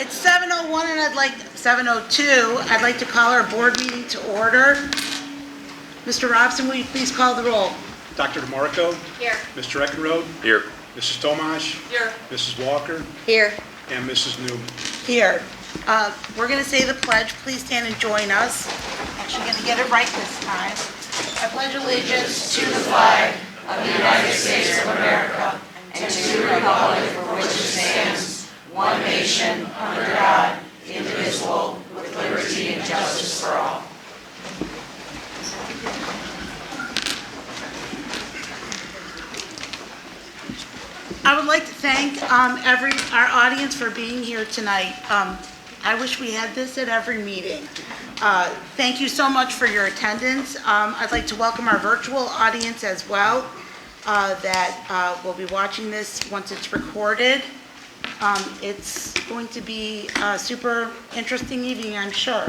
It's 7:01 and 7:02. I'd like to call our board meeting to order. Mr. Robson, will you please call the roll? Dr. DeMarco? Here. Mr. Eckenrode? Here. Mrs. Tomash? Here. Mrs. Walker? Here. And Mrs. Newman. Here. We're going to say the pledge. Please stand and join us. Actually going to get it right this time. I pledge allegiance to the flag of the United States of America and to the republic for which it stands, one nation, under God, indivisible, with liberty and justice for all. I would like to thank our audience for being here tonight. I wish we had this at every meeting. Thank you so much for your attendance. I'd like to welcome our virtual audience as well that will be watching this once it's recorded. It's going to be a super interesting evening, I'm sure.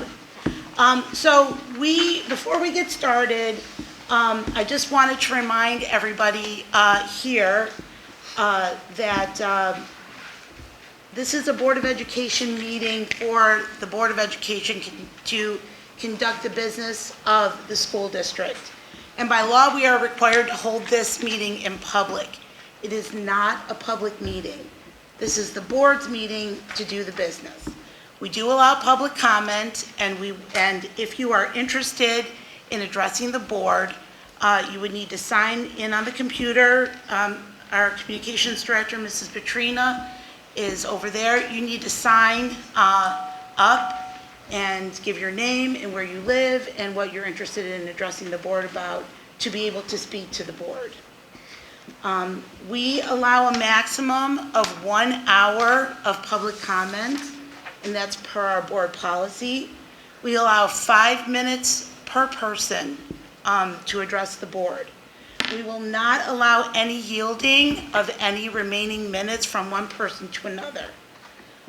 Before we get started, I just wanted to remind everybody here that this is a Board of Education meeting for the Board of Education to conduct the business of the school district. And by law, we are required to hold this meeting in public. It is not a public meeting. This is the board's meeting to do the business. We do allow public comment, and if you are interested in addressing the board, you would need to sign in on the computer. Our communications director, Mrs. Petrina, is over there. You need to sign up and give your name and where you live and what you're interested in addressing the board about to be able to speak to the board. We allow a maximum of 1 hour of public comment, and that's per our board policy. We allow 5 minutes per person to address the board. We will not allow any yielding of any remaining minutes from one person to another.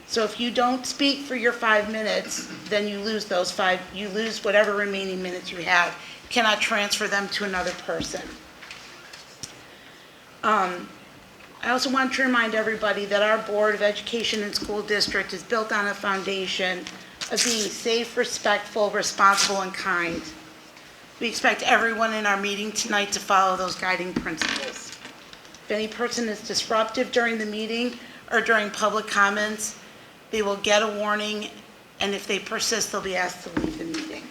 So if you don't speak for your 5 minutes, then you lose those you lose whatever remaining minutes you have. You cannot transfer them to another person. I also want to remind everybody that our Board of Education and School District is built on a foundation of being safe, respectful, responsible, and kind. We expect everyone in our meeting tonight to follow those guiding principles. If any person is disruptive during the meeting or during public comments, they will get a warning, and if they persist, they'll be asked to leave the meeting.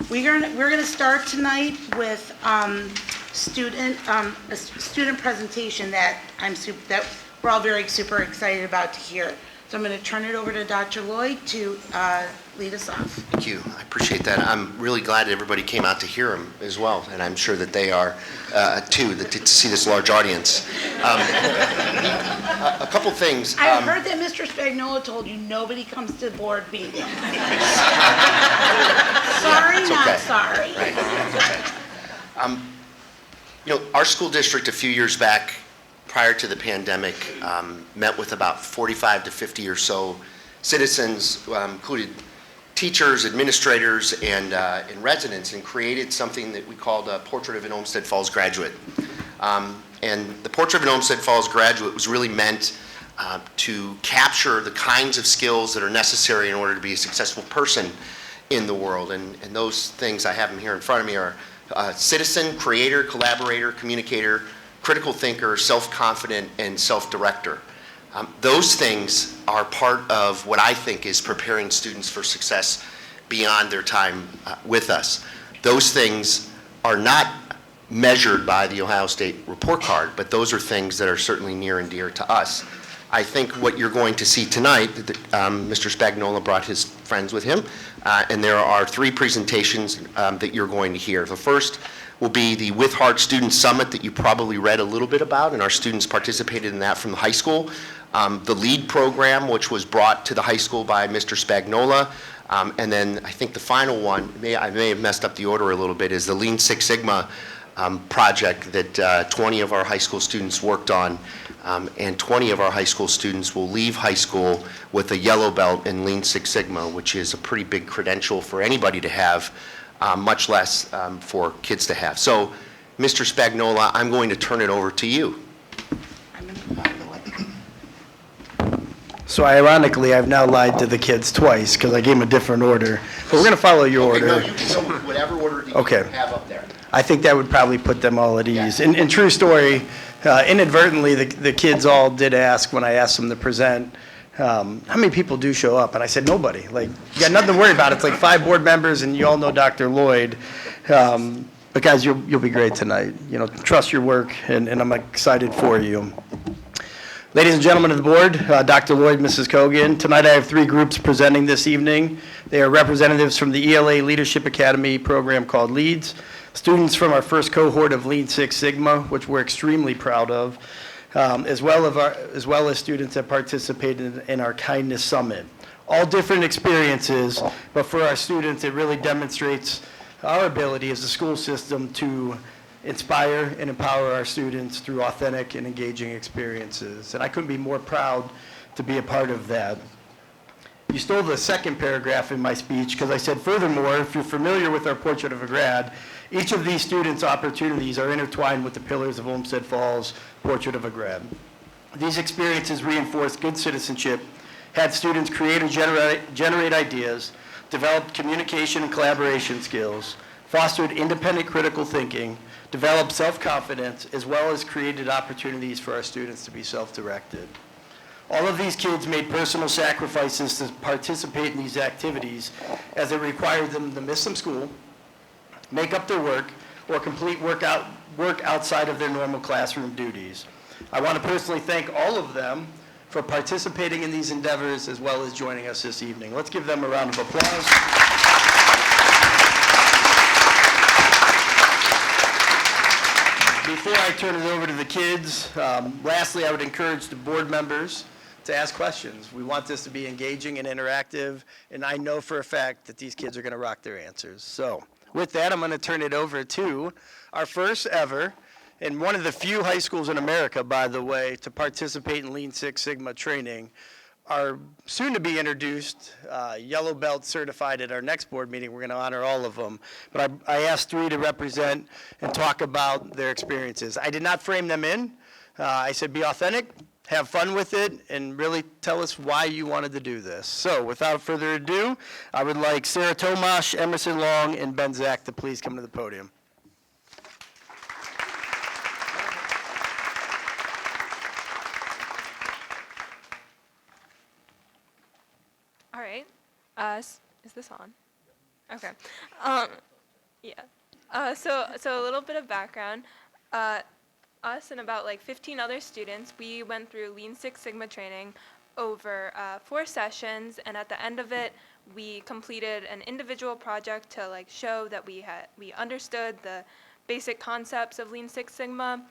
We're going to start tonight with a student presentation that we're all very super excited about to hear. So I'm going to turn it over to Dr. Lloyd to lead us off. Thank you. I appreciate that. I'm really glad everybody came out to hear him as well, and I'm sure that they are too, to see this large audience. A couple things. I heard that Mr. Spagnola told you nobody comes to board meetings. Sorry, it's not okay. sorry. Right. Our school district a few years back, prior to the pandemic, met with about 45 to 50 or so citizens, included teachers, administrators, and residents, and created something that we called a Portrait of an Olmstead Falls Graduate. And the Portrait of an Olmstead Falls Graduate was really meant to capture the kinds of skills that are necessary in order to be a successful person in the world. And those things, I have them here in front of me, are citizen, creator, collaborator, communicator, critical thinker, self-confident, and self-director. Those things are part of what I think is preparing students for success beyond their time with us. Those things are not measured by the Ohio State report card, but those are things that are certainly near and dear to us. I think what you're going to see tonight, Mr. Spagnola brought his friends with him, and there are 3 presentations that you're going to hear. The first will be the Withheart Student Summit that you probably read a little bit about, and our students participated in that from the high school. The LEAD program, which was brought to the high school by Mr. Spagnola, and then I think the final one, I may have messed up the order a little bit, is the Lean Six Sigma project that 20 of our high school students worked on, and 20 of our high school students will leave high school with a yellow belt in Lean Six Sigma, which is a pretty big credential for anybody to have, much less for kids to have. So, Mr. Spagnola, I'm going to turn it over to you. I'm going to So ironically, I've now lied to the kids twice because I gave them a different order. But we're going to follow your Okay, no, order. you can go whatever order that you Okay. have up there. I think that would probably put them all at ease. And true story, inadvertently, the kids all did ask when I asked them to present, how many people do show up? And I said, nobody. Like, you got nothing to worry about. It's like 5 board members, and you all know Dr. Lloyd. But guys, you'll be great tonight. You know, trust your work, and I'm excited for you. Ladies and gentlemen of the board, Dr. Lloyd, Mrs. Cogan, tonight I have 3 groups presenting this evening. They are representatives from the ELA Leadership Academy program called LEADS, students from our first cohort of Lean Six Sigma, which we're extremely proud of, as well as students that participated in our Kindness Summit. All different experiences, but for our students, it really demonstrates our ability as a school system to inspire and empower our students through authentic and engaging experiences. And I couldn't be more proud to be a part of that. You stole the second paragraph in my speech because I said, furthermore, if you're familiar with our Portrait of a Grad, each of these students' opportunities are intertwined with the pillars of Olmstead Falls' Portrait of a Grad. These experiences reinforced good citizenship, had students create and generate ideas, developed communication and collaboration skills, fostered independent critical thinking, developed self-confidence, as well as created opportunities for our students to be self-directed. All of these kids made personal sacrifices to participate in these activities as it required them to miss some school, make up their work, or complete work outside of their normal classroom duties. I want to personally thank all of them for participating in these endeavors as well as joining us this evening. Let's give them a round of applause. Before I turn it over to the kids, lastly, I would encourage the board members to ask questions. We want this to be engaging and interactive, and I know for a fact that these kids are going to rock their answers. So with that, I'm going to turn it over to our first ever, and one of the few high schools in America, by the way, to participate in Lean Six Sigma training, our soon-to-be introduced Yellow Belt certified at our next board meeting. We're going to honor all of them. But I asked 3 to represent and talk about their experiences. I did not frame them in. I said be authentic, have fun with it, and really tell us why you wanted to do this. So without further ado, I would like Sarah Tomash, Emerson Long, and Ben Zach to please come to the podium. All right. Is this on? Okay. Yeah. So a little bit of background. Us and about like 15 other students, we went through Lean Six Sigma training over 4 sessions, and at the end of it, we completed an individual project to like show that we understood the basic concepts of Lean Six Sigma.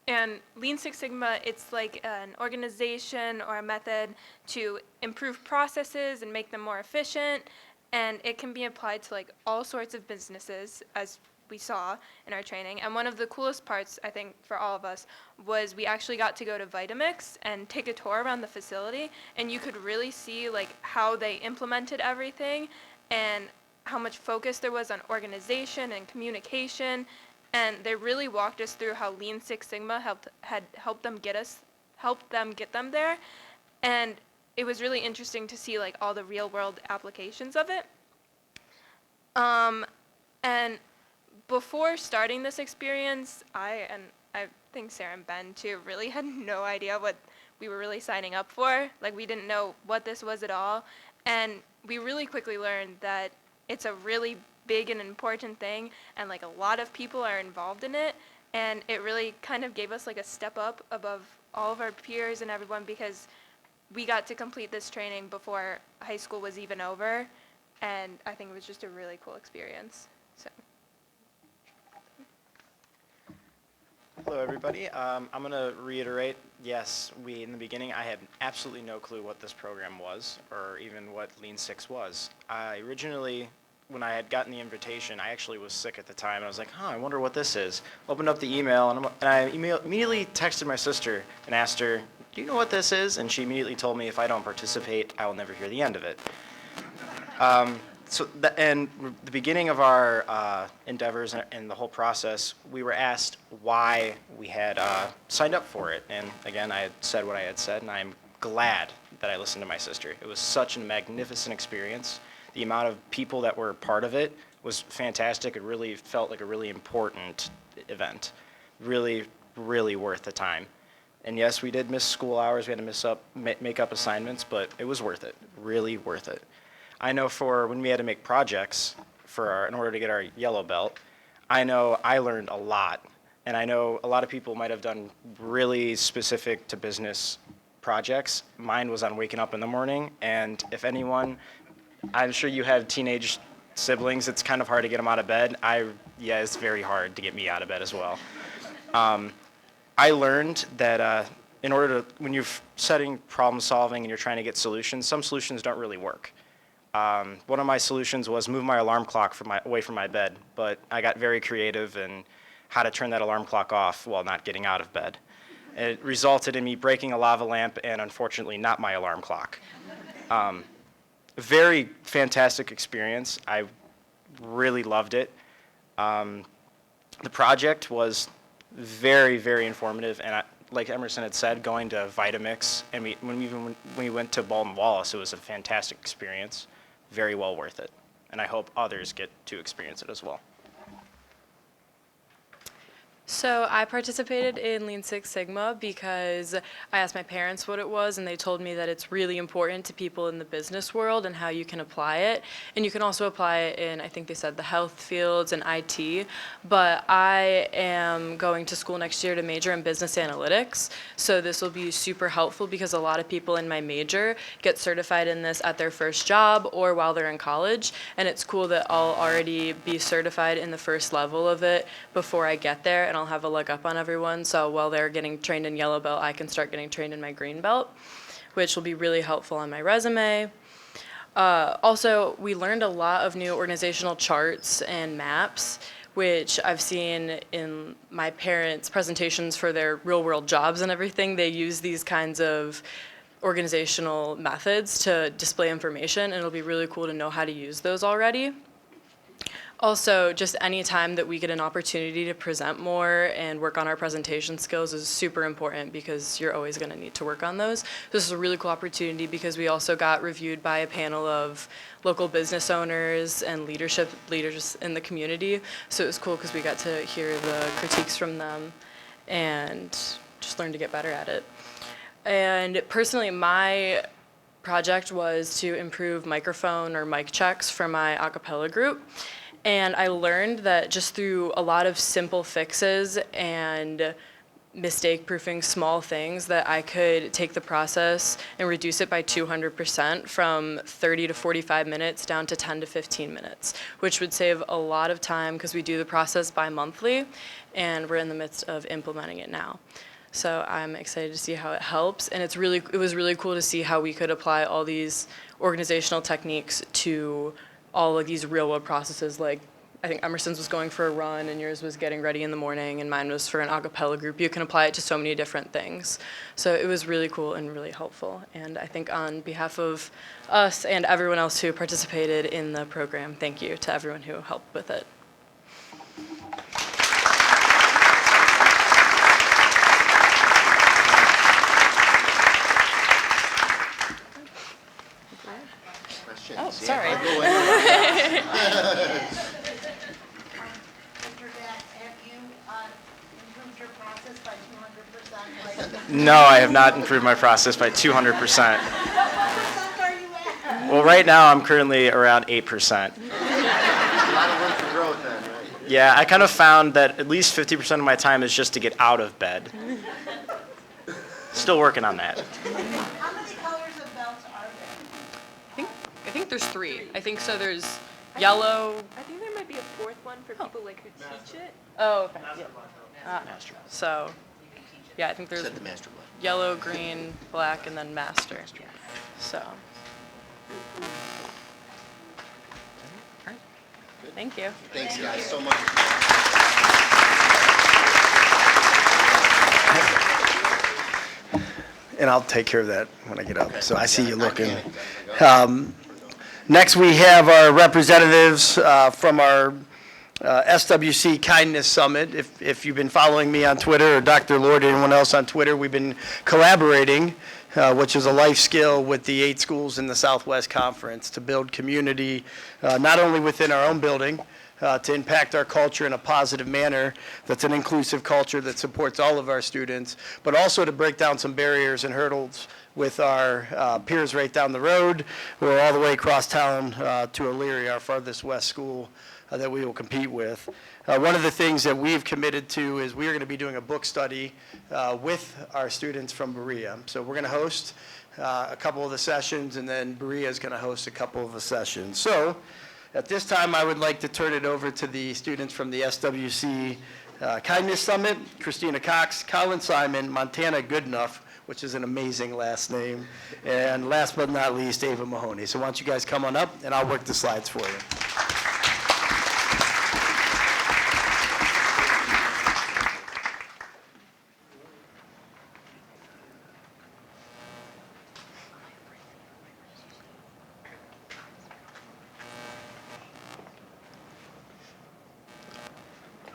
And Lean Six Sigma, it's like an organization or a method to improve processes and make them more efficient, and it can be applied to like all sorts of businesses, as we saw in our training. And one of the coolest parts, I think, for all of us was we actually got to go to Vitamix and take a tour around the facility, and you could really see like how they implemented everything and how much focus there was on organization and communication. And they really walked us through how Lean Six Sigma helped them get them there. And it was really interesting to see like all the real world applications of it. And before starting this experience, I think Sarah and Ben too really had no idea what we were really signing up for. Like, we didn't know what this was at all. And we really quickly learned that it's a really big and important thing, and like a lot of people are involved in it, and it really kind of gave us like a step up above all of our peers and everyone, because we got to complete this training before high school was even over, and I think it was just a really cool experience. So hello everybody. I'm going to reiterate, yes, in the beginning I had absolutely no clue what this program was or even what Lean Six was. I originally, when I had gotten the invitation, I actually was sick at the time, and I was like, I wonder what this is. Opened up the email, and I immediately texted my sister and asked her, do you know what this is? And she immediately told me if I don't participate, I will never hear the end of it. And the beginning of our endeavors and the whole process, we were asked why we had signed up for it. And again, I had said what I had said, and I'm glad that I listened to my sister. It was such a magnificent experience. The amount of people that were part of it was fantastic. It really felt like a really important event. Really, really worth the time. And yes, we did miss school hours. We had to make up assignments, but it was worth it. Really worth it. I know for when we had to make projects in order to get our yellow belt, I know I learned a lot. And I know a lot of people might have done really specific to business projects. Mine was on waking up in the morning. And if anyone, I'm sure you have teenage siblings, it's kind of hard to get them out of bed. Yeah, it's very hard to get me out of bed as well. I learned that when you're setting problem solving and you're trying to get solutions, some solutions don't really work. One of my solutions was move my alarm clock away from my bed, but I got very creative in how to turn that alarm clock off while not getting out of bed. It resulted in me breaking a lava lamp and unfortunately not my alarm clock. Very fantastic experience. I really loved it. The project was very, very informative, and like Emerson had said, going to Vitamix, and when we went to Baldwin Wallace, it was a fantastic experience, very well worth it, and I hope others get to experience it as well. So I participated in Lean Six Sigma because I asked my parents what it was, and they told me that it's really important to people in the business world and how you can apply it. And you can also apply it in, I think they said, the health fields and IT. But I am going to school next year to major in business analytics. So this will be super helpful because a lot of people in my major get certified in this at their first job or while they're in college. And it's cool that I'll already be certified in the first level of it before I get there, and I'll have a leg up on everyone. So while they're getting trained in yellow belt, I can start getting trained in my green belt, which will be really helpful on my resume. Also, we learned a lot of new organizational charts and maps, which I've seen in my parents' presentations for their real-world jobs and everything. They use these kinds of organizational methods to display information, and it'll be really cool to know how to use those already. Also, just any time that we get an opportunity to present more and work on our presentation skills is super important because you're always going to need to work on those. This is a really cool opportunity because we also got reviewed by a panel of local business owners and leaders in the community. So it was cool because we got to hear the critiques from them and just learn to get better at it. And personally, my project was to improve microphone or mic checks for my a cappella group. And I learned that just through a lot of simple fixes and mistake-proofing small things that I could take the process and reduce it by 200% from 30 to 45 minutes down to 10 to 15 minutes, which would save a lot of time because we do the process bi-monthly and we're in the midst of implementing it now. So I'm excited to see how it helps, and it was really cool to see how we could apply all these organizational techniques to all of these real-world processes. Like, I think Emerson's was going for a run, and yours was getting ready in the morning, and mine was for an a cappella group. You can apply it to so many different things. So it was really cool and really helpful. And I think on behalf of us and everyone else who participated in the program, thank you to everyone who helped with it. Oh, sorry. Mr. Datt, have you improved your process by 200%? No, I have not improved my process by 200%. What percent are you at? Well, right now I'm currently around 8%. A lot of room for growth then, right? Yeah, I kind of found that at least 50% of my time is just to get out of bed. Still working on that. How many colors of belts are there? I think there's 3. I think so. There's yellow. I think there might be a fourth one for people like who teach it. Oh, okay. Master. So, yeah, I think there's Said the master blood. yellow, green, black, and then master. So. Thank you. Thanks, guys, so much. And I'll take care of that when I get up. So I see you Yeah, looking. I Next, we have our representatives from our SWC Kindness Summit. If you've been following me on Twitter or Dr. Lord or anyone else on Twitter, we've been collaborating which is a life skill with the 8 schools in the Southwest Conference to build community, not only within our own building, to impact our culture in a positive manner that's an inclusive culture that supports all of our students, but also to break down some barriers and hurdles with our peers right down the road or all the way across town to Elyria, our farthest west school that we will compete with. One of the things that we've committed to is we are going to be doing a book study with our students from Berea. So we're going to host a couple of the sessions, and then Berea is going to host a couple of the sessions. So at this time, I would like to turn it over to the students from the Sbc Kindness Summit, Christina Cox, Colin Simon, Montana Goodenough, which is an amazing last name, and last but not least, Ava Mahoney. So why don't you guys come on up, and I'll work the slides for you.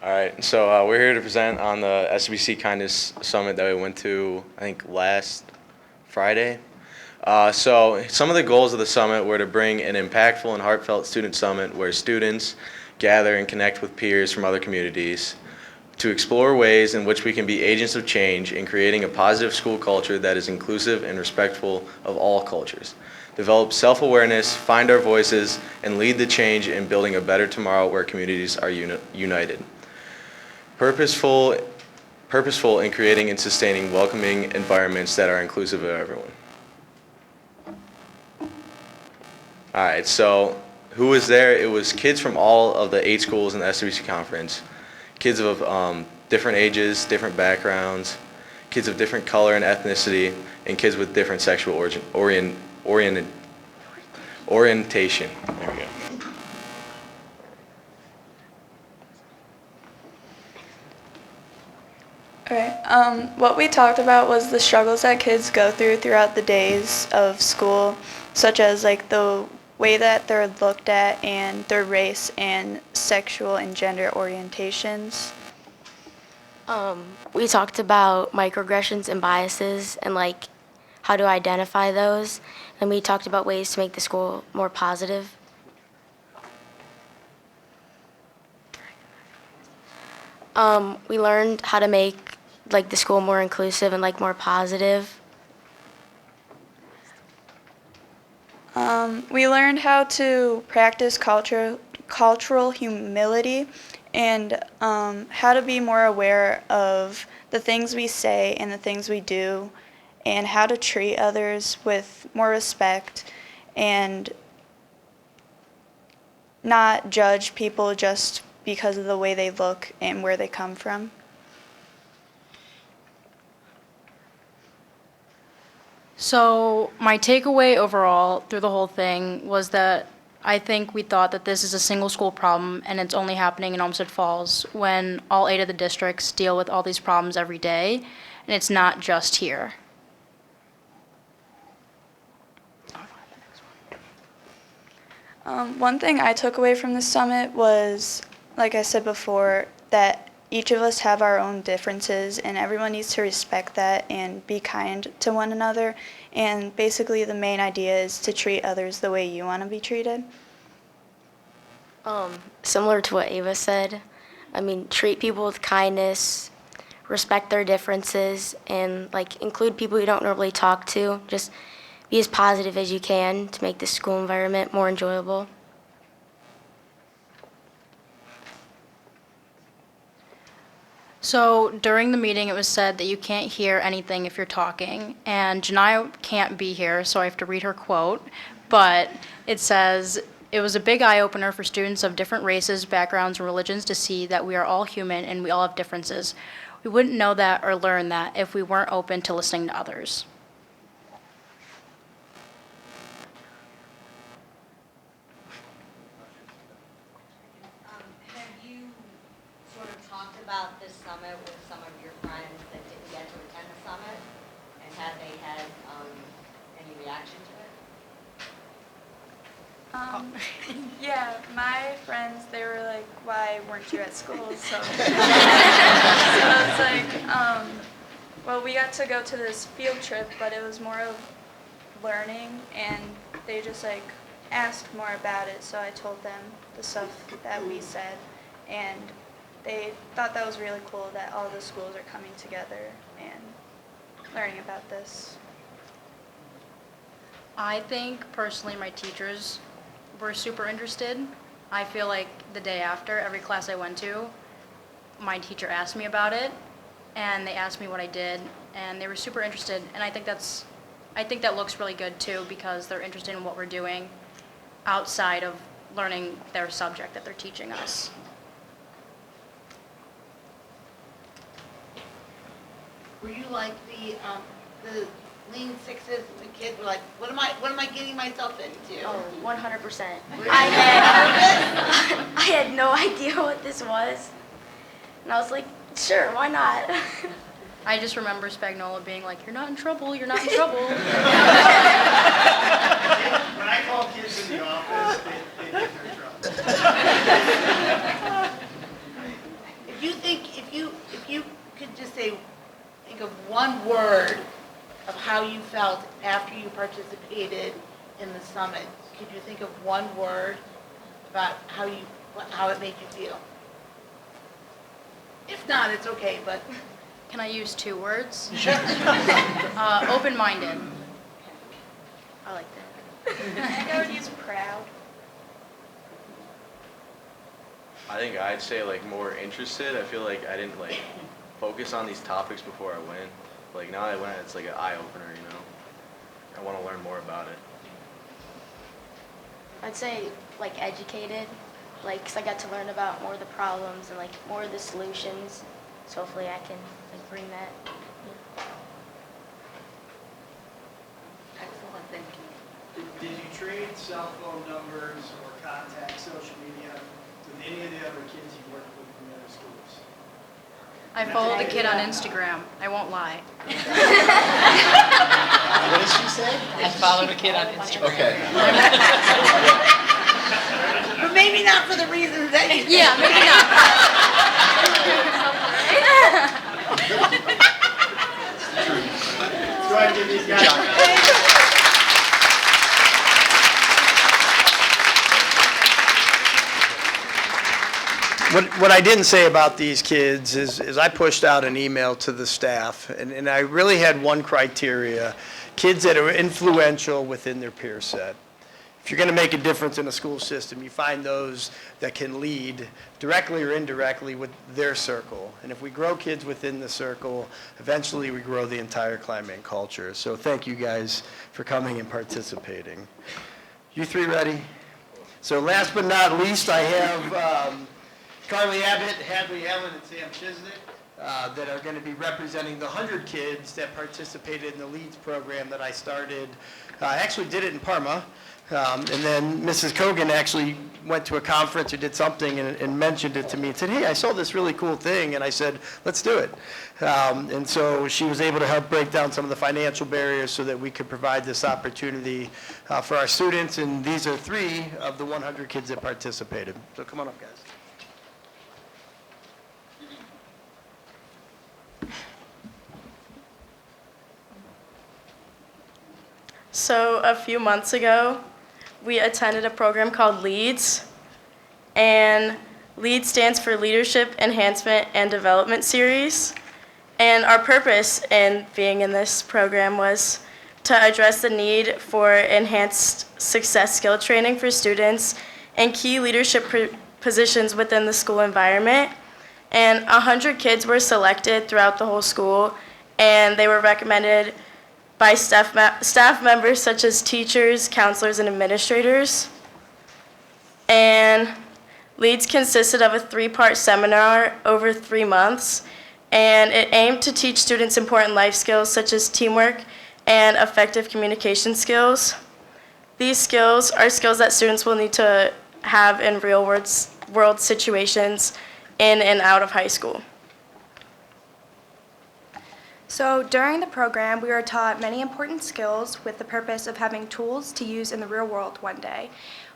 All right, so we're here to present on the Sbc Kindness Summit that we went to, I think, last Friday. So some of the goals of the summit were to bring an impactful and heartfelt student summit where students gather and connect with peers from other communities, to explore ways in which we can be agents of change in creating a positive school culture that is inclusive and respectful of all cultures, develop self-awareness, find our voices, and lead the change in building a better tomorrow where communities are united. Purposeful in creating and sustaining welcoming environments that are inclusive of everyone. All right, so who was there? It was kids from all of the 8 schools in the Sbc Conference, kids of different ages, different backgrounds, kids of different color and ethnicity, and kids with different sexual orientation. There we go. Alright, what we talked about was the struggles that kids go through throughout the days of school, such as like the way that they're looked at and their race and sexual and gender orientations. We talked about microaggressions and biases and like how to identify those, and we talked about ways to make the school more positive. We learned how to make like the school more inclusive and like more positive. We learned how to practice cultural humility and how to be more aware of the things we say and the things we do, and how to treat others with more respect and not judge people just because of the way they look and where they come from. So my takeaway overall through the whole thing was that I think we thought that this is a single school problem and it's only happening in Olmstead Falls when all 8 of the districts deal with all these problems every day, and it's not just here. One thing I took away from the summit was, like I said before, that each of us have our own differences and everyone needs to respect that and be kind to one another. And basically the main idea is to treat others the way you want to be treated. Similar to what Ava said, I mean, treat people with kindness, respect their differences, and like include people you don't normally talk to. Just be as positive as you can to make the school environment more enjoyable. So during the meeting, it was said that you can't hear anything if you're talking, and Janai can't be here, so I have to read her quote, but it says, "It was a big eye-opener for students of different races, backgrounds, and religions to see that we are all human and we all have differences. We wouldn't know that or learn that if we weren't open to listening to others." About this summit with some of your friends that didn't get to attend the summit, and have they had any reaction to it? Yeah, my friends, they were like, "Why weren't you at school?" So, so it's like, Well, we got to go to this field trip, but it was more of learning, and they just like asked more about it, so I told them the stuff that we said, and they thought that was really cool that all the schools are coming together and learning about this. I think personally my teachers were super interested. I feel like the day after, every class I went to, my teacher asked me about it, and they asked me what I did, and they were super interested, and I think that looks really good too, because they're interested in what we're doing outside of learning their subject that they're teaching us. Were you like the Lean Sixes, the kids were like, what am I getting myself into? Oh, 100%. Were you I had no idea what this was. And I was like, sure, why not? I just remember Spagnola being like, you're not in trouble, you're not in trouble. When I call kids in the office, they think they're in trouble. If you could just think of one word of how you felt after you participated in the summit, could you think of one word about how it made you feel? If not, it's okay, but. Can I use 2 words? Sure. Open-minded. I like that. I would use proud. I think I'd say like more interested. I feel like I didn't like focus on these topics before I went. Like now that I went, it's like an eye-opener, you know? I want to learn more about it. I'd say like educated, like 'cause I got to learn about more of the problems and like more of the solutions. So hopefully I can like bring that. Excellent, thank you. Did you trade cell phone numbers or contact social media with any of the other kids you worked with in the other schools? I followed a kid on Instagram, I won't lie. What did she say? I followed a kid on Instagram. Okay. But maybe not for the reasons that you said. Yeah, maybe not. Go ahead and give these guys a round. What I didn't say about these kids is I pushed out an email to the staff, and I really had one criteria: kids that are influential within their peer set. If you're going to make a difference in a school system, you find those that can lead directly or indirectly with their circle. And if we grow kids within the circle, eventually we grow the entire climate and culture. So thank you guys for coming and participating. You 3 ready? So last but not least, I have Carly Abbott, Hadley Allen, and Sam Chisnick that are going to be representing the 100 kids that participated in the LEADS program that I started. I actually did it in Parma. And then Mrs. Kogan actually went to a conference or did something and mentioned it to me and said, hey, I saw this really cool thing. And I said, let's do it. And so she was able to help break down some of the financial barriers so that we could provide this opportunity for our students. And these are 3 of the 100 kids that participated. So come on up, guys. So a few months ago, we attended a program called LEADS, and LEADS stands for Leadership Enhancement and Development Series. And our purpose in being in this program was to address the need for enhanced success skill training for students in key leadership positions within the school environment. And 100 kids were selected throughout the whole school, and they were recommended by staff members such as teachers, counselors, and administrators. And LEADS consisted of a 3-part seminar over 3 months, and it aimed to teach students important life skills such as teamwork and effective communication skills. These skills are skills that students will need to have in real world situations in and out of high school. So during the program, we were taught many important skills with the purpose of having tools to use in the real world one day.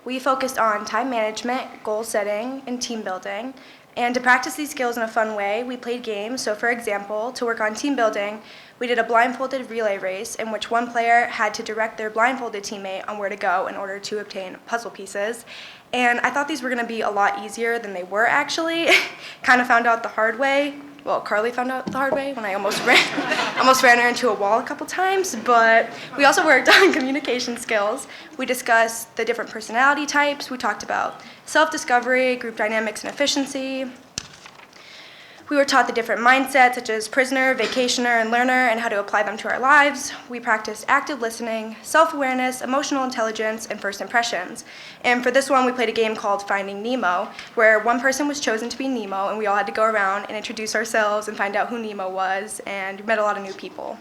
We focused on time management, goal setting, and team building, And to practice these skills in a fun way, we played games. So for example, to work on team building, we did a blindfolded relay race in which one player had to direct their blindfolded teammate on where to go in order to obtain puzzle pieces. And I thought these were going to be a lot easier than they were actually. Kind of found out the hard way. Well, Carly found out the hard way when I almost ran her into a wall a couple times. But we also worked on communication skills. We discussed the different personality types. We talked about self-discovery, group dynamics, and efficiency. We were taught the different mindsets, such as prisoner, vacationer, and learner, and how to apply them to our lives. We practiced active listening, self-awareness, emotional intelligence, and first impressions. And for this one, we played a game called Finding Nemo, where one person was chosen to be Nemo, and we all had to go around and introduce ourselves and find out who Nemo was, and we met a lot of new people.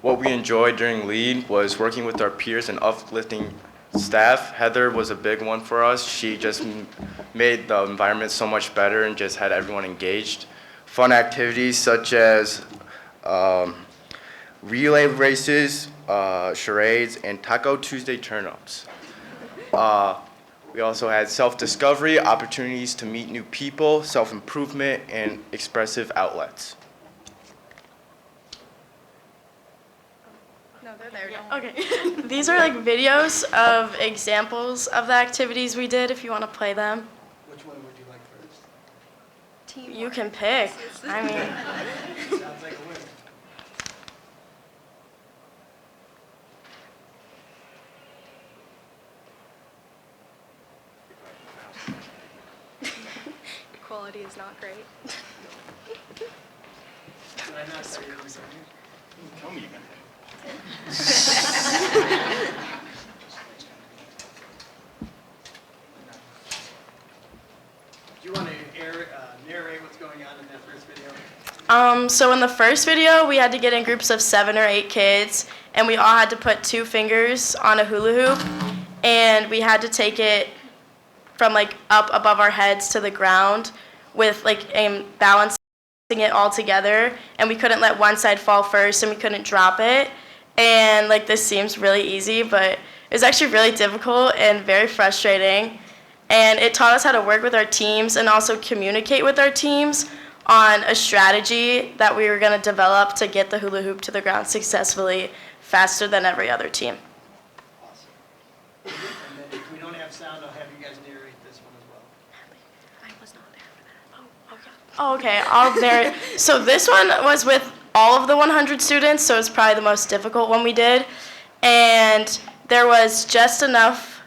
What we enjoyed during LEAD was working with our peers and uplifting staff. Heather was a big one for us. She just made the environment so much better and just had everyone engaged. Fun activities such as relay races, charades, and Taco Tuesday turn-ups. We also had self-discovery, opportunities to meet new people, self-improvement, and expressive outlets. No, there we go. Okay. These are like videos of examples of the activities we did if you want to play them. Which one would you like first? Teamwork. You can pick. I mean, Sounds like a win. quality is not great. Did I not say it was you? Tell me again. Do you want to narrate what's going on in that first video? So in the first video, we had to get in groups of 7 or 8 kids, and we all had to put 2 fingers on a hula hoop, and we had to take it from like up above our heads to the ground with like balancing it all together, and we couldn't let one side fall first, and we couldn't drop it. And like this seems really easy, but it was actually really difficult and very frustrating. And it taught us how to work with our teams and also communicate with our teams on a strategy that we were going to develop to get the hula hoop to the ground successfully faster than every other team. Awesome. And then if we don't have sound, I'll have you guys narrate this one as well. I was not there for that. Oh, okay. I'll narrate. So this one was with all of the 100 students, so it's probably the most difficult one we did. And there was just enough,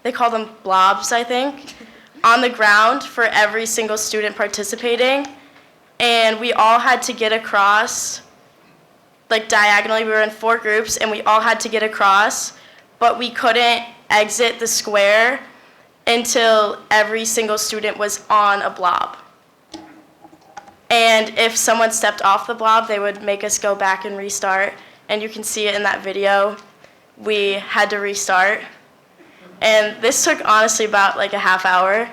they call them blobs, I think, on the ground for every single student participating. And we all had to get across, like diagonally, we were in 4 groups, and we all had to get across, but we couldn't exit the square until every single student was on a blob. And if someone stepped off the blob, they would make us go back and restart. And you can see it in that video. We had to restart. And this took honestly about like a half hour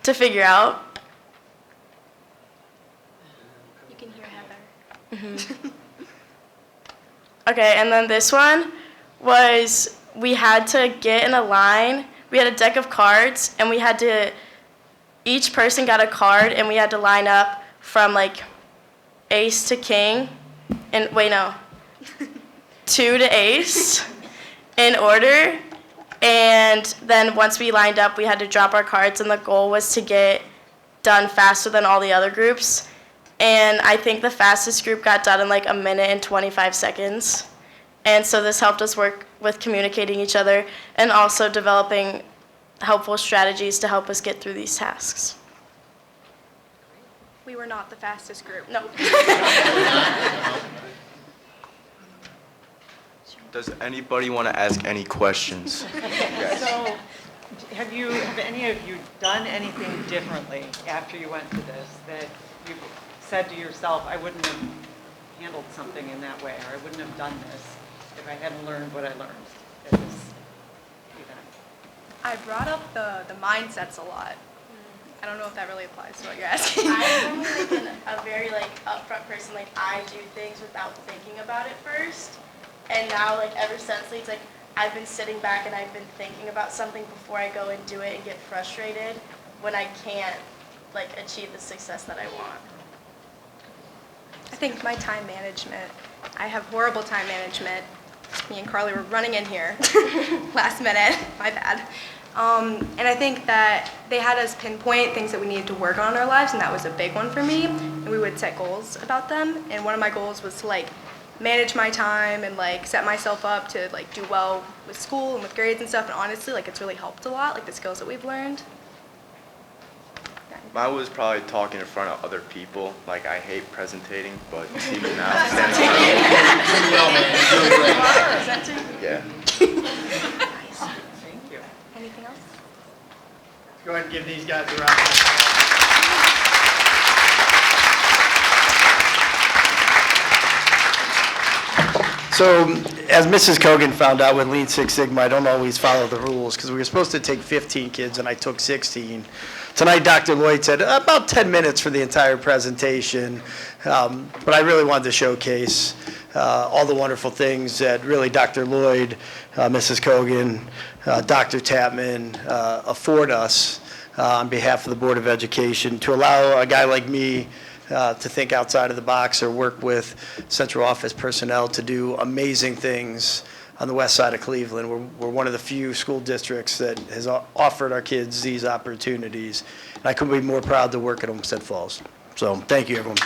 to figure out. You can hear Heather. Okay, and then this one was we had to get in a line. We had a deck of cards, and we had to, each person got a card, and we had to line up from like ace to king, and wait, no, 2 to ace in order. And then once we lined up, we had to drop our cards, and the goal was to get done faster than all the other groups. And I think the fastest group got done in like 1 minute and 25 seconds. And so this helped us work with communicating each other and also developing helpful strategies to help us get through these tasks. We were not the fastest group. No. Does anybody want to ask any questions? So, have any of you done anything differently after you went to this that you said to yourself, I wouldn't have handled something in that way, or I wouldn't have done this if I hadn't learned what I learned at this event? I brought up the mindsets a lot. I don't know if that really applies to what you're asking. I'm normally like a very like upfront person. Like I do things without thinking about it first. And now like ever since Leeds, like I've been sitting back and I've been thinking about something before I go and do it and get frustrated when I can't like achieve the success that I want. I think my time management. I have horrible time management. Me and Carly were running in here last minute, my bad. And I think that they had us pinpoint things that we needed to work on in our lives, and that was a big one for me. And we would set goals about them. And one of my goals was to like manage my time and like set myself up to like do well with school and with grades and stuff. And honestly, like it's really helped a lot, like the skills that we've learned. Mine was probably talking in front of other people. Like, I hate presentating, but even now, standing in front of yeah. Thank you. Anything else? Let's go ahead and give these guys a round of applause. So, as Mrs. Kogan found out with Lean Six Sigma, I don't always follow the rules because we were supposed to take 15 kids and I took 16. Tonight, Dr. Lloyd said about 10 minutes for the entire presentation, but I really wanted to showcase all the wonderful things that really Dr. Lloyd, Mrs. Kogan, Dr. Tapman afford us on behalf of the Board of Education to allow a guy like me to think outside of the box or work with central office personnel to do amazing things on the west side of Cleveland. We're one of the few school districts that has offered our kids these opportunities. And I couldn't be more proud to work at Olmstead Falls. So thank you, everyone.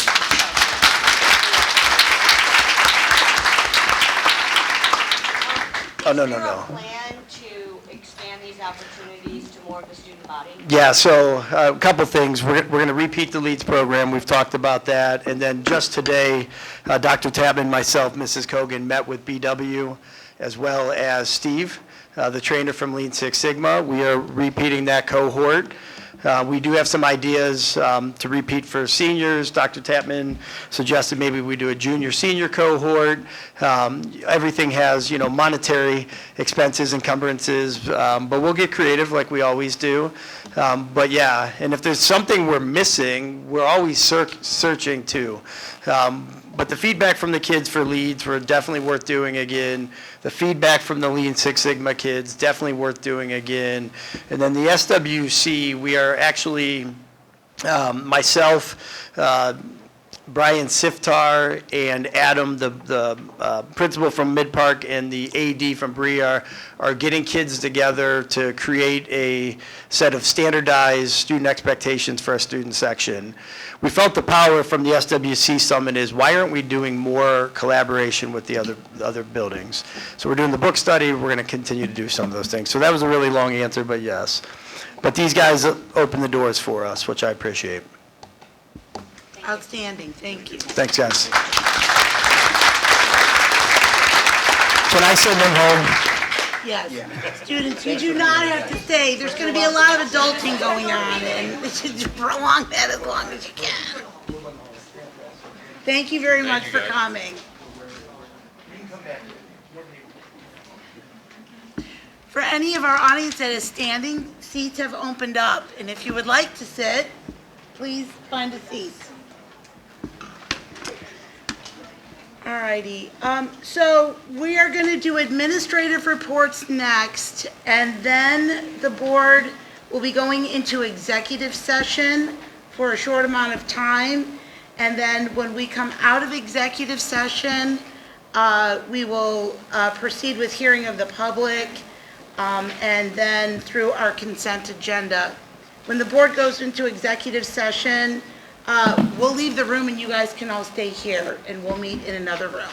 Oh, no. Is there a plan to expand these opportunities to more of the student body? Yeah, so a couple things. We're going to repeat the LEADS program. We've talked about that. And then just today, Dr. Tapman, myself, Mrs. Kogan met with BW as well as Steve, the trainer from Lean Six Sigma. We are repeating that cohort. We do have some ideas to repeat for seniors. Dr. Tapman suggested maybe we do a junior-senior cohort. Everything has, monetary expenses, encumbrances, but we'll get creative like we always do. But yeah, and if there's something we're missing, we're always searching too. But the feedback from the kids for LEADS were definitely worth doing again. The feedback from the Lean Six Sigma kids, definitely worth doing again. And then the SWC, we are actually, myself, Brian Siftar and Adam, the principal from Mid-Park and the AD from Bree are getting kids together to create a set of standardized student expectations for our student section. We felt the power from the SWC Summit is why aren't we doing more collaboration with the other buildings? So we're doing the book study, we're going to continue to do some of those things. So that was a really long answer, but yes. But these guys open the doors for us, which I appreciate. Outstanding, thank you. Thanks, guys. Can I send them home? Yes. Students, you do not have to stay. There's going to be a lot of adulting going on, and we should prolong that as long as you can. Thank you very much for coming. For any of our audience that is standing, seats have opened up, and if you would like to sit, please find a seat. All righty, so we are going to do administrative reports next, and then the board will be going into executive session for a short amount of time, and then when we come out of executive session, we will proceed with hearing of the public, and then through our consent agenda. When the board goes into executive session, we'll leave the room and you guys can all stay here and we'll meet in another room.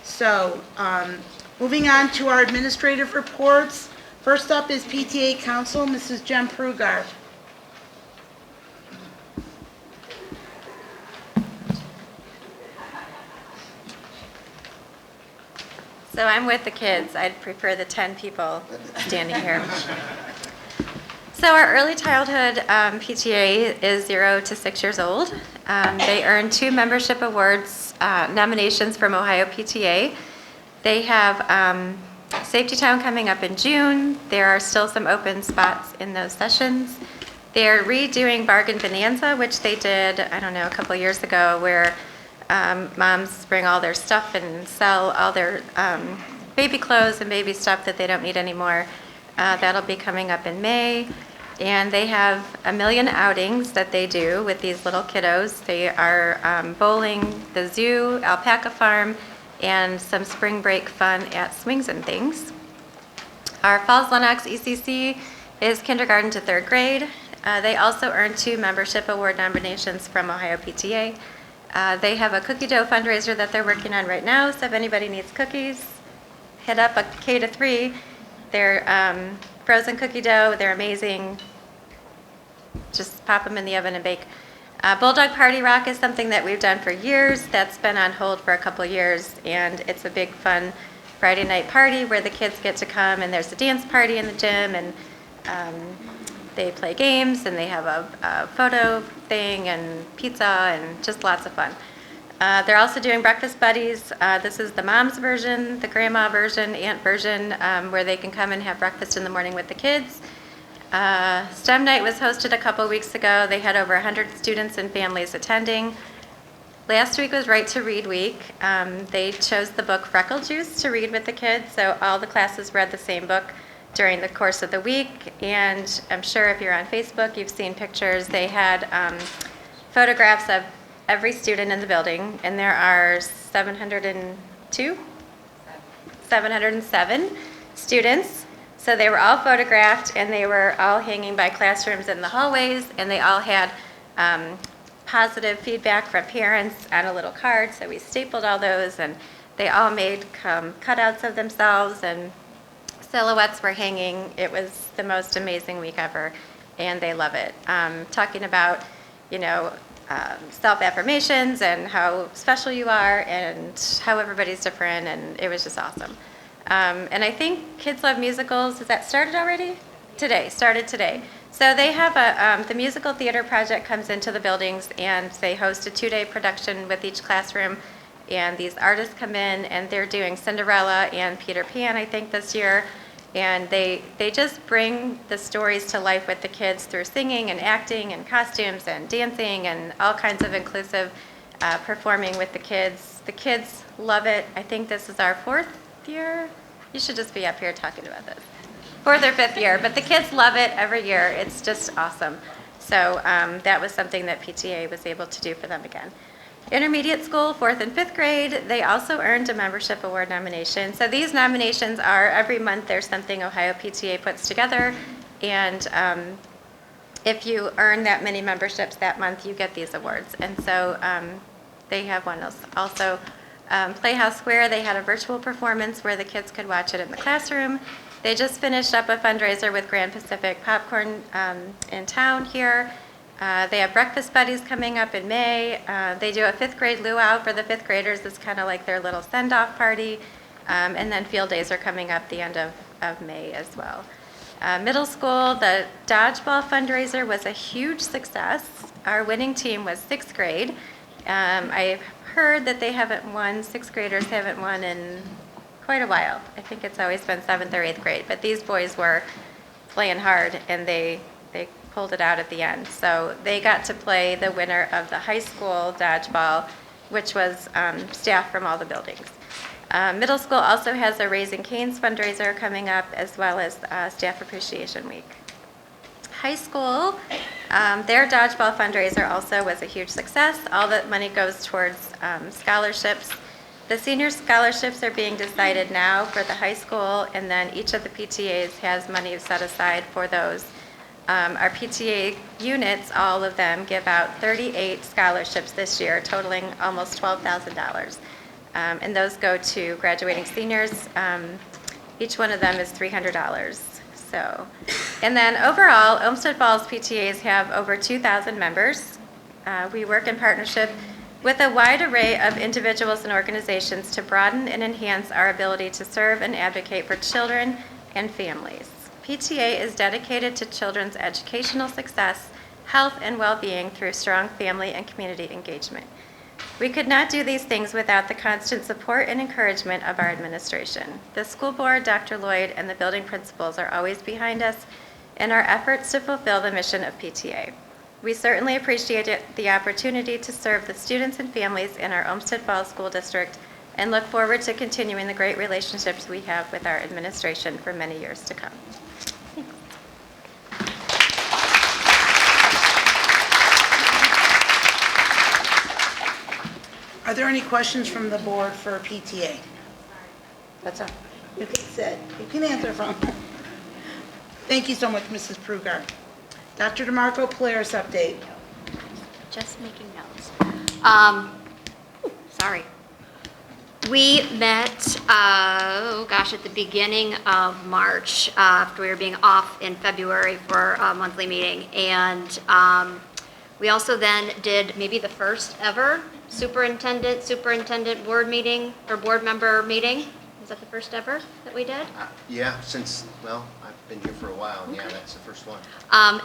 So, moving on to our administrative reports. First up is PTA Council, Mrs. Jem Prugar. So I'm with the kids. I'd prefer the 10 people standing here. So our early childhood PTA is 0 to 6 years old. They earn 2 membership awards, nominations from Ohio PTA. They have Safety Town coming up in June. There are still some open spots in those sessions. They're redoing Bargain Bonanza, which they did, I don't know, a couple years ago, where moms bring all their stuff and sell all their baby clothes and baby stuff that they don't need anymore. That'll be coming up in May. And they have a million outings that they do with these little kiddos. They are bowling, the zoo, alpaca farm, and some spring break fun at Swings and Things. Our Falls Lenox ECC is kindergarten to 3rd grade. They also earned 2 membership award nominations from Ohio PTA. They have a cookie dough fundraiser that they're working on right now, so if anybody needs cookies, hit up a K to 3. They're frozen cookie dough, they're amazing. Just pop them in the oven and bake. Bulldog Party Rock is something that we've done for years. That's been on hold for a couple years, and it's a big fun Friday night party where the kids get to come, and there's a dance party in the gym, and they play games, and they have a photo thing and pizza and just lots of fun. They're also doing breakfast buddies. This is the mom's version, the grandma version, aunt version, where they can come and have breakfast in the morning with the kids. STEM night was hosted a couple weeks ago. They had over 100 students and families attending. Last week was Right to Read Week. They chose the book Freckle Juice to read with the kids, so all the classes read the same book during the course of the week. And I'm sure if you're on Facebook, you've seen pictures. They had photographs of every student in the building, and there are 707 students. So they were all photographed, and they were all hanging by classrooms in the hallways, and they all had positive feedback from parents on a little card, so we stapled all those, and they all made cutouts of themselves, and silhouettes were hanging. It was the most amazing week ever, and they love it. Talking about, self-affirmations and how special you are and how everybody's different, and it was just awesome. And I think Kids Love Musicals, has that started already? Started today. So they have the musical theater project comes into the buildings, and they host a 2-day production with each classroom, and these artists come in, and they're doing Cinderella and Peter Pan, I think, this year. And they just bring the stories to life with the kids through singing and acting and costumes and dancing and all kinds of inclusive performing with the kids. The kids love it. I think this is our 4th year. You should just be up here talking about this. 4th or 5th year, but the kids love it every year. It's just awesome. So that was something that PTA was able to do for them again. Intermediate school, 4th and 5th grade, they also earned a membership award nomination. So these nominations are every month there's something Ohio PTA puts together, and if you earn that many memberships that month, you get these awards. And so they have one also. Playhouse Square, they had a virtual performance where the kids could watch it in the classroom. They just finished up a fundraiser with Grand Pacific Popcorn in town here. They have breakfast buddies coming up in May. They do a 5th grade luau for the 5th graders. It's kind of like their little send-off party. And then field days are coming up the end of May as well. Middle school, the dodgeball fundraiser was a huge success. Our winning team was 6th grade. I've heard that they haven't won, 6th graders haven't won in quite a while. I think it's always been 7th or 8th grade, but these boys were playing hard, and they pulled it out at the end. So they got to play the winner of the high school dodgeball, which was staff from all the buildings. Middle school also has a Raising Cane's fundraiser coming up, as well as Staff Appreciation Week. High school, their dodgeball fundraiser also was a huge success. All the money goes towards scholarships. The senior scholarships are being decided now for the high school, and then each of the PTAs has money set aside for those. Our PTA units, all of them, give out 38 scholarships this year, totaling almost $12,000. And those go to graduating seniors. Each one of them is $300. So, and then overall, Olmstead Falls PTAs have over 2,000 members. We work in partnership with a wide array of individuals and organizations to broaden and enhance our ability to serve and advocate for children and families. PTA is dedicated to children's educational success, health, and well-being through strong family and community engagement. We could not do these things without the constant support and encouragement of our administration. The school board, Dr. Lloyd, and the building principals are always behind us in our efforts to fulfill the mission of PTA. We certainly appreciate the opportunity to serve the students and families in our Olmstead Falls School District and look forward to continuing the great relationships we have with our administration for many years to come. Are there any questions from the board for PTA? That's all. You can sit. You can answer from. Thank you so much, Mrs. Prugar. Dr. DeMarco, Polaris update. Just making notes. Sorry. We met, at the beginning of March, after we were being off in February for a monthly meeting. And we also then did maybe the first ever superintendent board meeting or board member meeting. Was that the first ever that we did? Yeah, I've been here for a while, and yeah, that's the first one.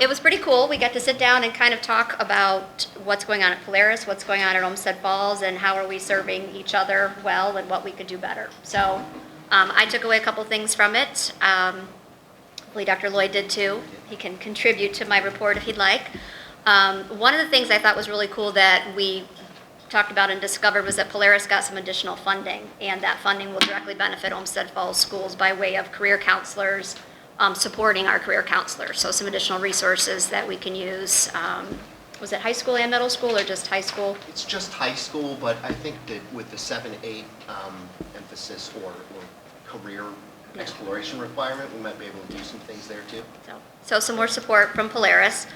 It was pretty cool. We got to sit down and kind of talk about what's going on at Polaris, what's going on at Olmstead Falls, and how are we serving each other well and what we could do better. So I took away a couple things from it. Hopefully Dr. Lloyd did too. He can contribute to my report if he'd like. One of the things I thought was really cool that we talked about and discovered was that Polaris got some additional funding, and that funding will directly benefit Olmstead Falls schools by way of career counselors, supporting our career counselors. So some additional resources that we can use. Was it high school and middle school or just high school? It's just high school, but I think that with the 7-8 emphasis or career exploration requirement, we might be able to do some things there too. So some more support from Polaris.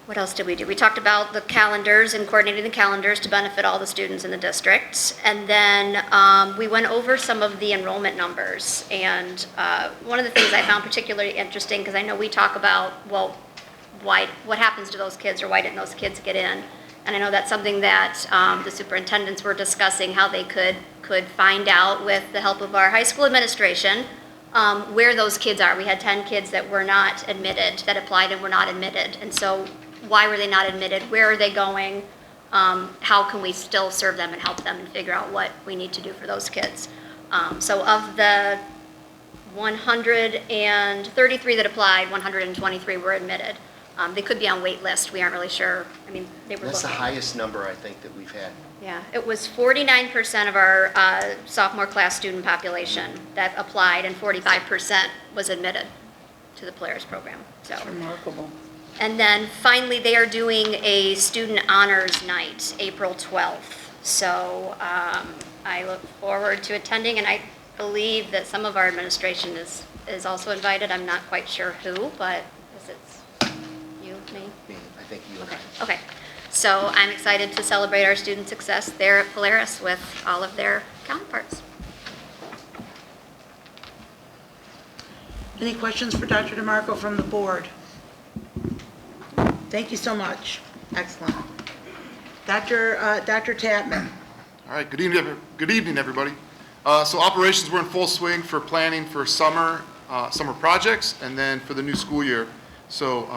What else did we do? We talked about the calendars and coordinating the calendars to benefit all the students in the district. And then we went over some of the enrollment numbers. And one of the things I found particularly interesting, because I know we talk about, well, what happens to those kids, or why didn't those kids get in? And I know that's something that the superintendents were discussing, how they could find out with the help of our high school administration where those kids are. We had 10 kids that were not admitted, that applied and were not admitted. And so why were they not admitted? Where are they going? How can we still serve them and help them and figure out what we need to do for those kids? So of the 133 that applied, 123 were admitted. They could be on wait list. We aren't really sure. I mean, they were That's looking. the highest number I think that we've had. Yeah, it was 49% of our sophomore class student population that applied, and 45% was admitted to the Polaris program. So Remarkable. And then finally, they are doing a student honors night, April 12th. So I look forward to attending, and I believe that some of our administration is also invited. I'm not quite sure who, but is it you, me? Me, I think you and I. Okay. So I'm excited to celebrate our student success there at Polaris with all of their counterparts. Any questions for Dr. DeMarco from the board? Thank you so much. Excellent. Dr. Tapman. All right, good evening, everybody. So operations were in full swing for planning for summer projects and then for the new school year. So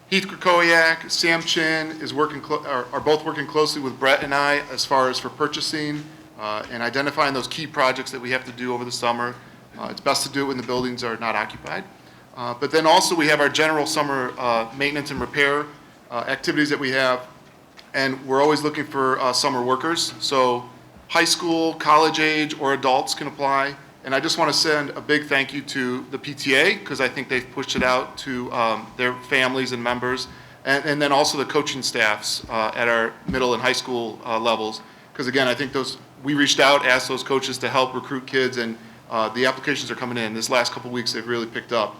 Heath Krakowiak, Sam Chin are both working closely with Brett and I as far as for purchasing and identifying those key projects that we have to do over the summer. It's best to do it when the buildings are not occupied. But then also we have our general summer maintenance and repair activities that we have, and we're always looking for summer workers. So high school, college age, or adults can apply. And I just want to send a big thank you to the PTA, because I think they've pushed it out to their families and members, and then also the coaching staffs at our middle and high school levels. Because again, I think we reached out, asked those coaches to help recruit kids, and the applications are coming in. This last couple weeks, they've really picked up.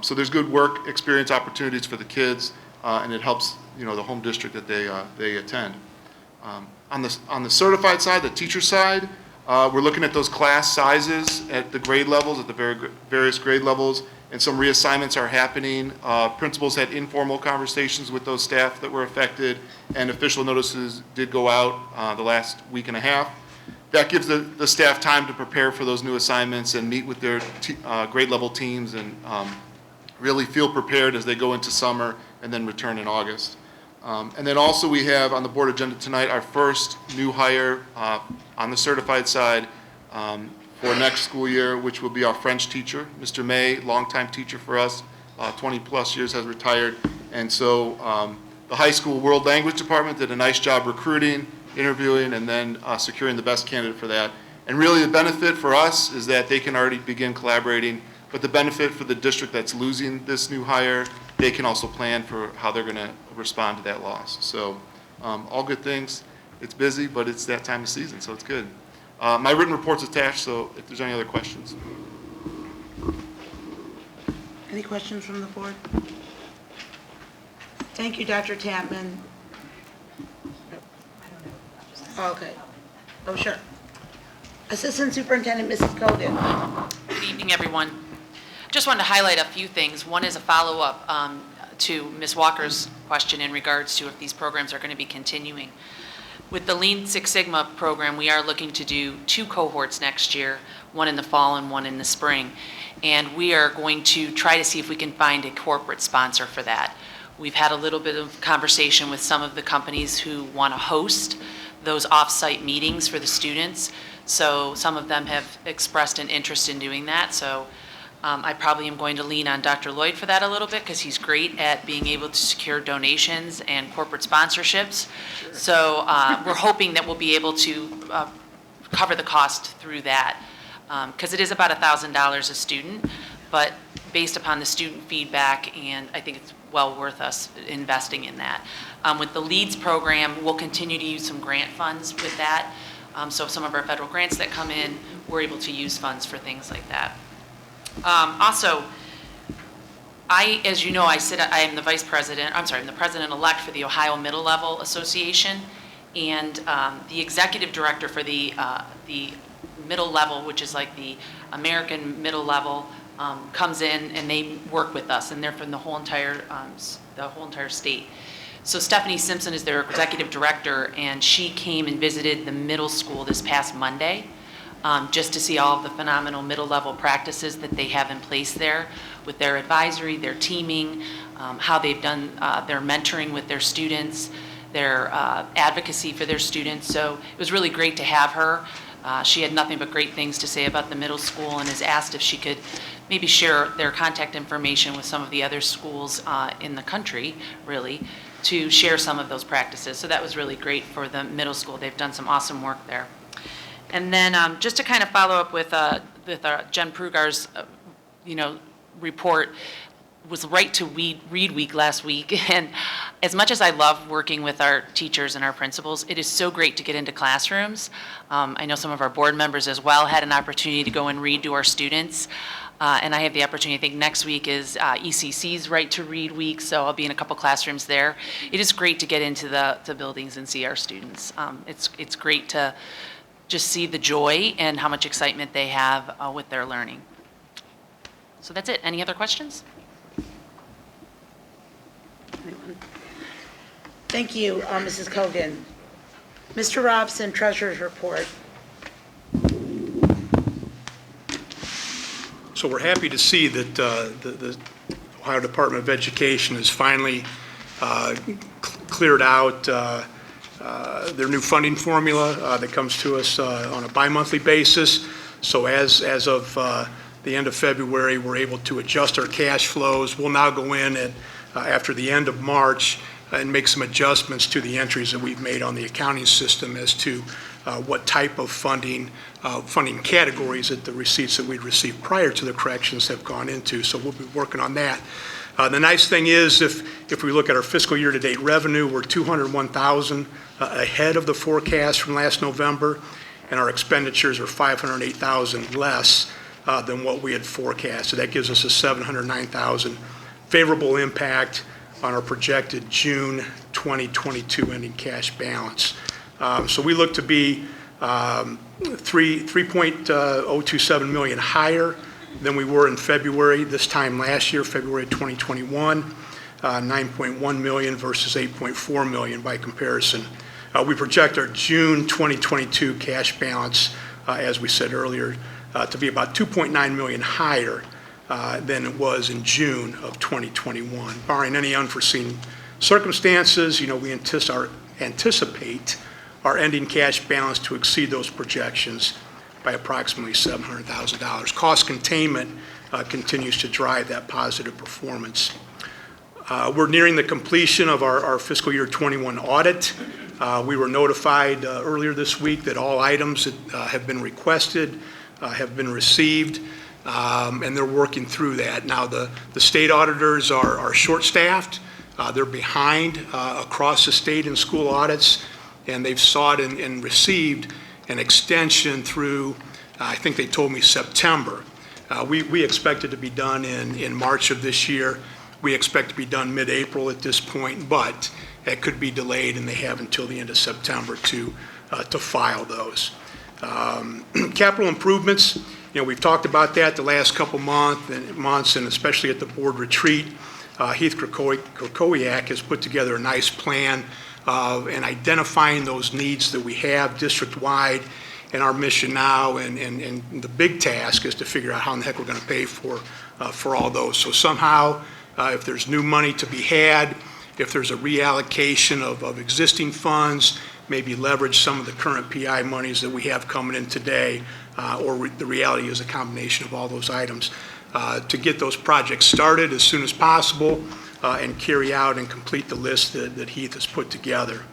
So there's good work experience opportunities for the kids, and it helps the home district that they attend. On the certified side, the teacher side, we're looking at those class sizes at the grade levels, at the various grade levels, and some reassignments are happening. Principals had informal conversations with those staff that were affected, and official notices did go out the last week and a half. That gives the staff time to prepare for those new assignments and meet with their grade level teams and really feel prepared as they go into summer and then return in August. And then also we have on the board agenda tonight our first new hire on the certified side for next school year, which will be our French teacher. Mr. May, longtime teacher for us, 20 plus years, has retired. And so the high school world language department did a nice job recruiting, interviewing, and then securing the best candidate for that. And really, the benefit for us is that they can already begin collaborating, but the benefit for the district that's losing this new hire, they can also plan for how they're going to respond to that loss. So all good things. It's busy, but it's that time of season, so it's good. My written report's attached, so if there's any other questions. Any questions from the board? Thank you, Dr. Tapman. Okay. Oh, sure. Assistant Superintendent, Mrs. Cogan. Good evening, everyone. Just wanted to highlight a few things. One is a follow-up to Ms. Walker's question in regards to if these programs are going to be continuing. With the Lean Six Sigma program, we are looking to do 2 cohorts next year, one in the fall and one in the spring. And we are going to try to see if we can find a corporate sponsor for that. We've had a little bit of conversation with some of the companies who want to host those off-site meetings for the students. So some of them have expressed an interest in doing that. So I probably am going to lean on Dr. Lloyd for that a little bit because he's great at being able to secure donations and corporate sponsorships. Sure. So we're hoping that we'll be able to cover the cost through that because it is about $1,000 a student, but based upon the student feedback, and I think it's well worth us investing in that. With the LEADS program, we'll continue to use some grant funds with that. So some of our federal grants that come in, we're able to use funds for things like that. Also, as you know, I am the I'm the president-elect for the Ohio Middle Level Association, and the executive director for the middle level, which is like the American middle level, comes in and they work with us, and they're from the whole entire state. So Stephanie Simpson is their executive director, and she came and visited the middle school this past Monday just to see all of the phenomenal middle-level practices that they have in place there with their advisory, their teaming, how they've done their mentoring with their students, their advocacy for their students. So it was really great to have her. She had nothing but great things to say about the middle school and has asked if she could maybe share their contact information with some of the other schools in the country, really, to share some of those practices. So that was really great for the middle school. They've done some awesome work there. And then just to kind of follow up with Jen Prugar's, report, was Right to Read Week last week. And as much as I love working with our teachers and our principals, it is so great to get into classrooms. I know some of our board members as well had an opportunity to go and read to our students. And I have the opportunity, I think next week is ECC's Right to Read Week, so I'll be in a couple classrooms there. It is great to get into the buildings and see our students. It's great to just see the joy and how much excitement they have with their learning. So that's it. Any other questions? Thank you, Mrs. Cogan. Mr. Robson, Treasurer's Report. So we're happy to see that the Ohio Department of Education has finally cleared out their new funding formula that comes to us on a bi-monthly basis. So as of the end of February, we're able to adjust our cash flows. We'll now go in after the end of March and make some adjustments to the entries that we've made on the accounting system as to what type of funding categories that the receipts that we'd received prior to the corrections have gone into. So we'll be working on that. The nice thing is if we look at our fiscal year-to-date revenue, we're $201,000 ahead of the forecast from last November, and our expenditures are $508,000 less than what we had forecast. So that gives us a $709,000 favorable impact on our projected June 2022 ending cash balance. So we look to be $3.027 million higher than we were in February this time last year, February 2021, $9.1 million versus $8.4 million by comparison. We project our June 2022 cash balance, as we said earlier, to be about $2.9 million higher than it was in June of 2021. Barring any unforeseen circumstances, we anticipate our ending cash balance to exceed those projections by approximately $700,000. Cost containment continues to drive that positive performance. We're nearing the completion of our fiscal year 21 audit. We were notified earlier this week that all items that have been requested have been received, and they're working through that. Now, the state auditors are short-staffed. They're behind across the state in school audits, and they've sought and received an extension through, I think they told me September. We expect it to be done in March of this year. We expect to be done mid-April at this point, but it could be delayed, and they have until the end of September to file those. Capital improvements, we've talked about that the last couple months, and especially at the board retreat. Heath Krakowiak has put together a nice plan in identifying those needs that we have district-wide in our mission now, and the big task is to figure out how in the heck we're going to pay for all those. So somehow, if there's new money to be had, if there's a reallocation of existing funds, maybe leverage some of the current PI monies that we have coming in today, or the reality is a combination of all those items, to get those projects started as soon as possible and carry out and complete the list that Heath has put together.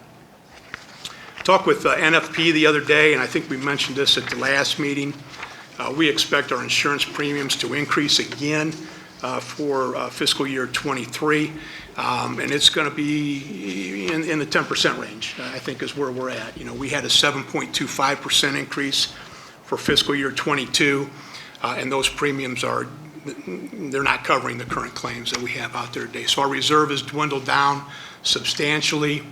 Talked with NFP the other day, and I think we mentioned this at the last meeting. We expect our insurance premiums to increase again for fiscal year 23, and it's going to be in the 10% range, I think is where we're at. We had a 7.25% increase for fiscal year 22, and those premiums they're not covering the current claims that we have out there today. So our reserve has dwindled down substantially.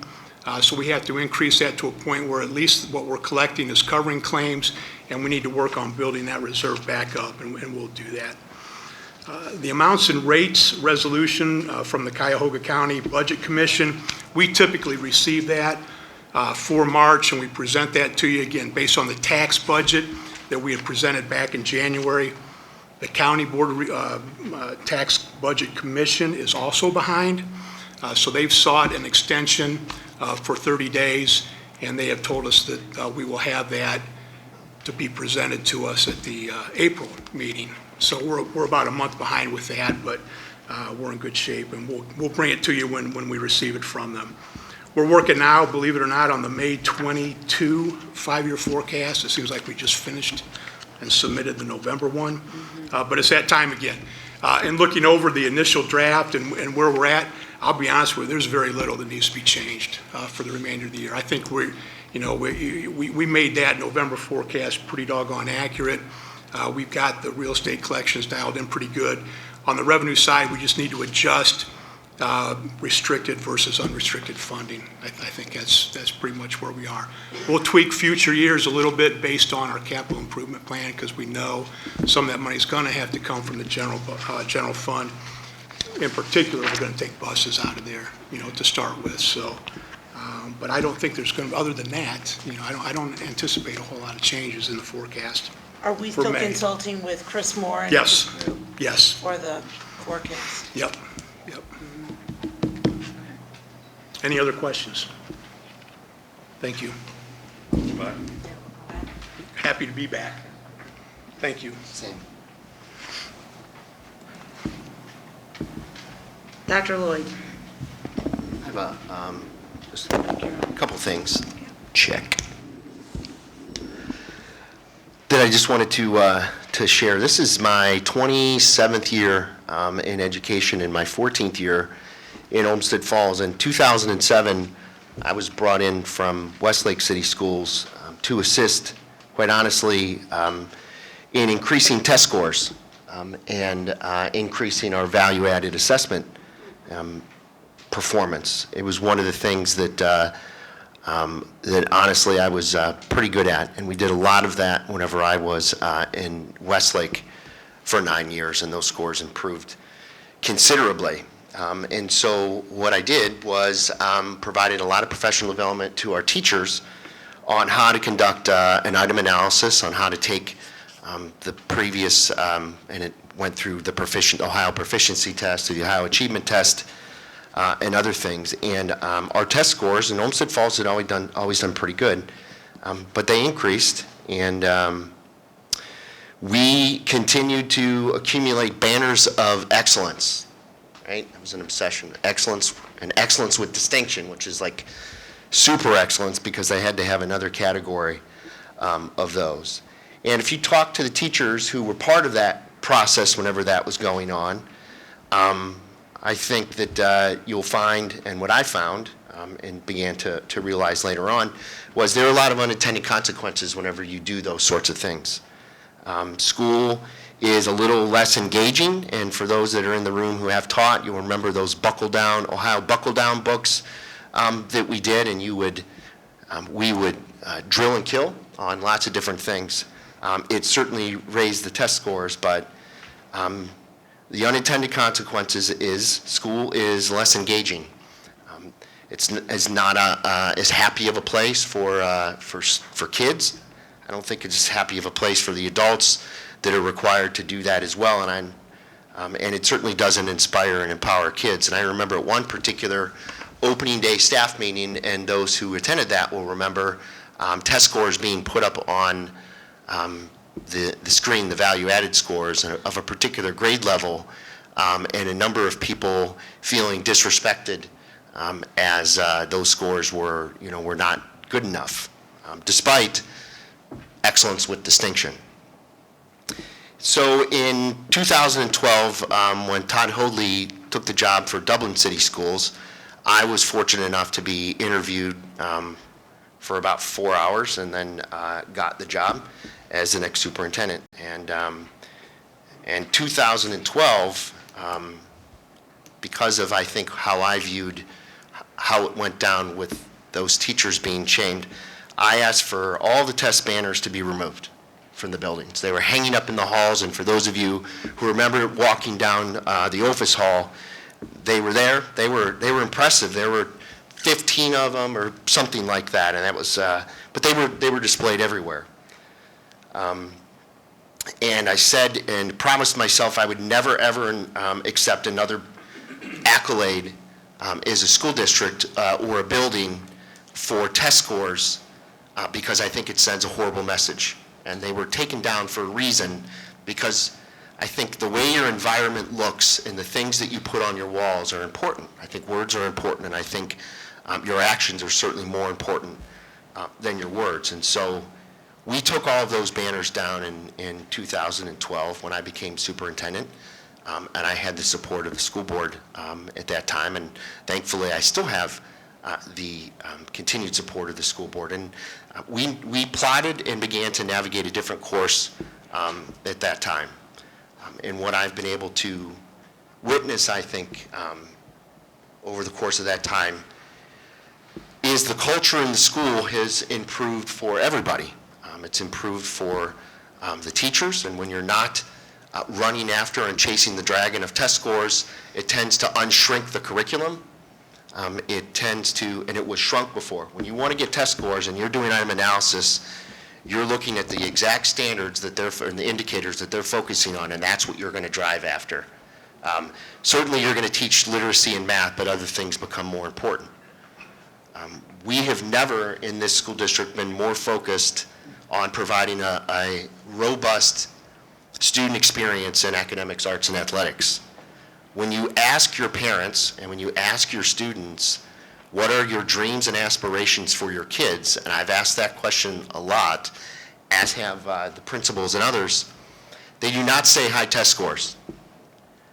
So we have to increase that to a point where at least what we're collecting is covering claims, and we need to work on building that reserve back up, and we'll do that. The amounts and rates resolution from the Cuyahoga County Budget Commission, we typically receive that for March, and we present that to you again based on the tax budget that we had presented back in January. The County Board Tax Budget Commission is also behind, so they've sought an extension for 30 days, and they have told us that we will have that to be presented to us at the April meeting. So we're about a month behind with that, but we're in good shape, and we'll bring it to you when we receive it from them. We're working now, believe it or not, on the May 22 five-year forecast. It seems like we just finished and submitted the November one, but it's that time again. And looking over the initial draft and where we're at, I'll be honest with you, there's very little that needs to be changed for the remainder of the year. I think we made that November forecast pretty doggone accurate. We've got the real estate collections dialed in pretty good. On the revenue side, we just need to adjust restricted versus unrestricted funding. I think that's pretty much where we are. We'll tweak future years a little bit based on our capital improvement plan, because we know some of that money is going to have to come from the general fund. In particular, we're going to take buses out of there, to start with. So, but I don't think there's going to, other than that, I don't anticipate a whole lot of changes in the forecast. Are we still consulting with Chris Moore and Yes. his group? Yes. For the forecast? Yep. Any other questions? Thank you. Bye. Happy to be back. Thank you. Same. Dr. Lloyd. I have just a couple things. Check. That I just wanted to share. This is my 27th year in education and my 14th year in Olmstead Falls. In 2007, I was brought in from Westlake City Schools to assist, quite honestly, in increasing test scores and increasing our value-added assessment performance. It was one of the things that that honestly I was pretty good at, and we did a lot of that whenever I was in Westlake for 9 years, and those scores improved considerably. And so what I did was provided a lot of professional development to our teachers on how to conduct an item analysis, on how to take the previous, and it went through the Ohio Proficiency Test, the Ohio Achievement Test, and other things. And our test scores in Olmstead Falls had always done pretty good, but they increased, and we continued to accumulate banners of excellence. Right? It was an obsession. Excellence, and excellence with distinction, which is like super excellence because they had to have another category of those. And if you talk to the teachers who were part of that process whenever that was going on, I think that you'll find, and what I found, and began to realize later on, was there are a lot of unintended consequences whenever you do those sorts of things. School is a little less engaging, and for those that are in the room who have taught, you'll remember those Ohio buckle down books that we did, and we would drill and kill on lots of different things. It certainly raised the test scores, but the unintended consequences is school is less engaging. It's not as happy of a place for kids. I don't think it's as happy of a place for the adults that are required to do that as well. And it certainly doesn't inspire and empower kids. And I remember at one particular opening day staff meeting, and those who attended that will remember test scores being put up on the screen, the value-added scores of a particular grade level, and a number of people feeling disrespected as those scores were not good enough, despite excellence with distinction. So in 2012, when Todd Hoadley took the job for Dublin City Schools, I was fortunate enough to be interviewed for about 4 hours and then got the job as the next superintendent. And in 2012, because of, I think, how I viewed how it went down with those teachers being shamed, I asked for all the test banners to be removed from the buildings. They were hanging up in the halls, and for those of you who remember walking down the office hall, they were there. They were impressive. There were 15 of them or something like that, and that was. But they were displayed everywhere. And I said and promised myself I would never ever accept another accolade as a school district or a building for test scores because I think it sends a horrible message. And they were taken down for a reason, because I think the way your environment looks and the things that you put on your walls are important. I think words are important, and I think your actions are certainly more important than your words. And so we took all of those banners down in 2012 when I became superintendent, and I had the support of the school board at that time, and thankfully I still have the continued support of the school board. And we plotted and began to navigate a different course at that time. And what I've been able to witness, I think, over the course of that time, is the culture in the school has improved for everybody. It's improved for the teachers, and when you're not running after and chasing the dragon of test scores, it tends to unshrink the curriculum. It tends to, and it was shrunk before. When you want to get test scores and you're doing item analysis, you're looking at the exact standards that and the indicators that they're focusing on, and that's what you're going to drive after. Certainly you're going to teach literacy and math, but other things become more important. We have never in this school district been more focused on providing a robust student experience in academics, arts, and athletics. When you ask your parents and when you ask your students, what are your dreams and aspirations for your kids, and I've asked that question a lot, as have the principals and others, they do not say high test scores.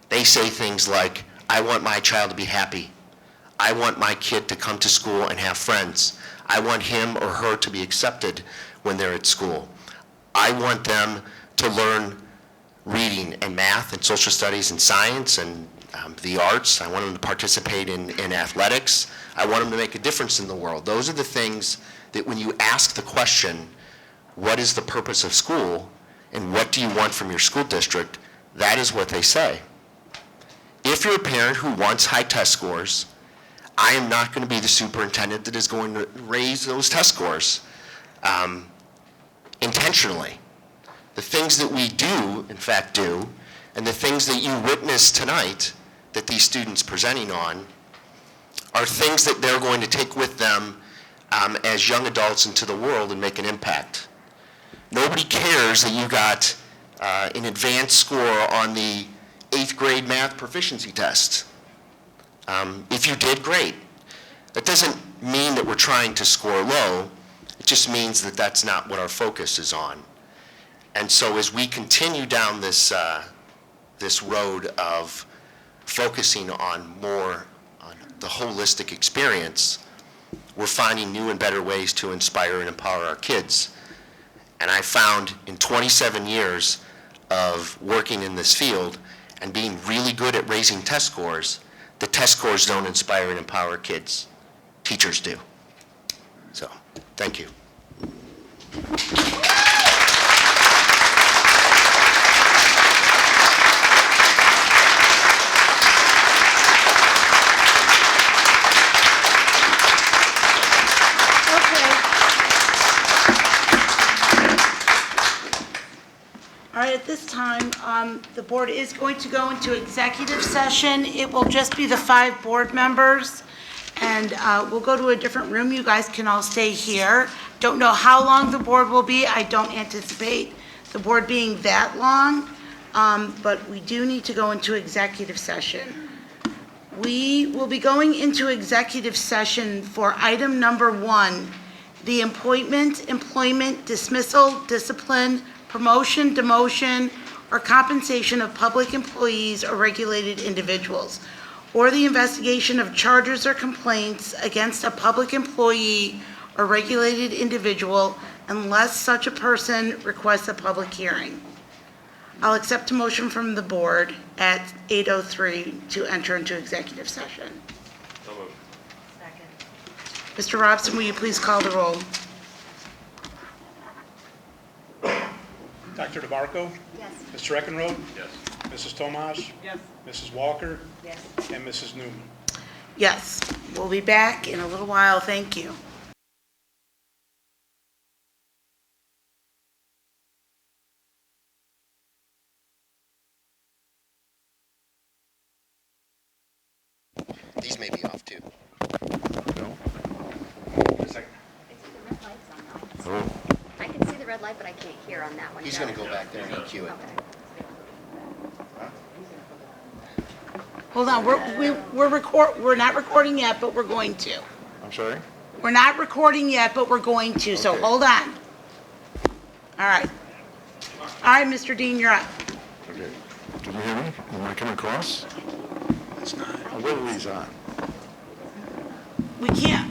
They say things like, I want my child to be happy. I want my kid to come to school and have friends. I want him or her to be accepted when they're at school. I want them to learn reading and math and social studies and science and the arts. I want them to participate in athletics. I want them to make a difference in the world. Those are the things that when you ask the question, what is the purpose of school and what do you want from your school district, that is what they say. If you're a parent who wants high test scores, I am not going to be the superintendent that is going to raise those test scores intentionally. The things that we do, in fact, do, and the things that you witnessed tonight that these students presenting on are things that they're going to take with them as young adults into the world and make an impact. Nobody cares that you got an advanced score on the 8th grade math proficiency test. If you did, great. That doesn't mean that we're trying to score low. It just means that that's not what our focus is on. And so as we continue down this road of focusing on more on the holistic experience, we're finding new and better ways to inspire and empower our kids. And I found in 27 years of working in this field and being really good at raising test scores, the test scores don't inspire and empower kids. Teachers do. So, thank you. All right, at this time, the board is going to go into executive session. It will just be the 5 board members, and we'll go to a different room. You guys can all stay here. Don't know how long the board will be. I don't anticipate the board being that long, but we do need to go into executive session. We will be going into executive session for item number 1, the appointment, employment, dismissal, discipline, promotion, demotion, or compensation of public employees or regulated individuals, or the investigation of charges or complaints against a public employee or regulated individual unless such a person requests a public hearing. I'll accept a motion from the board at 8:03 to enter into executive session. So moved. Mr. Robson, will you please call the roll? Dr. DeMarco? Yes. Mr. Eckenrode? Yes. Mrs. Tomasz? Yes. Mrs. Walker? Yes. And Mrs. Newman? Yes, we'll be back in a little while. Thank you. These may be off too. I can see the red light, but I can't hear on that one. He's going to go back there and EQ it. Hold on, we're not recording yet, but we're going to. I'm sorry? We're not recording yet, but we're going to, so hold on. All right. All right, Mr. Dean, you're up. Okay. Can you hear me? Am I coming across? It's not. What are these on? We can't.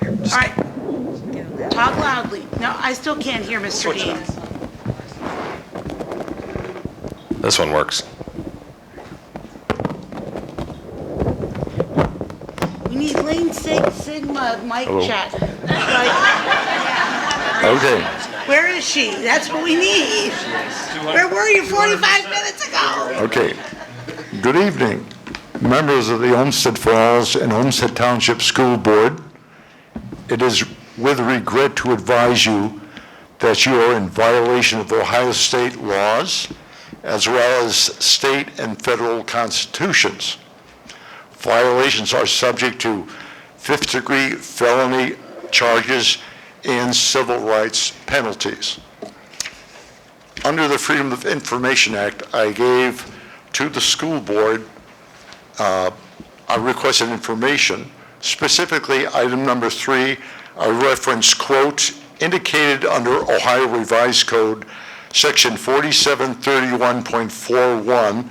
All right. Talk loudly. No, I still can't hear Mr. Dean. This one works. We need Lane Sigma mic Hello? check. Okay. Where is she? That's what we need. Where were you 45 minutes ago? Okay. Good evening, members of the Olmstead Falls and Olmstead Township School Board. It is with regret to advise you that you are in violation of Ohio state laws as well as state and federal constitutions. Violations are subject to 5th-degree felony charges and civil rights penalties. Under the Freedom of Information Act, I gave to the school board, I requested information, specifically item number 3, I referenced, quote, indicated under Ohio Revised Code, section 4731.41,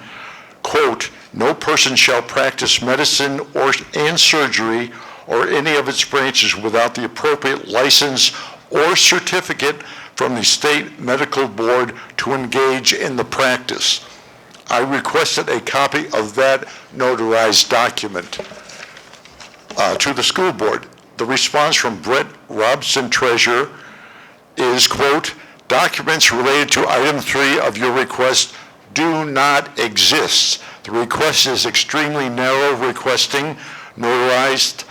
quote, no person shall practice medicine and surgery or any of its branches without the appropriate license or certificate from the state medical board to engage in the practice. I requested a copy of that notarized document to the school board. The response from Brett Robson, treasurer, is, quote, documents related to item 3 of your request do not exist. The request is extremely narrow, requesting notarized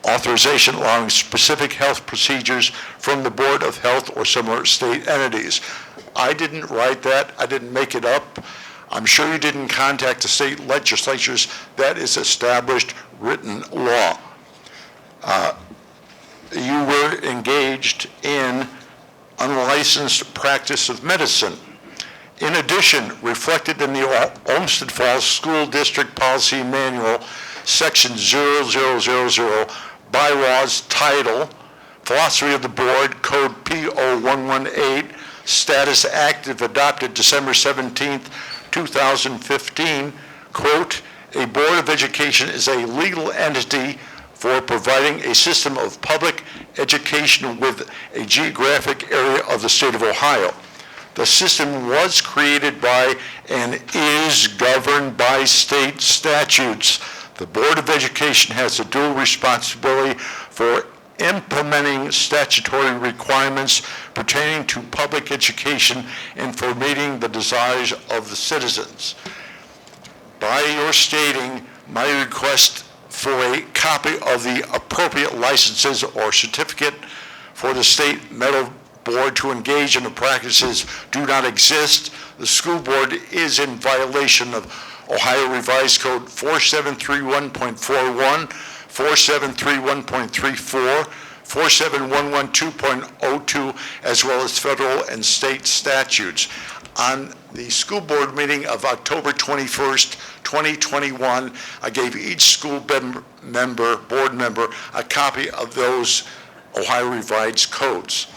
authorization allowing specific health procedures from the Board of Health or similar state entities. I didn't write that. I didn't make it up. I'm sure you didn't contact the state legislatures. That is established written law. You were engaged in unlicensed practice of medicine. In addition, reflected in the Olmstead Falls School District Policy Manual, Section 0000, bylaws, title, philosophy of the board, code P0118, status active, adopted December 17th, 2015, quote, "A Board of Education is a legal entity for providing a system of public education with a geographic area of the state of Ohio. The system was created by and is governed by state statutes. The Board of Education has a dual responsibility for implementing statutory requirements pertaining to public education and for meeting the desires of the citizens. By your stating my request for a copy of the appropriate licenses or certificate for the state medical board to engage in the practices do not exist, the school board is in violation of Ohio Revised Code 4731.41, 4731.34, 47112.02, as well as federal and state statutes. On the school board meeting of October 21st, 2021, I gave each school board member, a copy of those Ohio Revised codes.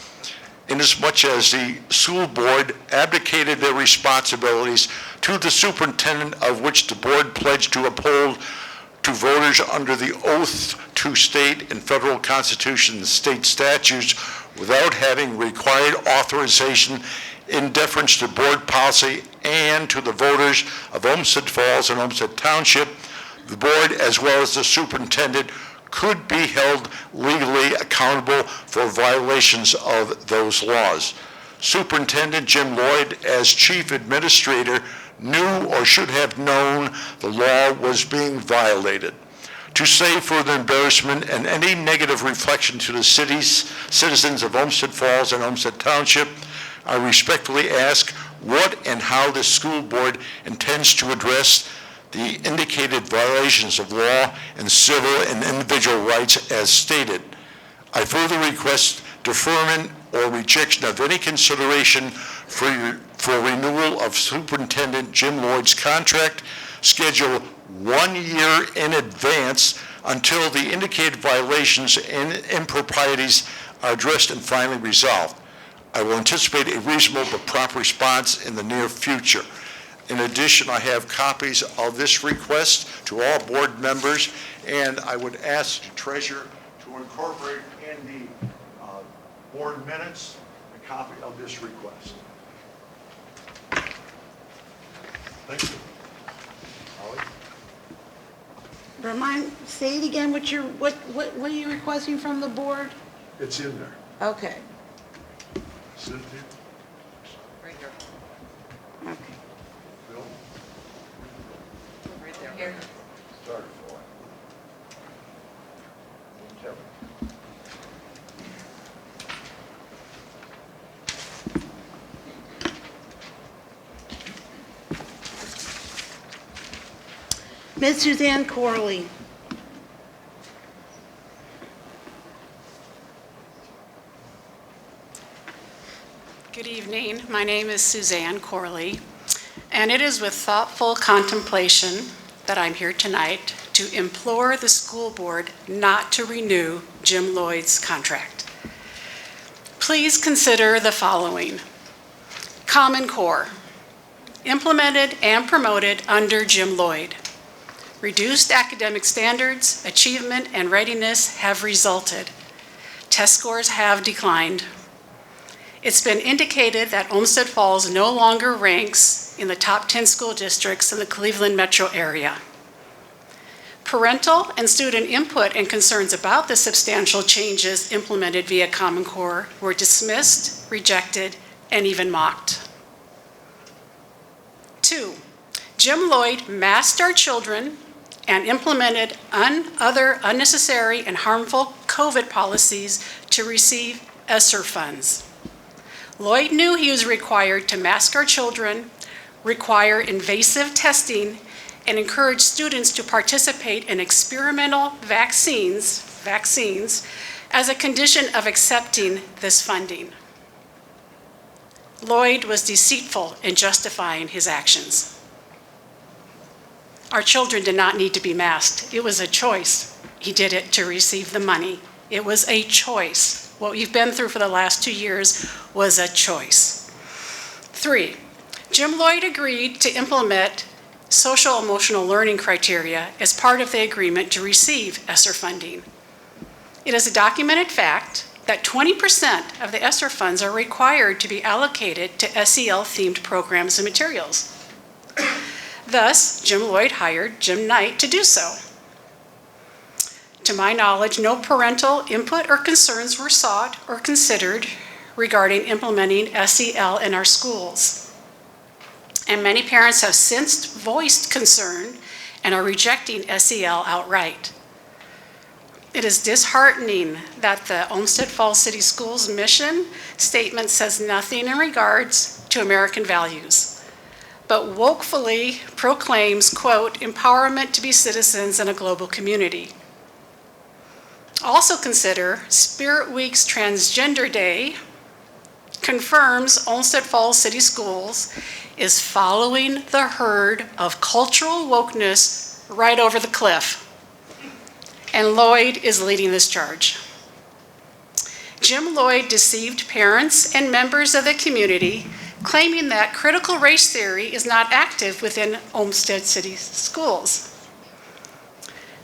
Inasmuch as the school board abdicated their responsibilities to the superintendent, of which the board pledged to uphold to voters under the oath to state and federal constitution and state statutes without having required authorization in deference to board policy and to the voters of Olmstead Falls and Olmstead Township, the board, as well as the superintendent, could be held legally accountable for violations of those laws. Superintendent Jim Lloyd, as chief administrator, knew or should have known the law was being violated. To save further embarrassment and any negative reflection to the city's citizens of Olmstead Falls and Olmstead Township, I respectfully ask what and how the school board intends to address the indicated violations of law and civil and individual rights as stated. I further request deferment or rejection of any consideration for renewal of Superintendent Jim Lloyd's contract scheduled 1 year in advance until the indicated violations and improprieties are addressed and finally resolved. I will anticipate a reasonable but prompt response in the near future. In addition, I have copies of this request to all board members, and I would ask the treasurer to incorporate in the board minutes a copy of this request. Thank you. Holly? Say it again, what are you requesting from the board? It's in there. Okay. Cynthia? Right here. Okay. Bill? Right there. Here. Start for it. Kevin? Ms. Suzanne Corley. Good evening. My name is Suzanne Corley, and it is with thoughtful contemplation that I'm here tonight to implore the school board not to renew Jim Lloyd's contract. Please consider the following. Common Core, implemented and promoted under Jim Lloyd. Reduced academic standards, achievement, and readiness have resulted. Test scores have declined. It's been indicated that Olmstead Falls no longer ranks in the top 10 school districts in the Cleveland metro area. Parental and student input and concerns about the substantial changes implemented via Common Core were dismissed, rejected, and even mocked. 2, Jim Lloyd masked our children and implemented other unnecessary and harmful COVID policies to receive ESSER funds. Lloyd knew he was required to mask our children, require invasive testing, and encourage students to participate in experimental vaccines as a condition of accepting this funding. Lloyd was deceitful in justifying his actions. Our children did not need to be masked. It was a choice. He did it to receive the money. It was a choice. What we've been through for the last 2 years was a choice. 3, Jim Lloyd agreed to implement social emotional learning criteria as part of the agreement to receive ESSER funding. It is a documented fact that 20% of the ESSER funds are required to be allocated to SEL-themed programs and materials. Thus, Jim Lloyd hired Jim Knight to do so. To my knowledge, no parental input or concerns were sought or considered regarding implementing SEL in our schools. And many parents have since voiced concern and are rejecting SEL outright. It is disheartening that the Olmstead Falls City Schools mission statement says nothing in regards to American values, but woefully proclaims, quote, empowerment to be citizens in a global community. Also consider Spirit Week's Transgender Day confirms Olmstead Falls City Schools is following the herd of cultural wokeness right over the cliff. And Lloyd is leading this charge. Jim Lloyd deceived parents and members of the community, claiming that critical race theory is not active within Olmstead City Schools.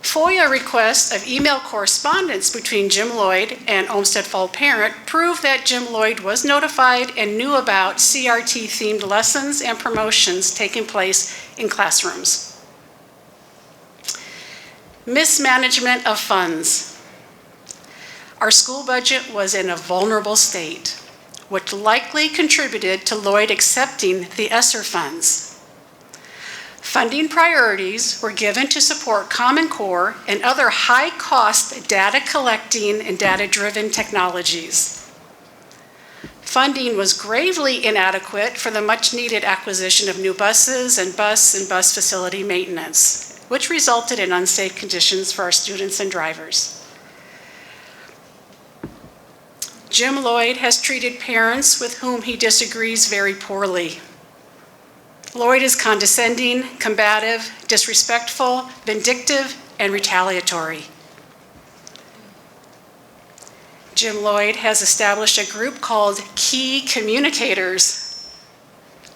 FOIA requests of email correspondence between Jim Lloyd and Olmstead Falls parent prove that Jim Lloyd was notified and knew about CRT-themed lessons and promotions taking place in classrooms. Mismanagement of funds. Our school budget was in a vulnerable state, which likely contributed to Lloyd accepting the ESSER funds. Funding priorities were given to support Common Core and other high-cost data collecting and data-driven technologies. Funding was gravely inadequate for the much-needed acquisition of new buses and bus facility maintenance, which resulted in unsafe conditions for our students and drivers. Jim Lloyd has treated parents with whom he disagrees very poorly. Lloyd is condescending, combative, disrespectful, vindictive, and retaliatory. Jim Lloyd has established a group called Key Communicators,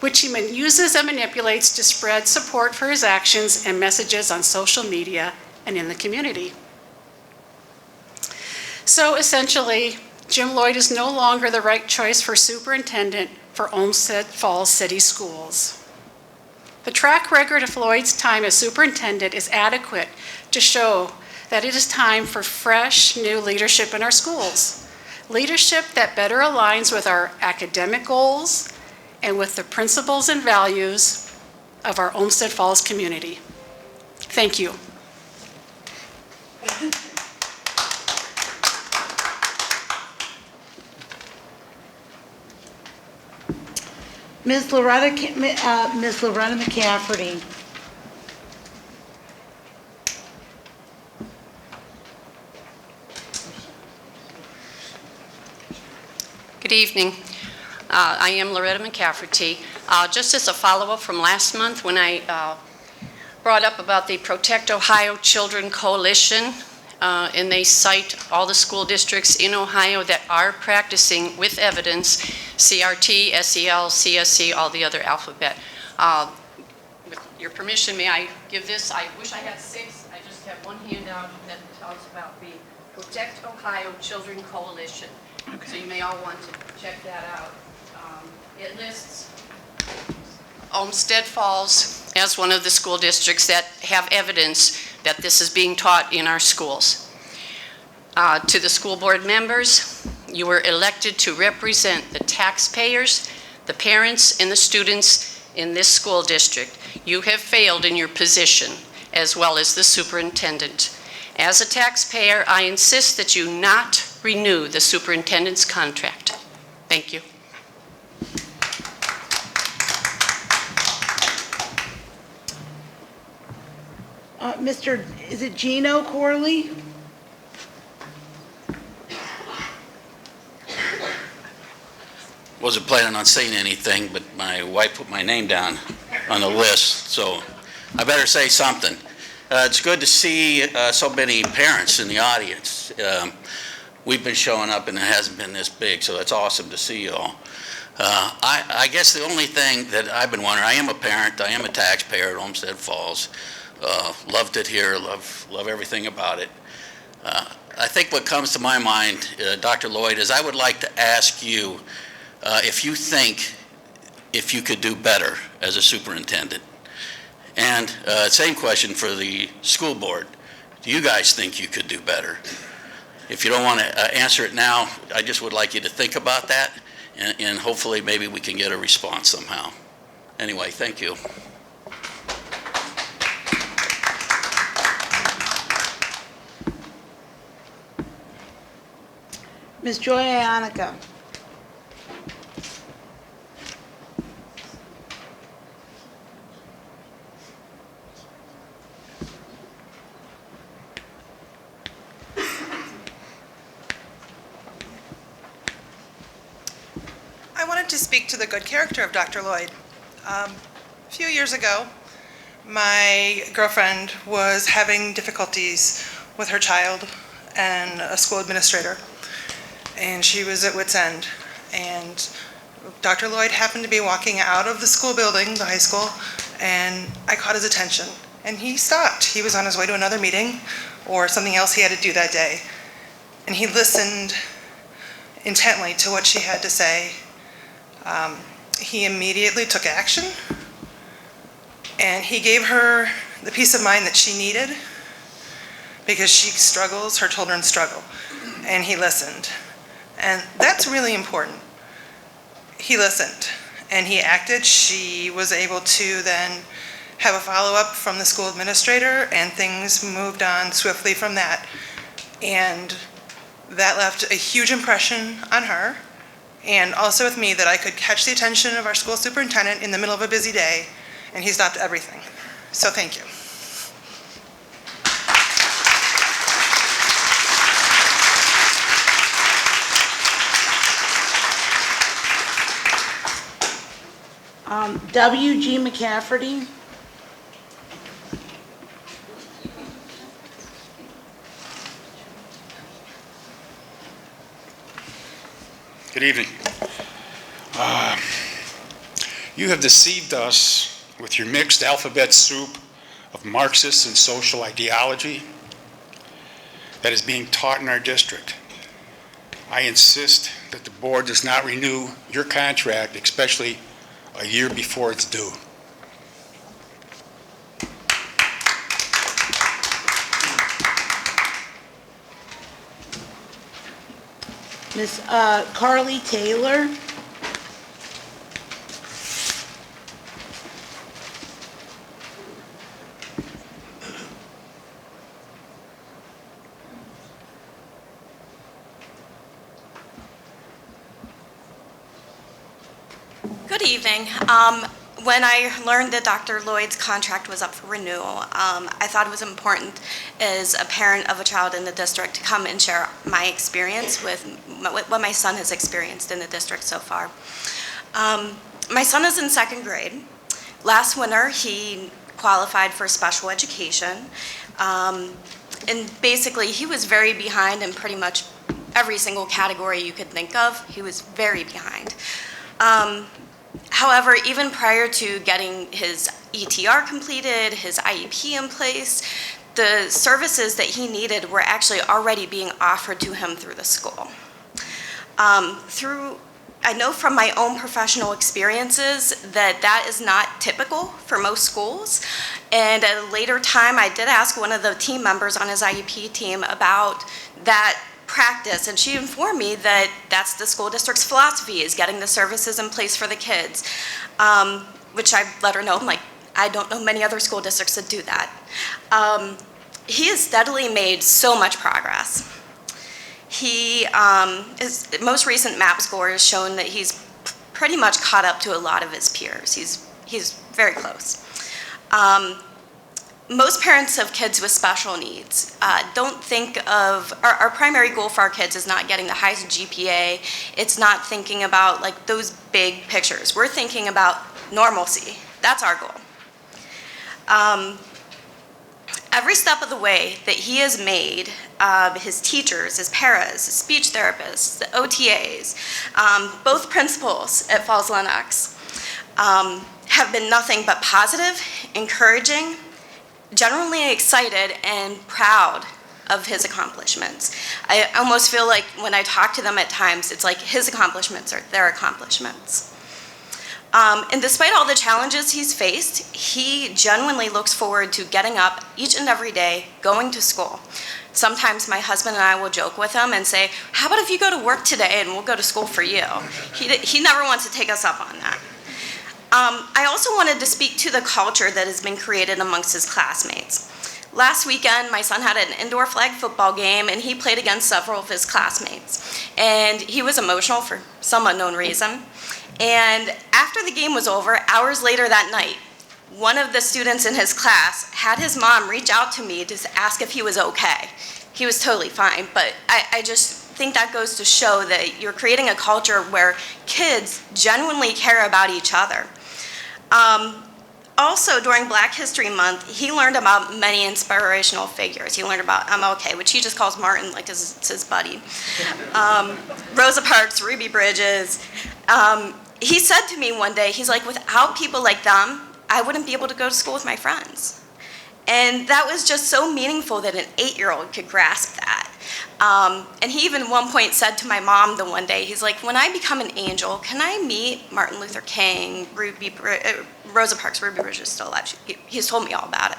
which he uses and manipulates to spread support for his actions and messages on social media and in the community. So essentially, Jim Lloyd is no longer the right choice for superintendent for Olmstead Falls City Schools. The track record of Lloyd's time as superintendent is adequate to show that it is time for fresh, new leadership in our schools. Leadership that better aligns with our academic goals and with the principles and values of our Olmstead Falls community. Thank you. Ms. Loretta McCafferty. Good evening. I am Loretta McCafferty. Just as a follow-up from last month when I brought up about the Protect Ohio Children Coalition, and they cite all the school districts in Ohio that are practicing with evidence CRT, SEL, CSC, all the other alphabet. With your permission, may I give this? I wish I had 6. I just have one handout that tells about the Protect Ohio Children Coalition. Okay. So you may all want to check that out. It lists Olmstead Falls as one of the school districts that have evidence that this is being taught in our schools. To the school board members, you were elected to represent the taxpayers, the parents, and the students in this school district. You have failed in your position, as well as the superintendent. As a taxpayer, I insist that you not renew the superintendent's contract. Thank you. Is it Gino Corley? Wasn't planning on saying anything, but my wife put my name down on the list, so I better say something. It's good to see so many parents in the audience. We've been showing up and it hasn't been this big, so it's awesome to see you all. I guess the only thing that I've been wondering, I am a parent, I am a taxpayer at Olmstead Falls. Loved it here, love everything about it. I think what comes to my mind, Dr. Lloyd, is I would like to ask you if you think if you could do better as a superintendent. And same question for the school board. Do you guys think you could do better? If you don't want to answer it now, I just would like you to think about that, and hopefully maybe we can get a response somehow. Anyway, thank you. Ms. Joy Ionica. I wanted to speak to the good character of Dr. Lloyd. A few years ago, my girlfriend was having difficulties with her child and a school administrator, and she was at wit's end. And Dr. Lloyd happened to be walking out of the school building, the high school, and I caught his attention. And he stopped. He was on his way to another meeting or something else he had to do that day. And he listened intently to what she had to say. He immediately took action, and he gave her the peace of mind that she needed, because she struggles, her children struggle, and he listened. And that's really important. He listened, and he acted. She was able to then have a follow-up from the school administrator, and things moved on swiftly from that. And that left a huge impression on her, and also with me, that I could catch the attention of our school superintendent in the middle of a busy day, and he stopped everything. So thank you. W.G. McCafferty. Good evening. You have deceived us with your mixed alphabet soup of Marxist and social ideology that is being taught in our district. I insist that the board does not renew your contract, especially a year before it's due. Ms. Carly Taylor. Good evening. When I learned that Dr. Lloyd's contract was up for renewal, I thought it was important as a parent of a child in the district to come and share my experience with what my son has experienced in the district so far. My son is in second grade. Last winter, he qualified for special education. And basically, he was very behind in pretty much every single category you could think of. He was very behind. However, even prior to getting his ETR completed, his IEP in place, the services that he needed were actually already being offered to him through the school. I know from my own professional experiences that is not typical for most schools. And at a later time, I did ask one of the team members on his IEP team about that practice, and she informed me that that's the school district's philosophy, is getting the services in place for the kids, which I let her know, I'm like, I don't know many other school districts that do that. He has steadily made so much progress. His most recent MAP score has shown that he's pretty much caught up to a lot of his peers. He's very close. Most parents of kids with special needs don't think of, our primary goal for our kids is not getting the highest GPA. It's not thinking about like those big pictures. We're thinking about normalcy. That's our goal. Every step of the way that he has made, his teachers, his paras, his speech therapists, the OTAs, both principals at Falls Lennox, have been nothing but positive, encouraging, genuinely excited, and proud of his accomplishments. I almost feel like when I talk to them at times, it's like his accomplishments are their accomplishments. And despite all the challenges he's faced, he genuinely looks forward to getting up each and every day, going to school. Sometimes my husband and I will joke with him and say, how about if you go to work today and we'll go to school for you? He never wants to take us up on that. I also wanted to speak to the culture that has been created amongst his classmates. Last weekend, my son had an indoor flag football game, and he played against several of his classmates. And he was emotional for some unknown reason. And after the game was over, hours later that night, one of the students in his class had his mom reach out to me to ask if he was okay. He was totally fine, but I just think that goes to show that you're creating a culture where kids genuinely care about each other. Also, during Black History Month, he learned about many inspirational figures. He learned about MLK, which he just calls Martin, like it's his buddy. Rosa Parks, Ruby Bridges. He said to me one day, he's like, without people like them, I wouldn't be able to go to school with my friends. And that was just so meaningful that an 8-year-old could grasp that. And he even at one point said to my mom the one day, he's like, when I become an angel, can I meet Martin Luther King, Rosa Parks, Ruby Bridges is still alive. He's told me all about it.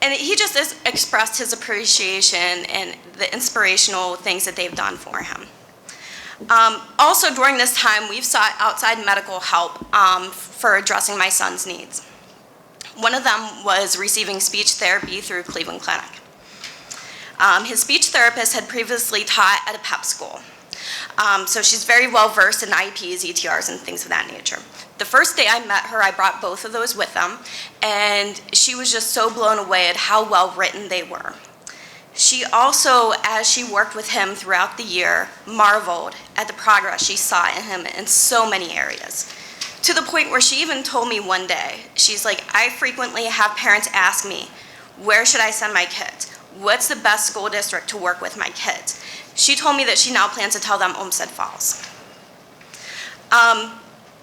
And he just expressed his appreciation and the inspirational things that they've done for him. Also, during this time, we've sought outside medical help for addressing my son's needs. One of them was receiving speech therapy through Cleveland Clinic. His speech therapist had previously taught at a PEP school. So she's very well versed in IEPs, ETRs, and things of that nature. The first day I met her, I brought both of those with them, and she was just so blown away at how well written they were. She also, as she worked with him throughout the year, marveled at the progress she saw in him in so many areas. To the point where she even told me one day, she's like, I frequently have parents ask me, where should I send my kids? What's the best school district to work with my kids? She told me that she now plans to tell them Olmstead Falls.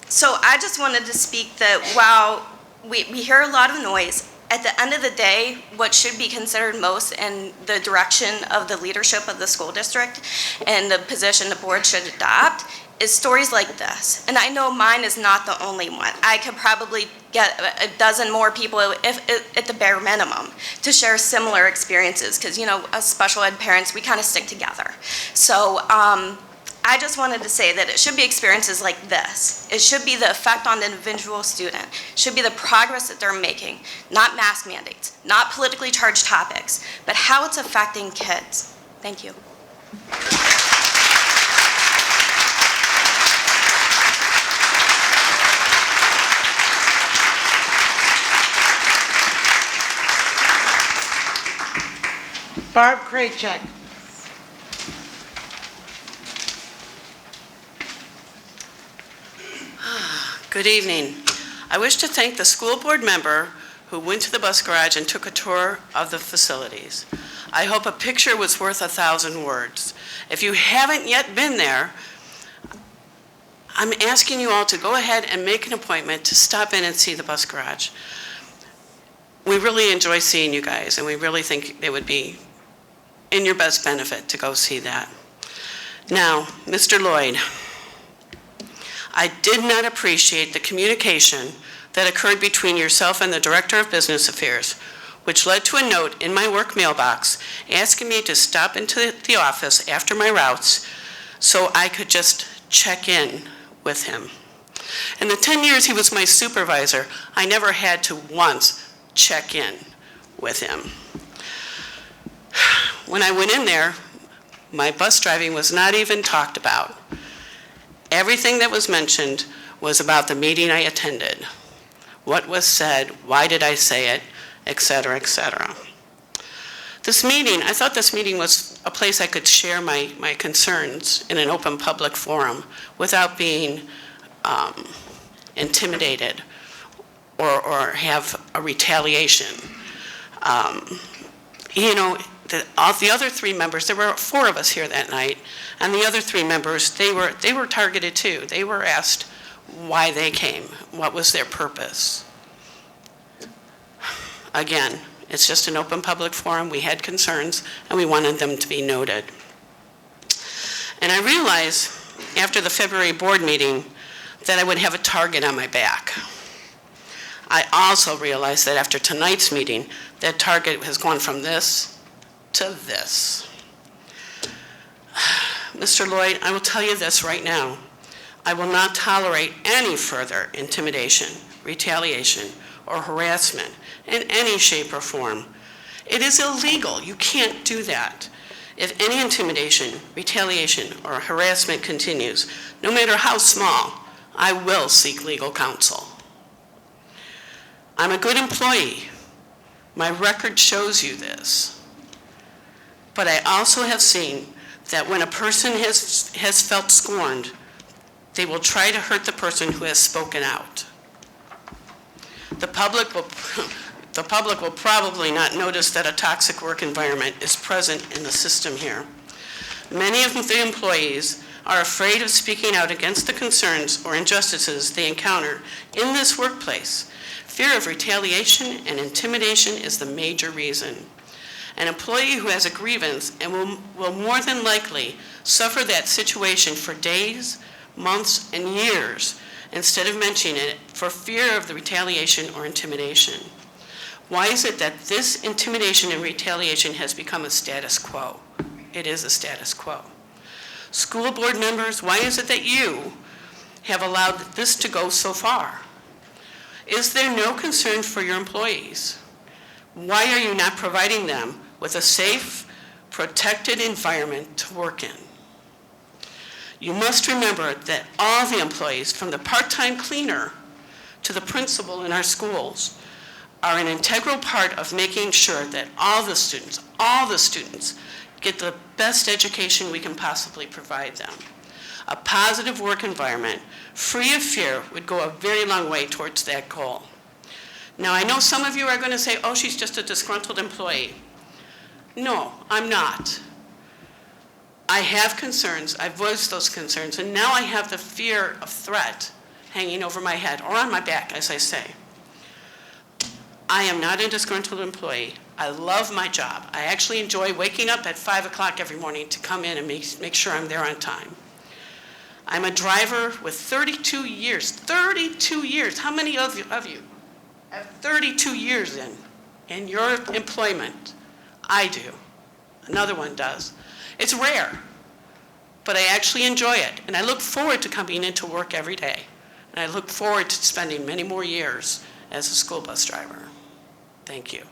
So I just wanted to speak that while we hear a lot of noise, at the end of the day, what should be considered most in the direction of the leadership of the school district and the position the board should adopt is stories like this. And I know mine is not the only one. I could probably get a dozen more people, if at the bare minimum, to share similar experiences, because, you know, as special ed parents, we kind of stick together. So I just wanted to say that it should be experiences like this. It should be the effect on the individual student. It should be the progress that they're making, not mask mandates, not politically charged topics, but how it's affecting kids. Thank you. Barb Kraychek. Good evening. I wish to thank the school board member who went to the bus garage and took a tour of the facilities. I hope a picture was worth 1,000 words. If you haven't yet been there, I'm asking you all to go ahead and make an appointment to stop in and see the bus garage. We really enjoy seeing you guys, and we really think it would be in your best benefit to go see that. Now, Mr. Lloyd, I did not appreciate the communication that occurred between yourself and the Director of Business Affairs, which led to a note in my work mailbox asking me to stop into the office after my routes so I could just check in with him. In the 10 years he was my supervisor, I never had to once check in with him. When I went in there, my bus driving was not even talked about. Everything that was mentioned was about the meeting I attended. What was said, why did I say it, et cetera, et cetera. This meeting, I thought this meeting was a place I could share my concerns in an open public forum without being intimidated or have a retaliation. You know, of the other 3 members, there were 4 of us here that night, and the other 3 members, they were targeted too. They were asked why they came, what was their purpose. Again, it's just an open public forum. We had concerns, and we wanted them to be noted. And I realized after the February board meeting that I would have a target on my back. I also realized that after tonight's meeting, that target has gone from this to this. Mr. Lloyd, I will tell you this right now. I will not tolerate any further intimidation, retaliation, or harassment in any shape or form. It is illegal. You can't do that. If any intimidation, retaliation, or harassment continues, no matter how small, I will seek legal counsel. I'm a good employee. My record shows you this. But I also have seen that when a person has felt scorned, they will try to hurt the person who has spoken out. The public will probably not notice that a toxic work environment is present in the system here. Many of the employees are afraid of speaking out against the concerns or injustices they encounter in this workplace. Fear of retaliation and intimidation is the major reason. An employee who has a grievance and will more than likely suffer that situation for days, months, and years instead of mentioning it for fear of the retaliation or intimidation. Why is it that this intimidation and retaliation has become a status quo? It is a status quo. School board members, why is it that you have allowed this to go so far? Is there no concern for your employees? Why are you not providing them with a safe, protected environment to work in? You must remember that all the employees, from the part-time cleaner to the principal in our schools, are an integral part of making sure that all the students get the best education we can possibly provide them. A positive work environment, free of fear, would go a very long way towards that goal. Now, I know some of you are going to say, oh, she's just a disgruntled employee. No, I'm not. I have concerns, I've voiced those concerns, and now I have the fear of threat hanging over my head, or on my back, as I say. I am not a disgruntled employee. I love my job. I actually enjoy waking up at 5 o'clock every morning to come in and make sure I'm there on time. I'm a driver with 32 years. 32 years. How many of you have 32 years in your employment? I do. Another one does. It's rare, but I actually enjoy it, and I look forward to coming into work every day, and I look forward to spending many more years as a school bus driver. Thank you.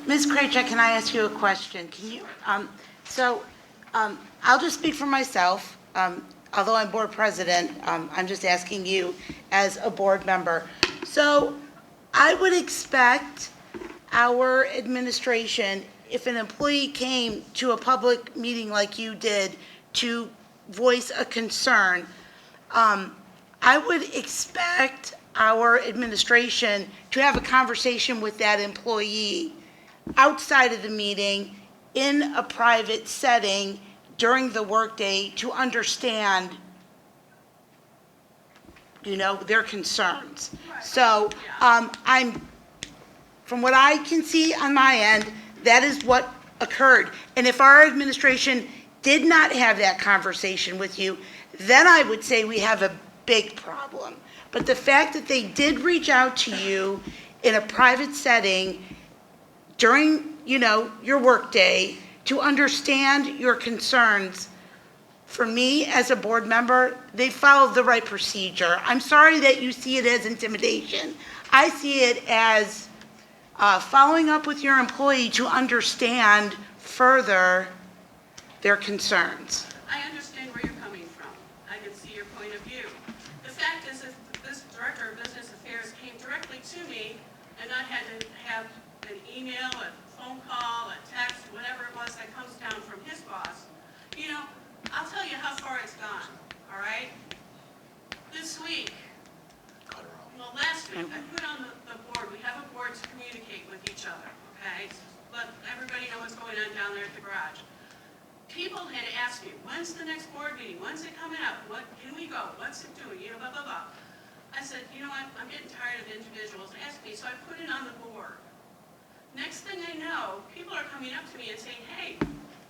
Ms. Krajcek, can I ask you a question? Can you, I'll just speak for myself. Although I'm board president, I'm just asking you as a board member. So I would expect our administration, if an employee came to a public meeting like you did to voice a concern, I would expect our administration to have a conversation with that employee outside of the meeting in a private setting during the workday to understand, their concerns. So from what I can see on my end, that is what occurred. And if our administration did not have that conversation with you, then I would say we have a big problem. But the fact that they did reach out to you in a private setting during, your workday to understand your concerns, for me as a board member, they followed the right procedure. I'm sorry that you see it as intimidation. I see it as following up with your employee to understand further their concerns. I understand where you're coming from. I can see your point of view. The fact is, if this Director of Business Affairs came directly to me and I had to have an email, a phone call, a text, whatever it was that comes down from his boss, I'll tell you how far it's gone, all right? okay? Let everybody know what's going on down there at the garage. People had asked me, when's the next board meeting? When's it coming up? What can we go? What's it doing? You know, blah, blah, blah. I said, you know what? I'm getting tired of individuals asking me, so I put it on the board. Next thing I know, people are coming up to me and saying, hey,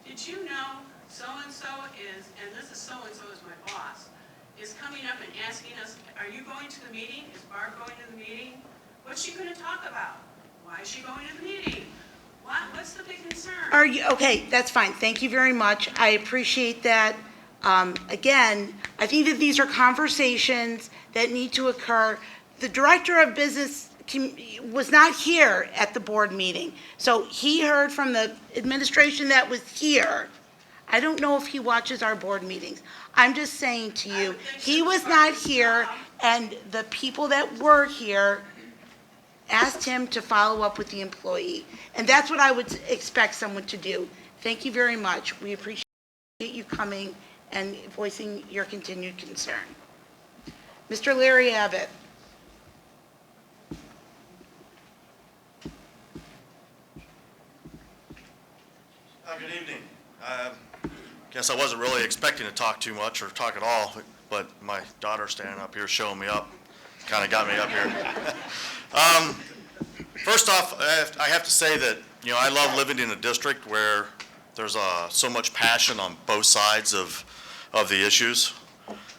did you know so-and-so is, and this is so-and-so is my boss, is coming up and asking us, are you going to the meeting? Is Barb going to the meeting? What's she going to talk about? Why is she going to the meeting? What's the big concern? Are you, okay, that's fine. Thank you very much. I appreciate that. Again, I think that these are conversations that need to occur. The director of business was not here at the board meeting. So he heard from the administration that was here. I don't know if he watches our board meetings. I'm just saying to you, he was not here, and the people that were here asked him to follow up with the employee. And that's what I would expect someone to do. Thank you very much. We appreciate you coming and voicing your continued concern. Mr. Larry Abbott. Good evening. Guess I wasn't really expecting to talk too much or talk at all, but my daughter standing up here showing me up kind of got me up here. First off, I have to say that, you know, I love living in a district where there's so much passion on both sides of the issues.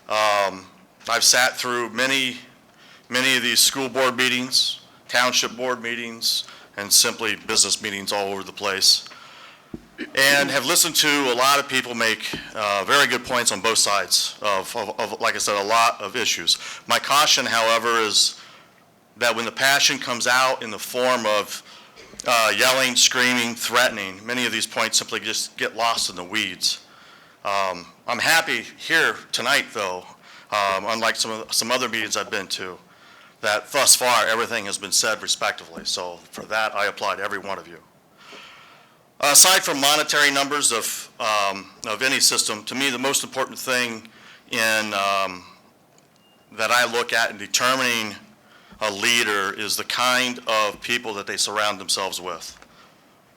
I've sat through many of these school board meetings, township board meetings, and simply business meetings all over the place, and have listened to a lot of people make very good points on both sides of, like I said, a lot of issues. My caution, however, is that when the passion comes out in the form of yelling, screaming, threatening, many of these points simply just get lost in the weeds. I'm happy here tonight, though, unlike some other meetings I've been to, that thus far everything has been said respectively. So for that, I applaud every one of you. Aside from monetary numbers of any system, to me the most important thing that I look at in determining a leader is the kind of people that they surround themselves with.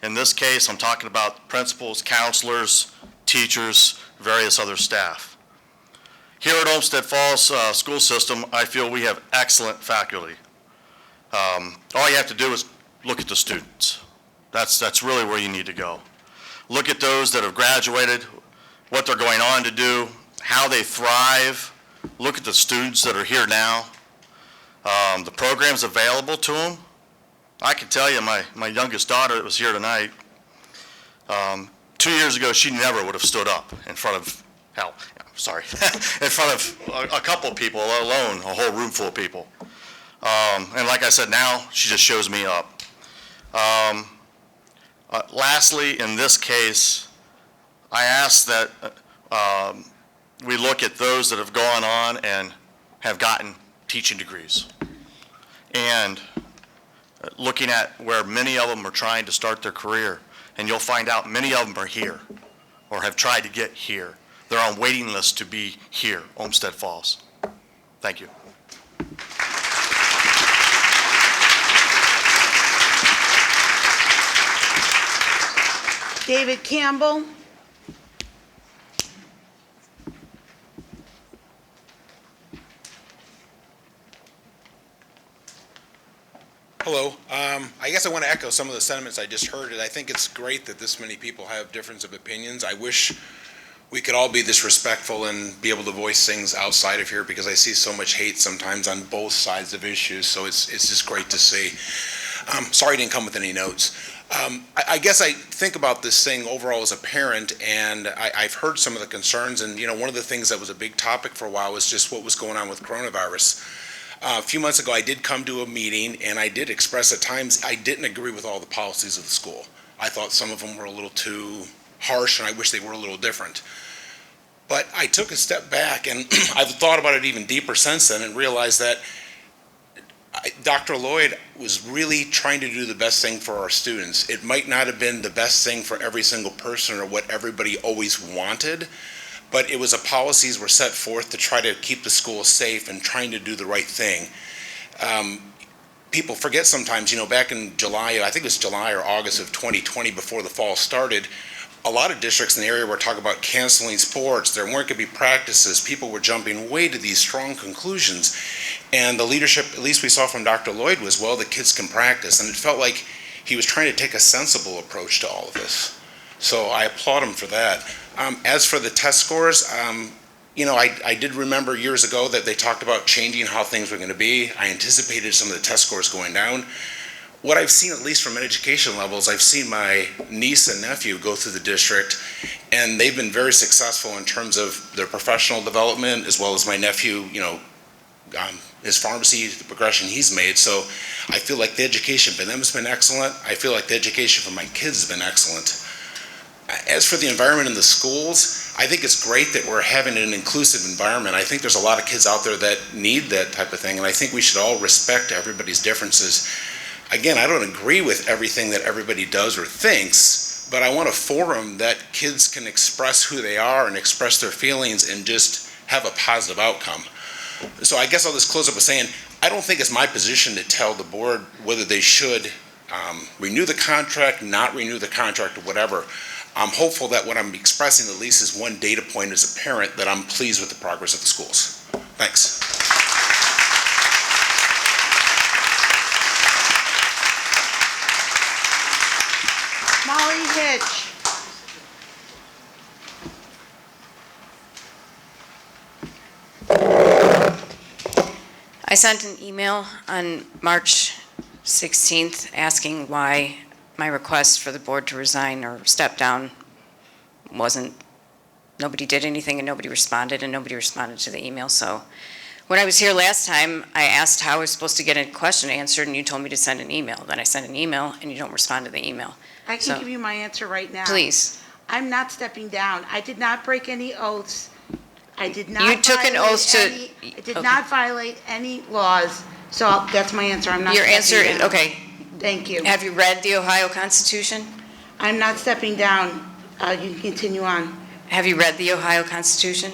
In this case, I'm talking about principals, counselors, teachers, various other staff. Here at Olmstead Falls School System, I feel we have excellent faculty. All you have to do is look at the students. That's really where you need to go. Look at those that have graduated, what they're going on to do, how they thrive. Look at the students that are here now. The programs available to them. I can tell you, my youngest daughter that was here tonight, 2 years ago, she never would have stood up in front of, in front of a couple of people, let alone a whole room full of people. And like I said, now she just shows me up. Lastly, in this case, I ask that we look at those that have gone on and have gotten teaching degrees. And looking at where many of them are trying to start their career, and you'll find out many of them are here or have tried to get here. They're on waiting lists to be here, Olmstead Falls. Thank you. David Campbell. Hello. I guess I want to echo some of the sentiments I just heard. I think it's great that this many people have difference of opinions. I wish we could all be this respectful and be able to voice things outside of here, because I see so much hate sometimes on both sides of issues. So it's just great to see. Sorry I didn't come with any notes. I guess I think about this thing overall as a parent, and I've heard some of the concerns, and one of the things that was a big topic for a while was just what was going on with coronavirus. A few months ago, I did come to a meeting, and I did express at times I didn't agree with all the policies of the school. I thought some of them were a little too harsh, and I wish they were a little different. But I took a step back, and I've thought about it even deeper since then and realized that Dr. Lloyd was really trying to do the best thing for our students. It might not have been the best thing for every single person or what everybody always wanted, but it was policies were set forth to try to keep the school safe and trying to do the right thing. people forget sometimes, back in July, I think it was July or August of 2020, before the fall started, a lot of districts in the area were talking about canceling sports. There weren't going to be practices. People were jumping way to these strong conclusions. And the leadership, at least we saw from Dr. Lloyd, was, well, the kids can practice. And it felt like he was trying to take a sensible approach to all of this. So I applaud him for that. As for the test scores, I did remember years ago that they talked about changing how things were going to be. I anticipated some of the test scores going down. What I've seen, at least from an education levels, I've seen my niece and nephew go through the district, and they've been very successful in terms of their professional development, as well as my nephew, his pharmacy, the progression he's made. So I feel like the education for them has been excellent. I feel like the education for my kids has been excellent. As for the environment in the schools, I think it's great that we're having an inclusive environment. I think there's a lot of kids out there that need that type of thing, and I think we should all respect everybody's differences. Again, I don't agree with everything that everybody does or thinks, but I want a forum that kids can express who they are and express their feelings and just have a positive outcome. So I guess I'll just close up with saying, I don't think it's my position to tell the board whether they should renew the contract, not renew the contract, or whatever. I'm hopeful that what I'm expressing at least is one data point as a parent that I'm pleased with the progress of the schools. Thanks. Molly Hitch. I sent an email on March 16th asking why my request for the board to resign or step down nobody did anything and nobody responded to the email. So when I was here last time, I asked how I was supposed to get a question answered, and you told me to send an email. Then I sent an email and you don't respond to the email. I can give you my answer right now. Please. I'm not stepping down. I did not break any oaths. I did not. You took an oath to. I did not violate any laws. So that's my answer. I'm not. Your answer stepping is down. okay. Thank you. Have you read the Ohio Constitution? I'm not stepping down. You can continue on. Have you read the Ohio Constitution?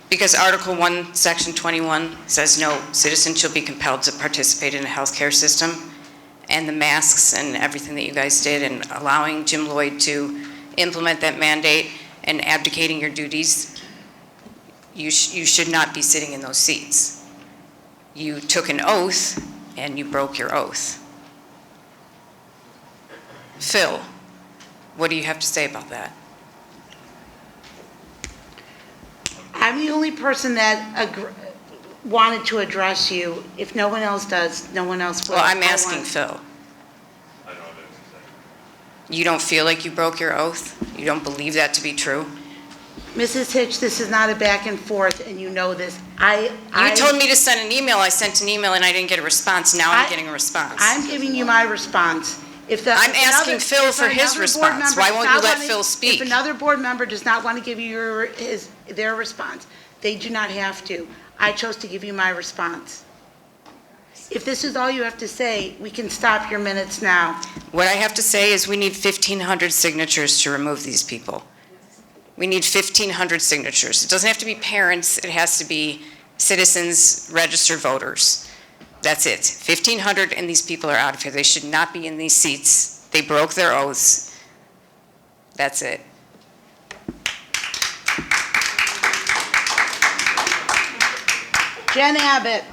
Because Article 1, Section 21 says no citizen shall be compelled to participate in a healthcare system, and the masks and everything that you guys did and allowing Jim Lloyd to implement that mandate and abdicating your duties, you should not be sitting in those seats. You took an oath and you broke your oath. Phil, what do you have to say about that? I'm the only person that wanted to address you. If no one else does, no one else will. Well, I'm asking Phil. You don't feel like you broke your oath? You don't believe that to be true? Mrs. Hitch, this is not a back and forth, and you know this. You told me to send an email. I sent an email and I didn't get a response. Now I'm getting a response. I'm giving you my response. I'm asking Phil for his response. Why won't you let Phil speak? If another board member does not want to give you their response, they do not have to. I chose to give you my response. If this is all you have to say, we can stop your minutes now. What I have to say is we need 1,500 signatures to remove these people. We need 1,500 signatures. It doesn't have to be parents. It has to be citizens, registered voters. That's it. 1,500 and these people are out of here. They should not be in these seats. They broke their oaths. That's it. Jen Abbott.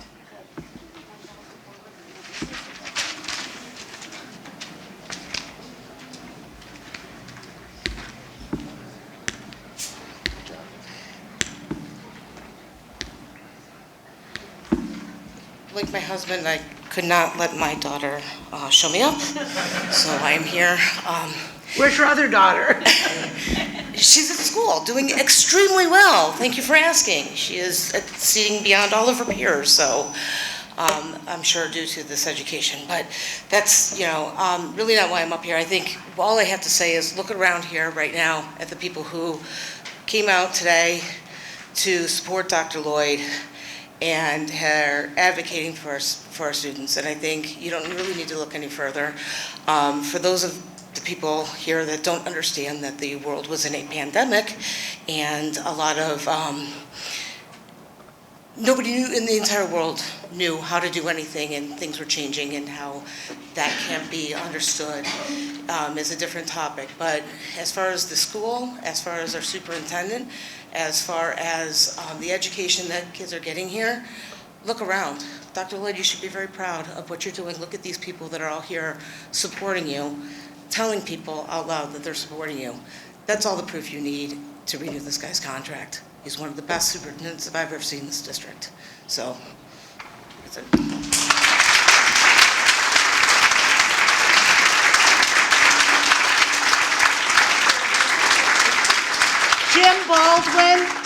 Like my husband, I could not let my daughter show me up, so I'm here. Where's your other daughter? She's at school, doing extremely well. Thank you for asking. She is exceeding beyond all of her peers, so I'm sure due to this education. But that's, really not why I'm up here. I think all I have to say is look around here right now at the people who came out today to support Dr. Lloyd and are advocating for our students. And I think you don't really need to look any further. For those of the people here that don't understand that the world was in a pandemic and a lot of, nobody knew in the entire world knew how to do anything and things were changing and how that can't be understood is a different topic. But as far as the school, as far as our superintendent, as far as the education that kids are getting here, look around. Dr. Lloyd, you should be very proud of what you're doing. Look at these people that are all here supporting you, telling people out loud that they're supporting you. That's all the proof you need to renew this guy's contract. He's one of the best superintendents that I've ever seen in this district. So, that's it. Jim Baldwin.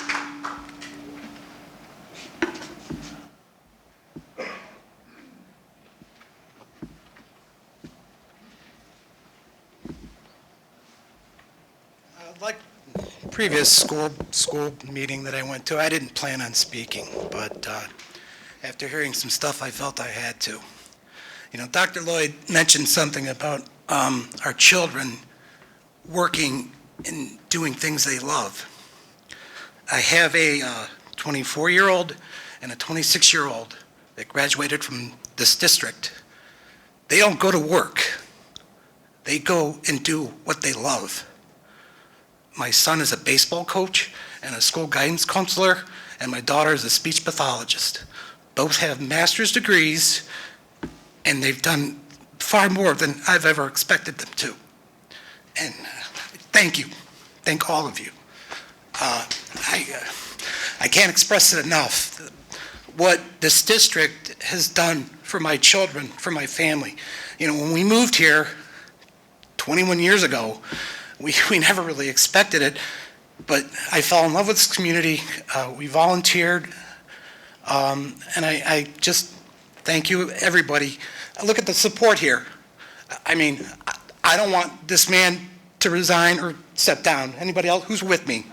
Like previous school meeting that I went to, I didn't plan on speaking, but after hearing some stuff, I felt I had to. You know, Dr. Lloyd mentioned something about our children working and doing things they love. I have a 24-year-old and a 26-year-old that graduated from this district. They don't go to work. They go and do what they love. My son is a baseball coach and a school guidance counselor, and my daughter is a speech pathologist. Both have master's degrees, and they've done far more than I've ever expected them to. And thank you. Thank all of you. I can't express it enough, what this district has done for my children, for my family. You know, when we moved here 21 years ago, we never really expected it, but I fell in love with this community. We volunteered, and I just thank you, everybody. Look at the support here. I mean, I don't want this man to resign or step down. Anybody else who's with me?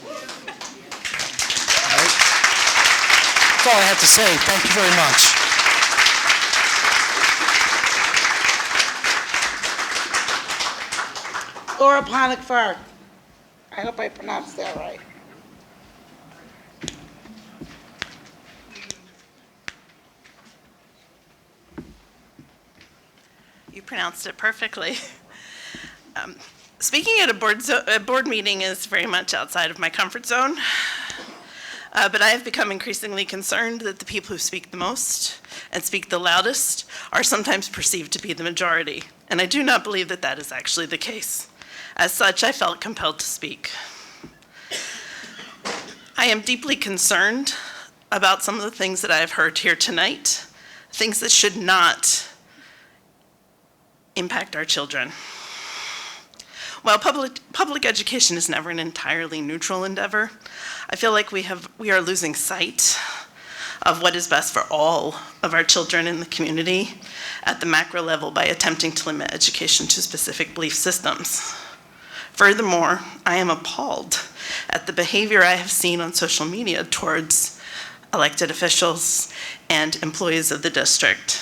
All right. That's all I have to say. Thank you very much. Laura Ponick-Farr. I hope I pronounced that right. You pronounced it perfectly. Speaking at a board meeting is very much outside of my comfort zone, but I have become increasingly concerned that the people who speak the most and speak the loudest are sometimes perceived to be the majority, and I do not believe that that is actually the case. As such, I felt compelled to speak. I am deeply concerned about some of the things that I have heard here tonight, things that should not impact our children. While public education is never an entirely neutral endeavor, I feel like we are losing sight of what is best for all of our children in the community at the macro level by attempting to limit education to specific belief systems. Furthermore, I am appalled at the behavior I have seen on social media towards elected officials and employees of the district.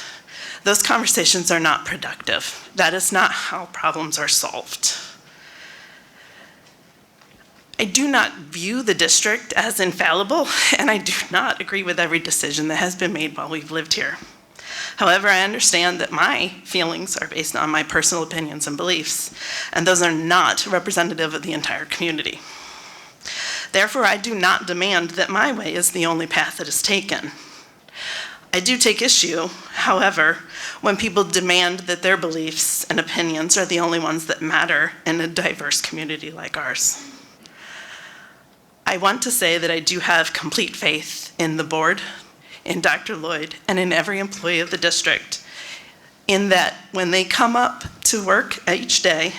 Those conversations are not productive. That is not how problems are solved. I do not view the district as infallible, and I do not agree with every decision that has been made while we've lived here. However, I understand that my feelings are based on my personal opinions and beliefs, and those are not representative of the entire community. Therefore, I do not demand that my way is the only path that is taken. I do take issue, however, when people demand that their beliefs and opinions are the only ones that matter in a diverse community like ours. I want to say that I do have complete faith in the board, in Dr. Lloyd, and in every employee of the district, in that when they come up to work each day,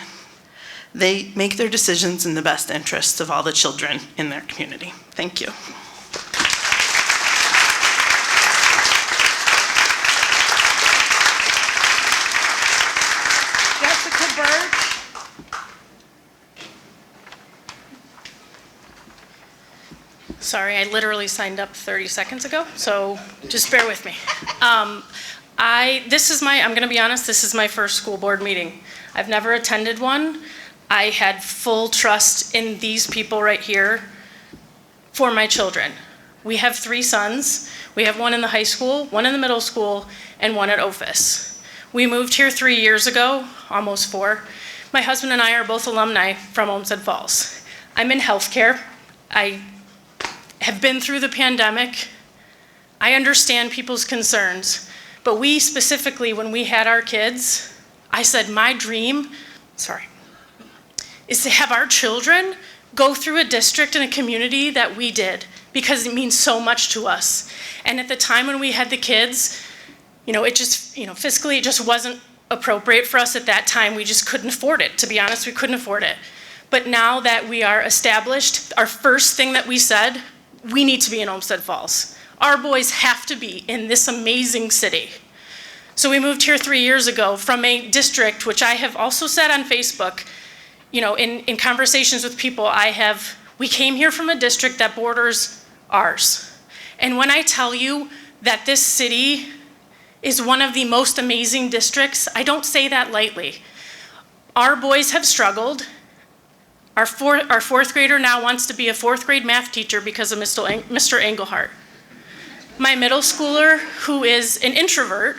they make their decisions in the best interests of all the children in their community. Thank you. Jessica Bird. Sorry, I literally signed up 30 seconds ago, so just bear with me. I'm gonna be honest, this is my first school board meeting. I've never attended one. I had full trust in these people right here for my children. We have 3 sons. We have one in the high school, one in the middle school, and one at OFIS. We moved here 3 years ago, almost 4. My husband and I are both alumni from Olmstead Falls. I'm in healthcare. I have been through the pandemic. I understand people's concerns, but we specifically, when we had our kids, I said my dream, is to have our children go through a district and a community that we did, because it means so much to us. And at the time when we had the kids, fiscally it just wasn't appropriate for us at that time. We just couldn't afford it. To be honest, we couldn't afford it. But now that we are established, our first thing that we said, we need to be in Olmstead Falls. Our boys have to be in this amazing city. So we moved here 3 years ago from a district, which I have also said on Facebook, in conversations with people we came here from a district that borders ours. And when I tell you that this city is one of the most amazing districts, I don't say that lightly. Our boys have struggled. Our fourth grader now wants to be a 4th grade math teacher because of Mr. Engelhardt. My middle schooler, who is an introvert,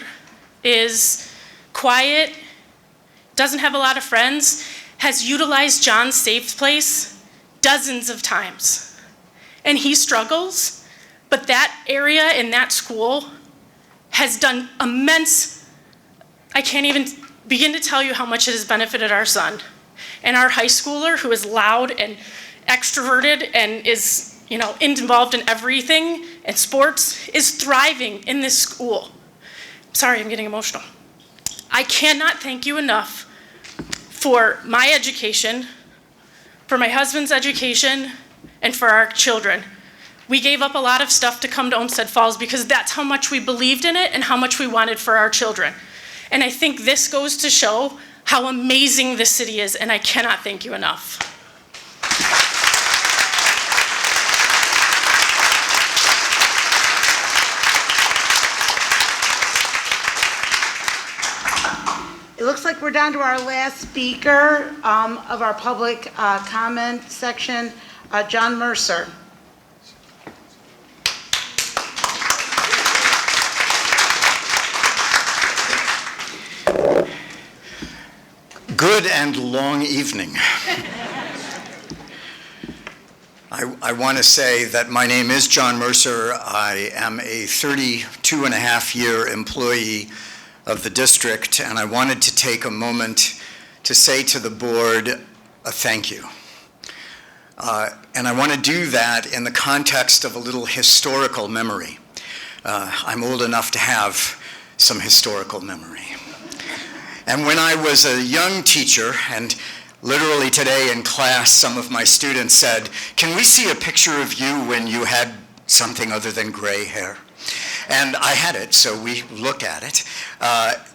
is quiet, doesn't have a lot of friends, has utilized John's Safe Place dozens of times. And he struggles, but that area in that school has done immense, I can't even begin to tell you how much it has benefited our son. And our high schooler, who is loud and extroverted and is involved in everything and sports, is thriving in this school. Sorry, I'm getting emotional. I cannot thank you enough for my education, for my husband's education, and for our children. We gave up a lot of stuff to come to Olmstead Falls because that's how much we believed in it and how much we wanted for our children. And I think this goes to show how amazing this city is, and I cannot thank you enough. It looks like we're down to our last speaker of our public comment section, John Mercer. Good and long evening. I want to say that my name is John Mercer. I am a 32-and-a-half-year employee of the district, and I wanted to take a moment to say to the board a thank you. And I want to do that in the context of a little historical memory. I'm old enough to have some historical memory. And when I was a young teacher, and literally today in class, some of my students said, "Can we see a picture of you when you had something other than gray hair?" And I had it, so we looked at it.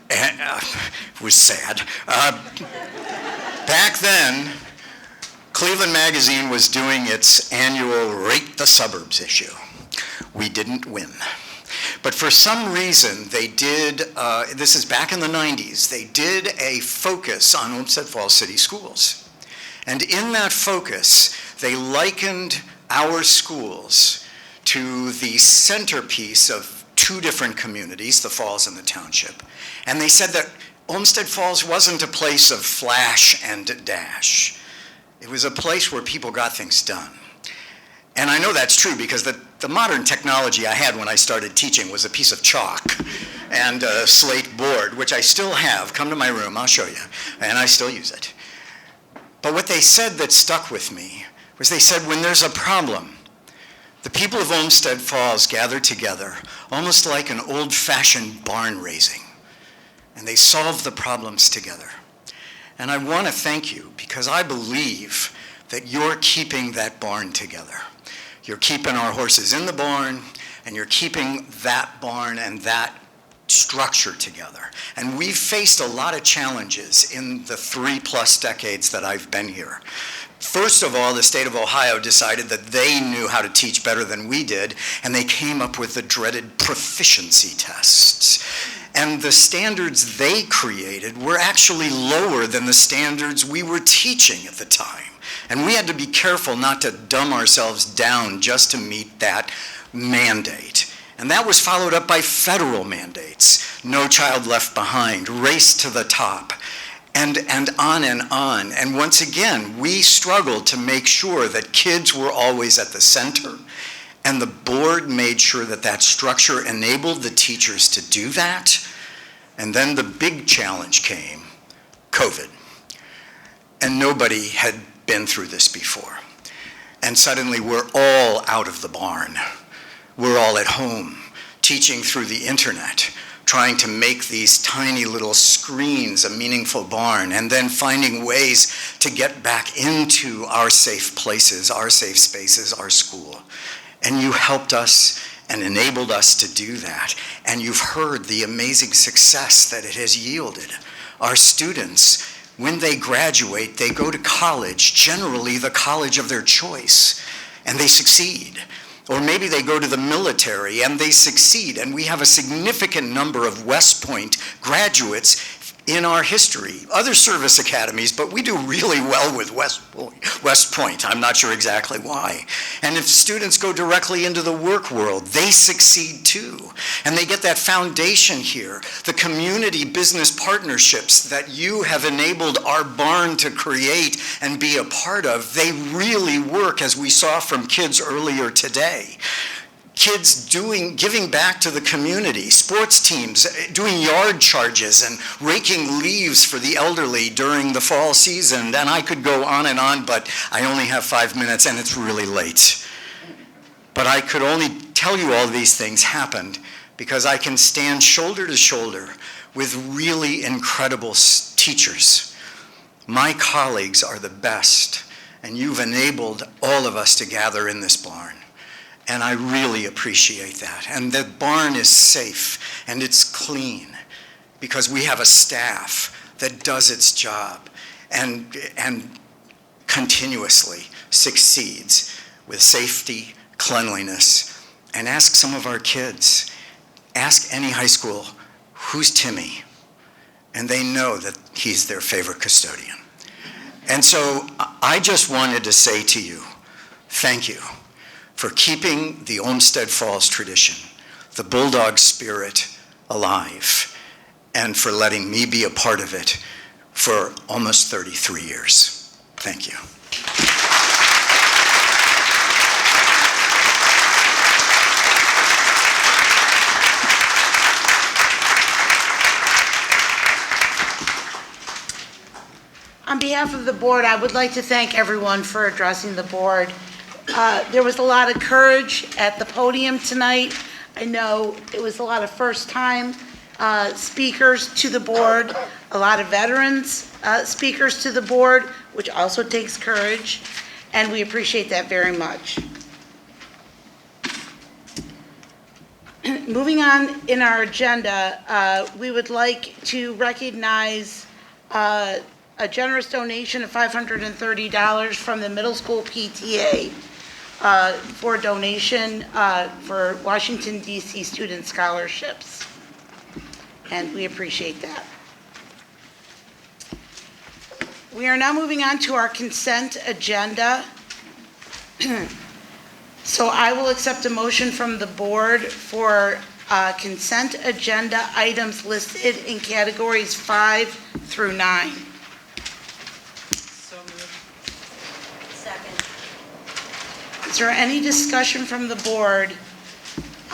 It was sad. Back then, Cleveland Magazine was doing its annual Rate the Suburbs issue. We didn't win. But for some reason, they did, this is back in the 90s, they did a focus on Olmstead Falls City Schools. And in that focus, they likened our schools to the centerpiece of 2 different communities, the Falls and the Township. And they said that Olmstead Falls wasn't a place of flash and dash. It was a place where people got things done. And I know that's true because the modern technology I had when I started teaching was a piece of chalk and a slate board, which I still have. Come to my room, I'll show you. And I still use it. But what they said that stuck with me was they said, when there's a problem, the people of Olmstead Falls gather together, almost like an old-fashioned barn raising, and they solve the problems together. And I want to thank you because I believe that you're keeping that barn together. You're keeping our horses in the barn, and you're keeping that barn and that structure together. And we've faced a lot of challenges in the 3+ decades that I've been here. First of all, the state of Ohio decided that they knew how to teach better than we did, and they came up with the dreaded proficiency tests. And the standards they created were actually lower than the standards we were teaching at the time. And we had to be careful not to dumb ourselves down just to meet that mandate. And that was followed up by federal mandates. No Child Left Behind, Race to the Top, and on and on. And once again, we struggled to make sure that kids were always at the center. And the board made sure that that structure enabled the teachers to do that. And then the big challenge came, COVID. And nobody had been through this before. And suddenly we're all out of the barn. We're all at home, teaching through the internet, trying to make these tiny little screens a meaningful barn, and then finding ways to get back into our safe places, our safe spaces, our school. And you helped us and enabled us to do that. And you've heard the amazing success that it has yielded. Our students, when they graduate, they go to college, generally the college of their choice, and they succeed. Or maybe they go to the military and they succeed. And we have a significant number of West Point graduates in our history. Other service academies, but we do really well with West Point. I'm not sure exactly why. And if students go directly into the work world, they succeed too. And they get that foundation here, the community business partnerships that you have enabled our barn to create and be a part of. They really work, as we saw from kids earlier today. Kids giving back to the community, sports teams doing yard charges and raking leaves for the elderly during the fall season. And I could go on, but I only have 5 minutes and it's really late. But I could only tell you all these things happened because I can stand shoulder to shoulder with really incredible teachers. My colleagues are the best, and you've enabled all of us to gather in this barn. And I really appreciate that. And the barn is safe and it's clean because we have a staff that does its job and continuously succeeds with safety, cleanliness. And ask some of our kids, ask any high school, who's Timmy? And they know that he's their favorite custodian. And so I just wanted to say to you, thank you for keeping the Olmstead Falls tradition, the Bulldog spirit alive, and for letting me be a part of it for almost 33 years. Thank you. On behalf of the board, I would like to thank everyone for addressing the board. There was a lot of courage at the podium tonight. I know it was a lot of first-time speakers to the board, a lot of veterans speakers to the board, which also takes courage, and we appreciate that very much. Moving on in our agenda, we would like to recognize a generous donation of $530 from the middle school PTA for donation for Washington, D.C. student scholarships. And we appreciate that. We are now moving on to our consent agenda. So I will accept a motion from the board for consent agenda items listed in categories 5 through 9. Is there any discussion from the board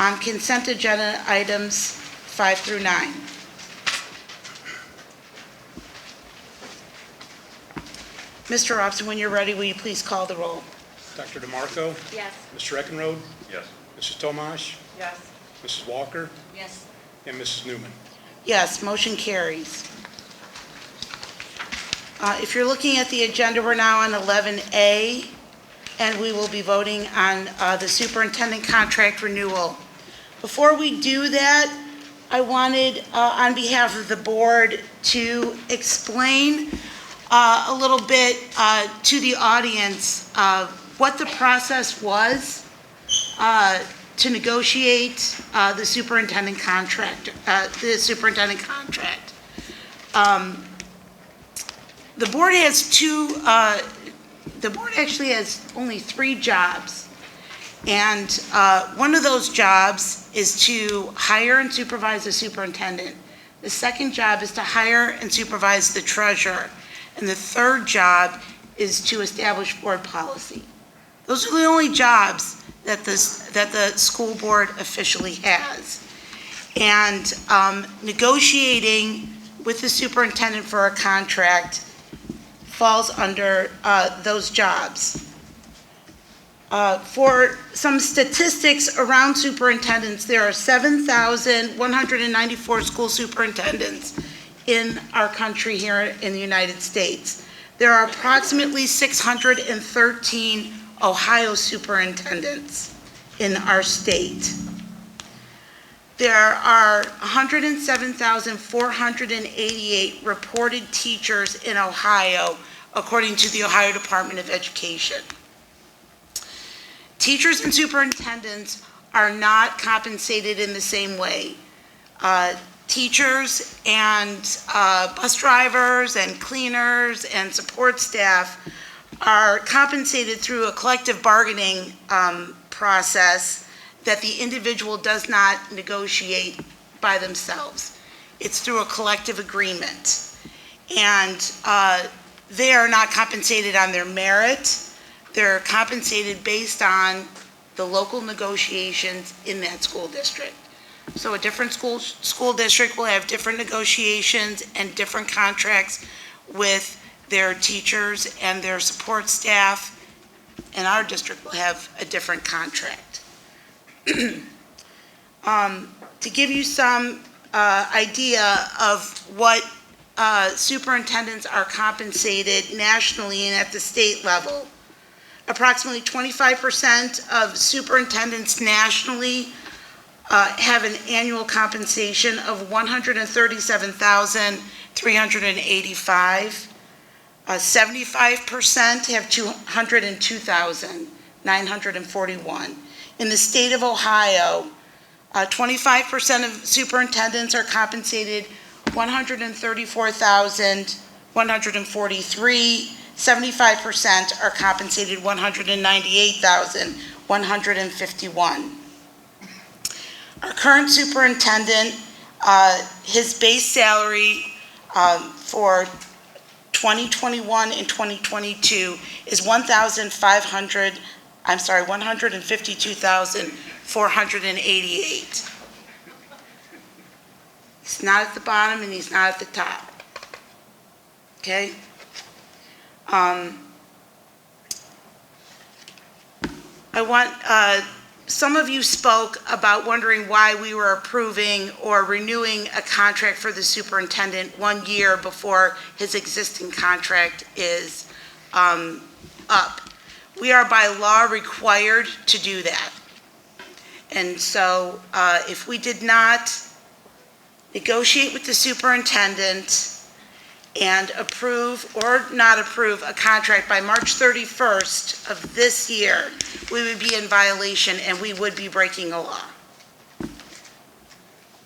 on consent agenda items 5 through 9? Mr. Robson, when you're ready, will you please call the roll? Dr. DeMarco? Yes. Mr. Eckenrode? Yes. Mrs. Tomasz? Yes. Mrs. Walker? Yes. And Mrs. Newman? Yes, motion carries. If you're looking at the agenda, we're now on 11A, and we will be voting on the superintendent contract renewal. Before we do that, I wanted, on behalf of the board, to explain a little bit to the audience what the process was to negotiate the superintendent contract. The board has the board actually has only 3 jobs, And one of those jobs is to hire and supervise the superintendent. The second job is to hire and supervise the treasurer. And the third job is to establish board policy. Those are the only jobs that the school board officially has. And negotiating with the superintendent for a contract falls under those jobs. For some statistics around superintendents, there are 7,194 school superintendents in our country here in the United States. There are approximately 613 Ohio superintendents in our state. There are 107,488 reported teachers in Ohio, according to the Ohio Department of Education. Teachers and superintendents are not compensated in the same way. Teachers and bus drivers and cleaners and support staff are compensated through a collective bargaining process that the individual does not negotiate by themselves. It's through a collective agreement. And they are not compensated on their merit. They're compensated based on the local negotiations in that school district. So a different school district will have different negotiations and different contracts with their teachers and their support staff, and our district will have a different contract. To give you some idea of what superintendents are compensated nationally and at the state level, approximately 25% of superintendents nationally have an annual compensation of $137,385. 75% have $202,941. In the state of Ohio, 25% of superintendents are compensated $134,143. 75% are compensated $198,151. Our current superintendent, his base salary for 2021 and 2022 is $152,488. He's not at the bottom and he's not at the top. Okay? Some of you spoke about wondering why we were approving or renewing a contract for the superintendent 1 year before his existing contract is up. We are by law required to do that. And so if we did not negotiate with the superintendent and approve or not approve a contract by March 31st of this year, we would be in violation and we would be breaking a law.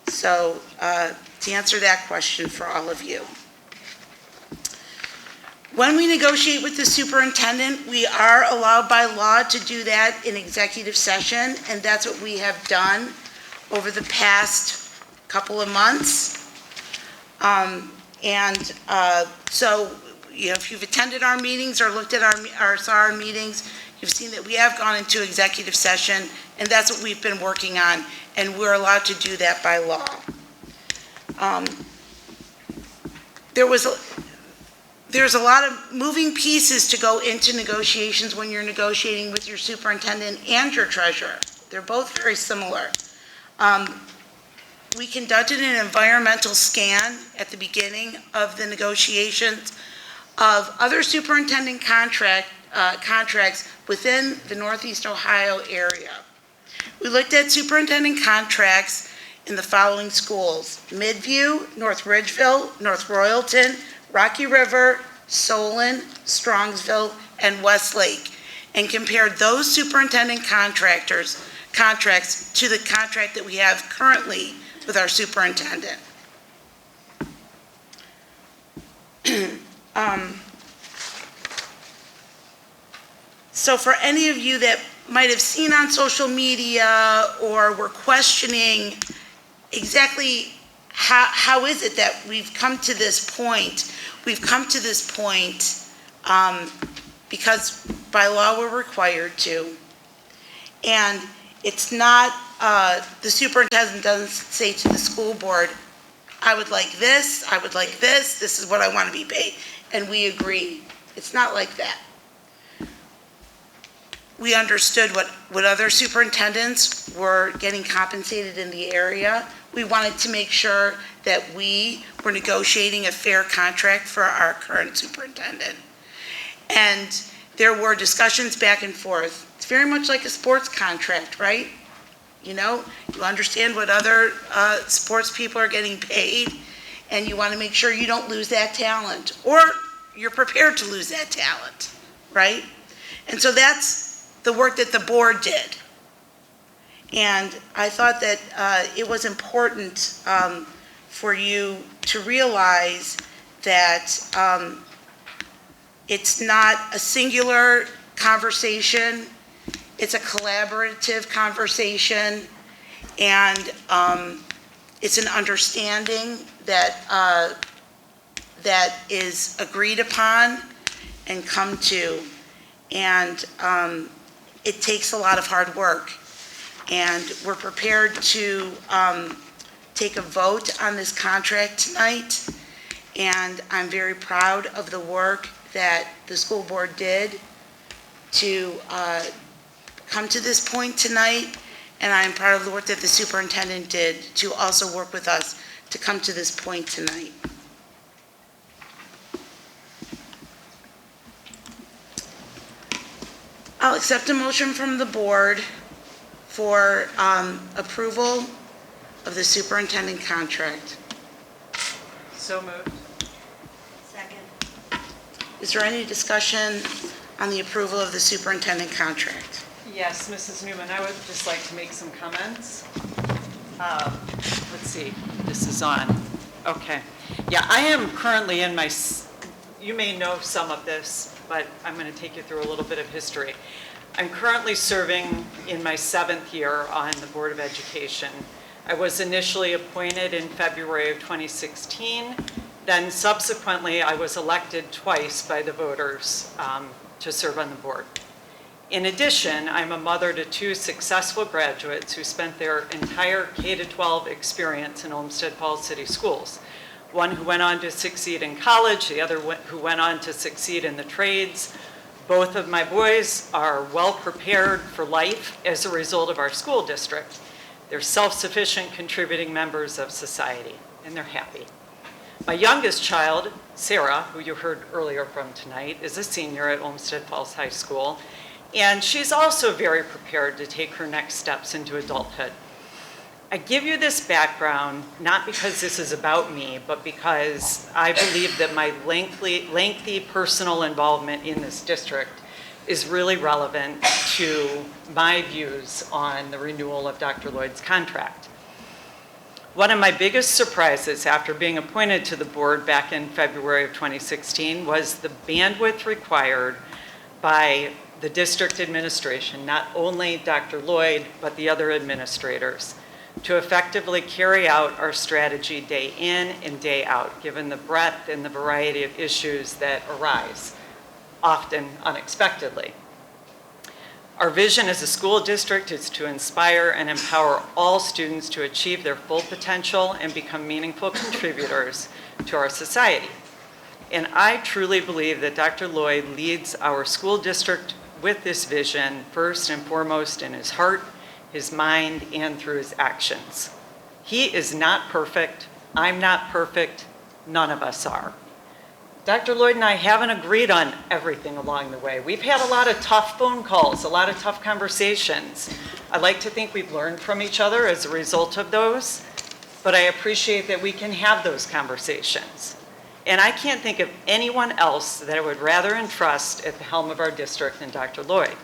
So to answer that question for all of you. When we negotiate with the superintendent, we are allowed by law to do that in executive session, and that's what we have done over the past couple of months. So, if you've attended our meetings or looked at our saw our meetings, you've seen that we have gone into executive session, and that's what we've been working on, and we're allowed to do that by law. There's a lot of moving pieces to go into negotiations when you're negotiating with your superintendent and your treasurer. They're both very similar. We conducted an environmental scan at the beginning of the negotiations of other superintendent contracts within the Northeast Ohio area. We looked at superintendent contracts in the following schools: Midview, North Ridgeville, North Royalton, Rocky River, Solon, Strongsville, and Westlake, and compared those superintendent contracts to the contract that we have currently with our superintendent. So for any of you that might have seen on social media or were questioning exactly how is it that we've come to this point? We've come to this point because by law we're required to. And it's not, the superintendent doesn't say to the school board, I would like this, this is what I want to be paid, and we agree. It's not like that. We understood what other superintendents were getting compensated in the area. We wanted to make sure that we were negotiating a fair contract for our current superintendent. And there were discussions back and forth. It's very much like a sports contract, right? You know, you understand what other sports people are getting paid, and you want to make sure you don't lose that talent, or you're prepared to lose that talent, right? And so that's the work that the board did. And I thought that it was important for you to realize that it's not a singular conversation, it's a collaborative conversation, and it's an understanding that that is agreed upon and come to. And it takes a lot of hard work. And we're prepared to take a vote on this contract tonight. And I'm very proud of the work that the school board did to come to this point tonight. And I'm proud of the work that the superintendent did to also work with us to come to this point tonight. I'll accept a motion from the board for approval of the superintendent contract. So moved. Second. Is there any discussion on the approval of the superintendent contract? Yes, Mrs. Newman, I would just like to make some comments. Let's see, this is on. Okay. Yeah, I am currently in my, you may know some of this, but I'm going to take you through a little bit of history. I'm currently serving in my 7th year on the Board of Education. I was initially appointed in February of 2016. Then subsequently, I was elected twice by the voters to serve on the board. In addition, I'm a mother to 2 successful graduates who spent their entire K-12 experience in Olmstead Falls City Schools. One who went on to succeed in college, the other who went on to succeed in the trades. Both of my boys are well prepared for life as a result of our school district. They're self-sufficient contributing members of society, and they're happy. My youngest child, Sarah, who you heard earlier from tonight, is a senior at Olmstead Falls High School, and she's also very prepared to take her next steps into adulthood. I give you this background not because this is about me, but because I believe that my lengthy personal involvement in this district is really relevant to my views on the renewal of Dr. Lloyd's contract. One of my biggest surprises after being appointed to the board back in February of 2016 was the bandwidth required by the district administration, not only Dr. Lloyd, but the other administrators, to effectively carry out our strategy day in and day out, given the breadth and the variety of issues that arise, often unexpectedly. Our vision as a school district is to inspire and empower all students to achieve their full potential and become meaningful contributors to our society. And I truly believe that Dr. Lloyd leads our school district with this vision first and foremost in his heart, his mind, and through his actions. He is not perfect. I'm not perfect. None of us are. Dr. Lloyd and I haven't agreed on everything along the way. We've had a lot of tough phone calls, a lot of tough conversations. I like to think we've learned from each other as a result of those, but I appreciate that we can have those conversations. And I can't think of anyone else that I would rather entrust at the helm of our district than Dr. Lloyd.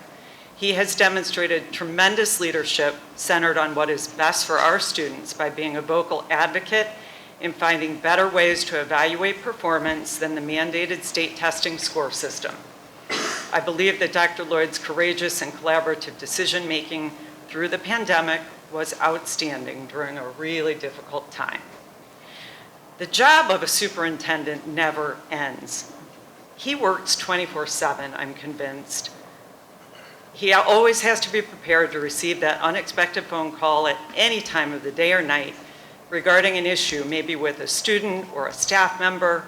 He has demonstrated tremendous leadership centered on what is best for our students by being a vocal advocate in finding better ways to evaluate performance than the mandated state testing score system. I believe that Dr. Lloyd's courageous and collaborative decision-making through the pandemic was outstanding during a really difficult time. The job of a superintendent never ends. He works 24/7, I'm convinced. He always has to be prepared to receive that unexpected phone call at any time of the day or night regarding an issue, maybe with a student or a staff member.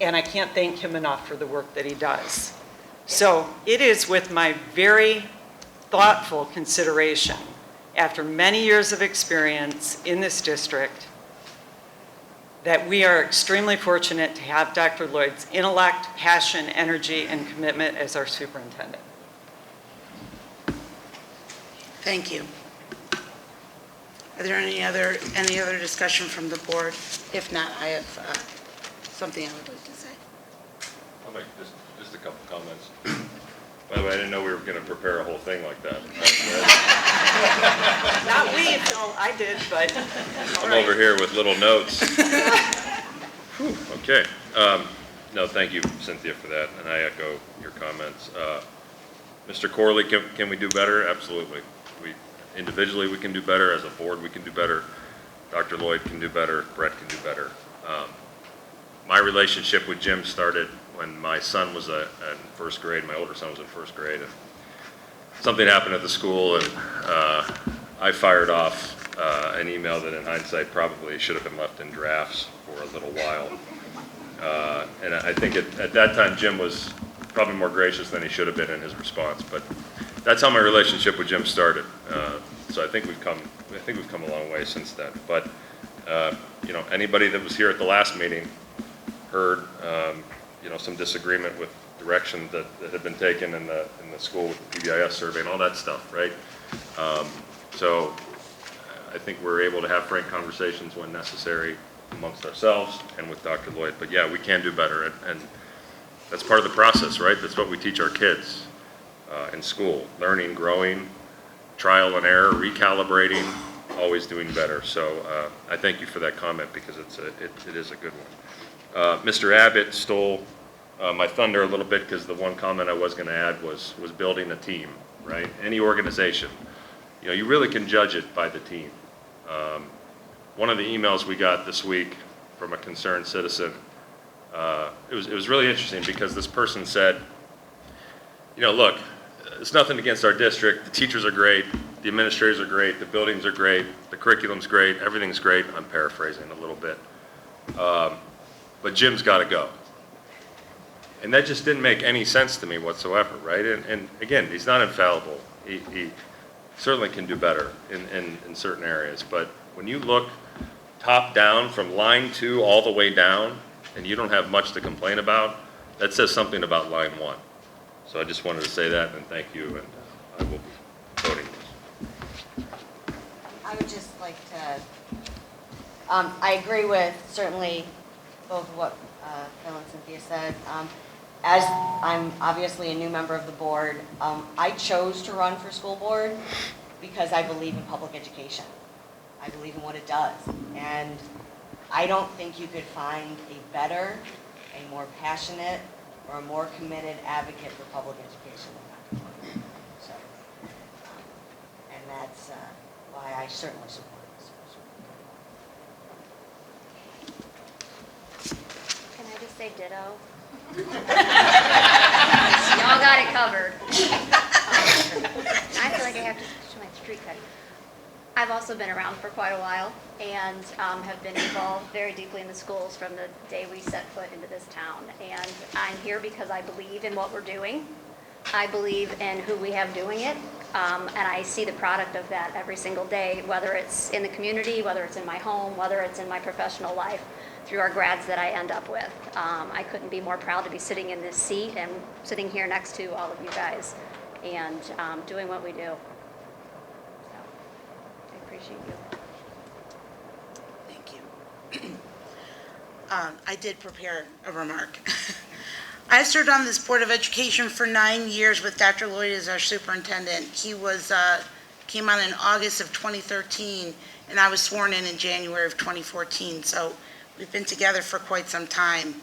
And I can't thank him enough for the work that he does. So it is with my very thoughtful consideration, after many years of experience in this district, that we are extremely fortunate to have Dr. Lloyd's intellect, passion, energy, and commitment as our superintendent. Thank you. Are there any other discussion from the board? If not, I have something I would like to say. I'll make just a couple comments. By the way, I didn't know we were going to prepare a whole thing like that. Not we, no, I did, but. I'm over here with little notes. Whew, okay. No, thank you, Cynthia, for that, and I echo your comments. Mr. Corley, can we do better? Absolutely. Individually, we can do better. As a board, we can do better. Dr. Lloyd can do better. Brett can do better. My relationship with Jim started when my son was in first grade. My older son was in first grade, and something happened at the school, and I fired off an email that in hindsight probably should have been left in drafts for a little while. And I think at that time Jim was probably more gracious than he should have been in his response, but that's how my relationship with Jim started. So I think we've come a long way since then. But you know, anybody that was here at the last meeting heard you know, some disagreement with direction that had been taken in the school with the PBIS survey and all that stuff, right? So I think we're able to have frank conversations when necessary amongst ourselves and with Dr. Lloyd. But yeah, we can do better, and that's part of the process, right? That's what we teach our kids in school: learning, growing, trial and error, recalibrating, always doing better. So I thank you for that comment, because it is a good one. Mr. Abbott stole my thunder a little bit, because the one comment I was going to add was building a team, right? Any organization, you know, you really can judge it by the team. One of the emails we got this week from a concerned citizen, it was really interesting, because this person said, you know, look, it's nothing against our district. The teachers are great. The administrators are great. The buildings are great. The curriculum's great. Everything's great. I'm paraphrasing a little bit. But Jim's got to go. And that just didn't make any sense to me whatsoever, right? And again, he's not infallible. He certainly can do better in certain areas. But when you look top down from line 2 all the way down, and you don't have much to complain about, that says something about line 1. So I just wanted to say that, and thank you, and I will be voting this. I would just like to, I agree with certainly both what Phil and Cynthia said. As I'm obviously a new member of the board, I chose to run for school board because I believe in public education. I believe in what it does. And I don't think you could find a better, a more passionate, or a more committed advocate for public education than Dr. Lloyd. So, and that's why I certainly support this. Can I just say ditto? Y'all got it covered. I feel like I have to show my street cred. I've also been around for quite a while, and have been involved very deeply in the schools from the day we set foot into this town. And I'm here because I believe in what we're doing. I believe in who we have doing it, and I see the product of that every single day, whether it's in the community, whether it's in my home, whether it's in my professional life, through our grads that I end up with. I couldn't be more proud to be sitting in this seat and sitting here next to all of you guys and doing what we do. Appreciate you. Thank you. I did prepare a remark. I served on this Board of Education for 9 years with Dr. Lloyd as our superintendent. He came on in August of 2013, and I was sworn in January of 2014, so we've been together for quite some time.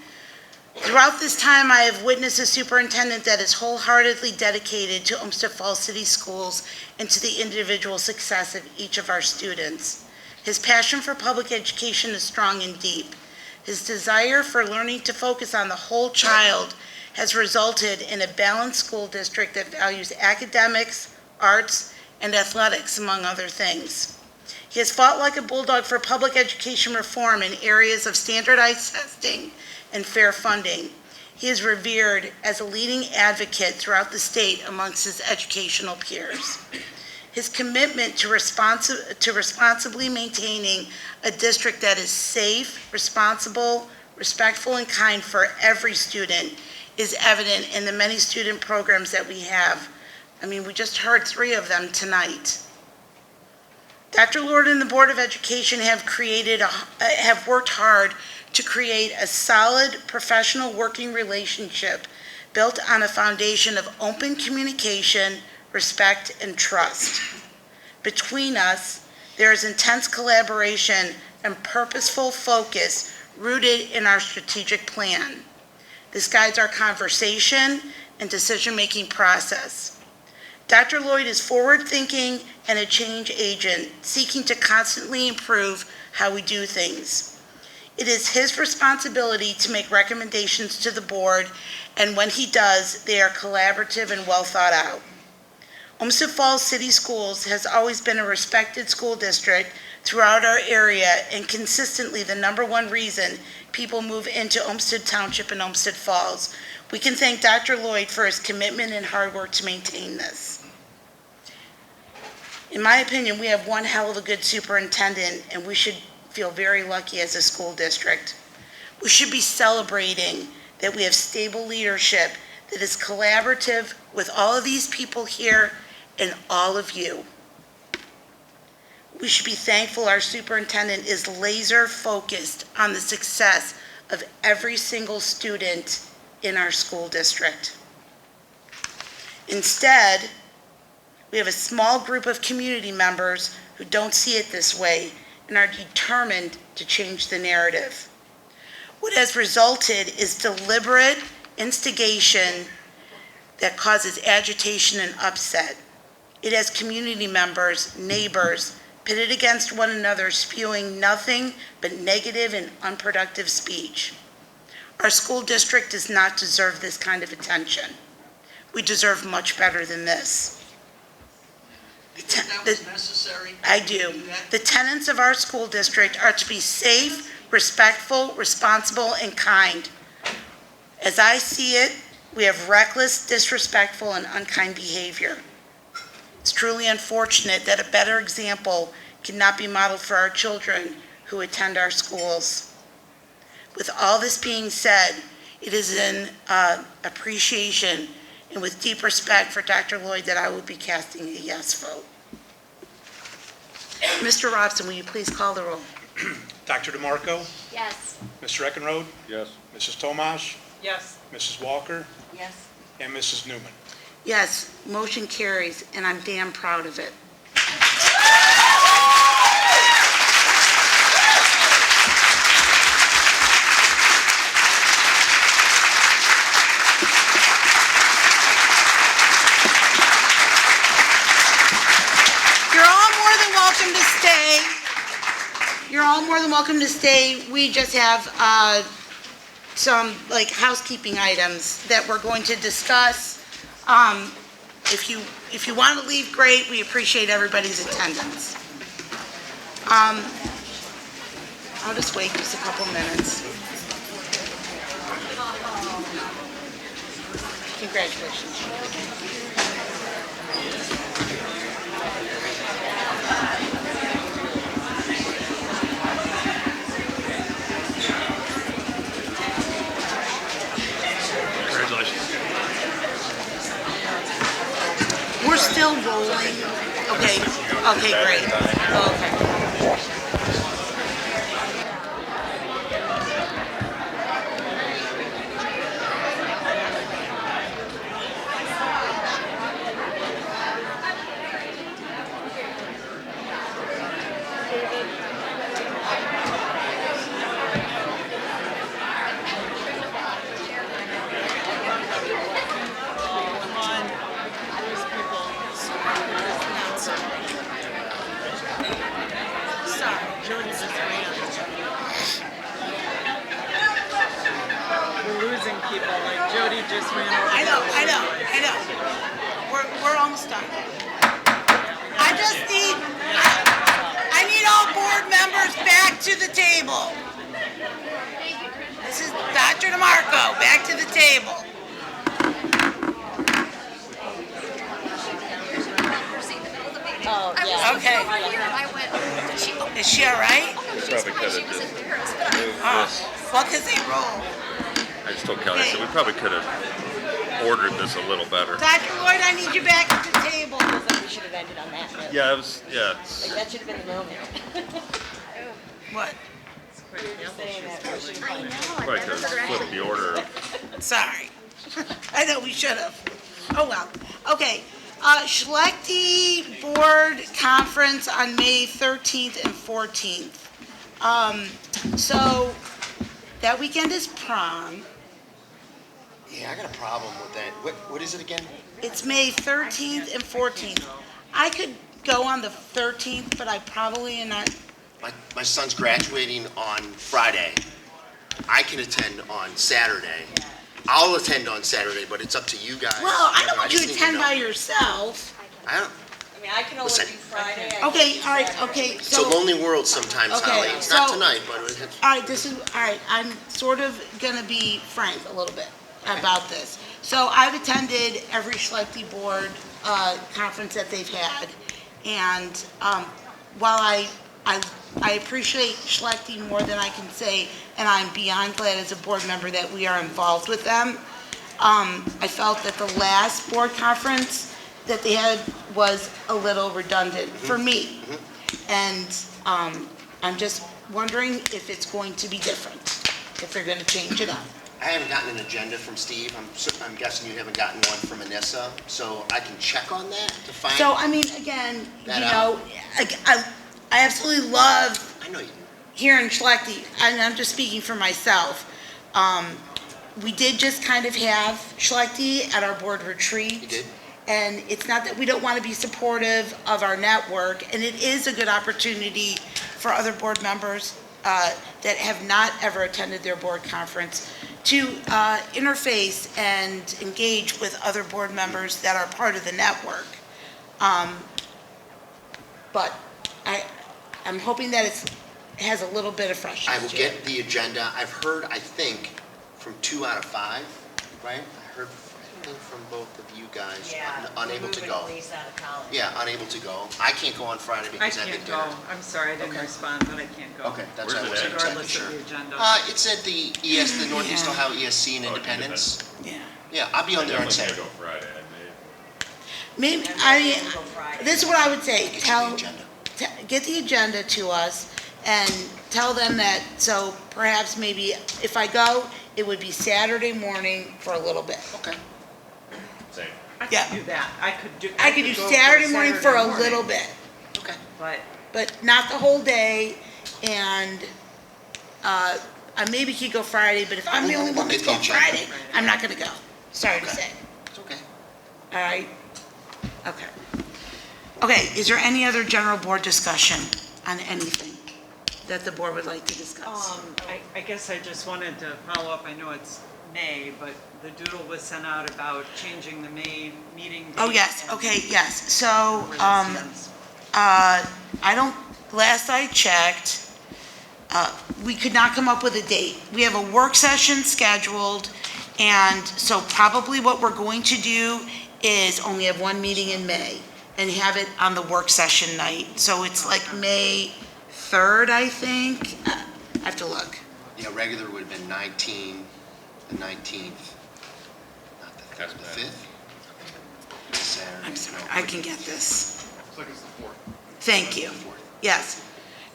Throughout this time, I have witnessed a superintendent that is wholeheartedly dedicated to Olmsted Falls City Schools and to the individual success of each of our students. His passion for public education is strong and deep. His desire for learning to focus on the whole child has resulted in a balanced school district that values academics, arts, and athletics, among other things. He has fought like a bulldog for public education reform in areas of standardized testing and fair funding. He is revered as a leading advocate throughout the state amongst his educational peers. His commitment to responsibly maintaining a district that is safe, responsible, respectful, and kind for every student is evident in the many student programs that we have. I mean, we just heard 3 of them tonight. Dr. Lord and the Board of Education have worked hard to create a solid professional working relationship built on a foundation of open communication, respect, and trust. Between us, there is intense collaboration and purposeful focus rooted in our strategic plan. This guides our conversation and decision-making process. Dr. Lloyd is forward-thinking and a change agent, seeking to constantly improve how we do things. It is his responsibility to make recommendations to the board, and when he does, they are collaborative and well thought out. Olmsted Falls City Schools has always been a respected school district throughout our area and consistently the #1 reason people move into Olmsted Township and Olmsted Falls. We can thank Dr. Lloyd for his commitment and hard work to maintain this. In my opinion, we have one hell of a good superintendent, and we should feel very lucky as a school district. We should be celebrating that we have stable leadership that is collaborative with all of these people here and all of you. We should be thankful our superintendent is laser focused on the success of every single student in our school district. Instead, we have a small group of community members who don't see it this way and are determined to change the narrative. What has resulted is deliberate instigation that causes agitation and upset. It has community members, neighbors, pitted against one another, spewing nothing but negative and unproductive speech. Our school district does not deserve this kind of attention. We deserve much better than this. That was necessary? I do. The tenets of our school district are to be safe, respectful, responsible, and kind. As I see it, we have reckless, disrespectful, and unkind behavior. It's truly unfortunate that a better example cannot be modeled for our children who attend our schools. With all this being said, it is in appreciation and with deep respect for Dr. Lloyd that I will be casting a yes vote. Mr. Robson, will you please call the roll? Dr. DeMarco? Yes. Mr. Eckenrode? Yes. Mrs. Tomasz? Yes. Mrs. Walker? Yes. And Mrs. Newman? Yes, motion carries, and I'm damn proud of it. You're all more than welcome to stay. We just have some housekeeping items that we're going to discuss. If you want to leave, great. We appreciate everybody's attendance. I'll just wait just a couple minutes. Congratulations. We're still rolling. Okay, great. Okay. I just need, I need all board members back to the table. This is Dr. DeMarco, back to the table. Oh, yeah. Okay. Is she all right? We probably could have just moved this. Well, because they roll. I just told Kelly, I said we probably could have ordered this a little better. Dr. Lloyd, I need you back at the table. We should have ended on that note. Yeah, it was, yeah. it's- Like, that should have been the moment. What? You're saying that we should have- Probably could have flipped the order. Sorry. I know we should have. Oh, well. Okay. Schlechte Board Conference on May 13th and 14th. So that weekend is prom. Yeah, I got a problem with that. What is it again? It's May 13th and 14th. I could go on the 13th, but I probably am not. My son's graduating on Friday. I can attend on Saturday. I'll attend on Saturday, but it's up to you guys. Well, I don't want you just to need attend know. by yourself. I don't. I mean, I can only do Listen. Friday. Okay, all right, okay. It's a lonely world sometimes, Okay, Holly. It's not so- tonight, but it's. All right, all right, I'm sort of gonna be frank a little bit about this. So I've attended every Schlechte Board conference that they've had, and while I appreciate Schlechte more than I can say, and I'm beyond glad as a board member that we are involved with them, I felt that the last board conference that they had was a little redundant for me. And I'm just wondering if it's going to be different, if they're going to change it up. I haven't gotten an agenda from Steve. I'm guessing you haven't gotten one from Anissa, so I can check on that to find. So, I mean, again, you That know, I absolutely love I know you. hearing Schlechte, and I'm just speaking for myself. We did just kind of have Schlechte at our board retreat. You did. And it's not that we don't want to be supportive of our network, and it is a good opportunity for other board members that have not ever attended their board conference to interface and engage with other board members that are part of the network. But I'm hoping that it has a little bit of freshness. I will to it. get the agenda. I've heard, I think, from 2 out of 5, right? I heard from both of you guys, unable to go. Yeah, unable to go. I can't go on Friday I because I can't have go. dinner. I'm sorry, I didn't respond, but I can't go. Okay, that's why I Where's it wasn't at? exactly Regardless sure. of the agenda. It's at the the Northeast Ohio ESC in Independence. Yeah. Yeah, I'll be on there on Definitely Saturday. can't go Friday. Maybe, this is what I would say, get the agenda to us and tell them that, so perhaps maybe if I go, it would be Saturday morning for a little bit. Okay. Same. I Yeah. could do that. I could do go Saturday morning for a Saturday little morning, bit, But but not the whole day, and, I maybe could go Friday, but if I'm the only one that's going Friday, I'm not gonna go, sorry to say. It's okay. All right? Okay. Okay, is there any other general board discussion on anything that the board would like to discuss? I guess I just wanted to follow up. I know it's May, but the doodle was sent out about changing the May meeting date. Oh, yes, and okay, yes. So, where this stands. last I checked, we could not come up with a date. We have a work session scheduled, and so probably what we're going to do is only have one meeting in May and have it on the work session night. So it's like May 3rd, I think. I have to look. Yeah, regular would have been the 19th, not the 3rd, the 5th. Saturday. I'm sorry, I can get this. Looks like it's the 4th. Thank you. Yes,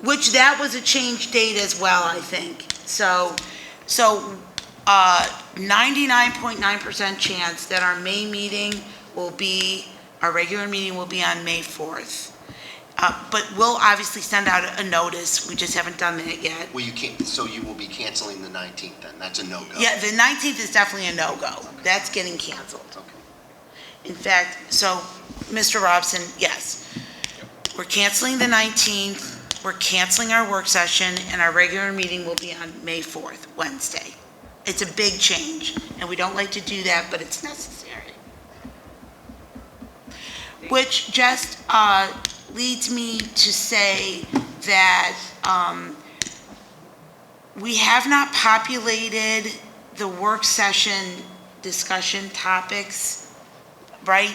which that was a change date as well, I think. So 99.9% chance that our May meeting will be, our regular meeting will be on May 4th. But we'll obviously send out a notice, we just haven't done that yet. Well, you can't, so you will be canceling the 19th then, that's a no-go. Yeah, the 19th is definitely a no-go. That's getting canceled. In fact, so, Mr. Robson, yes. We're canceling the 19th, we're canceling our work session, and our regular meeting will be on May 4th, Wednesday. It's a big change, and we don't like to do that, but it's necessary. which just leads me to say that we have not populated the work session discussion topics, right?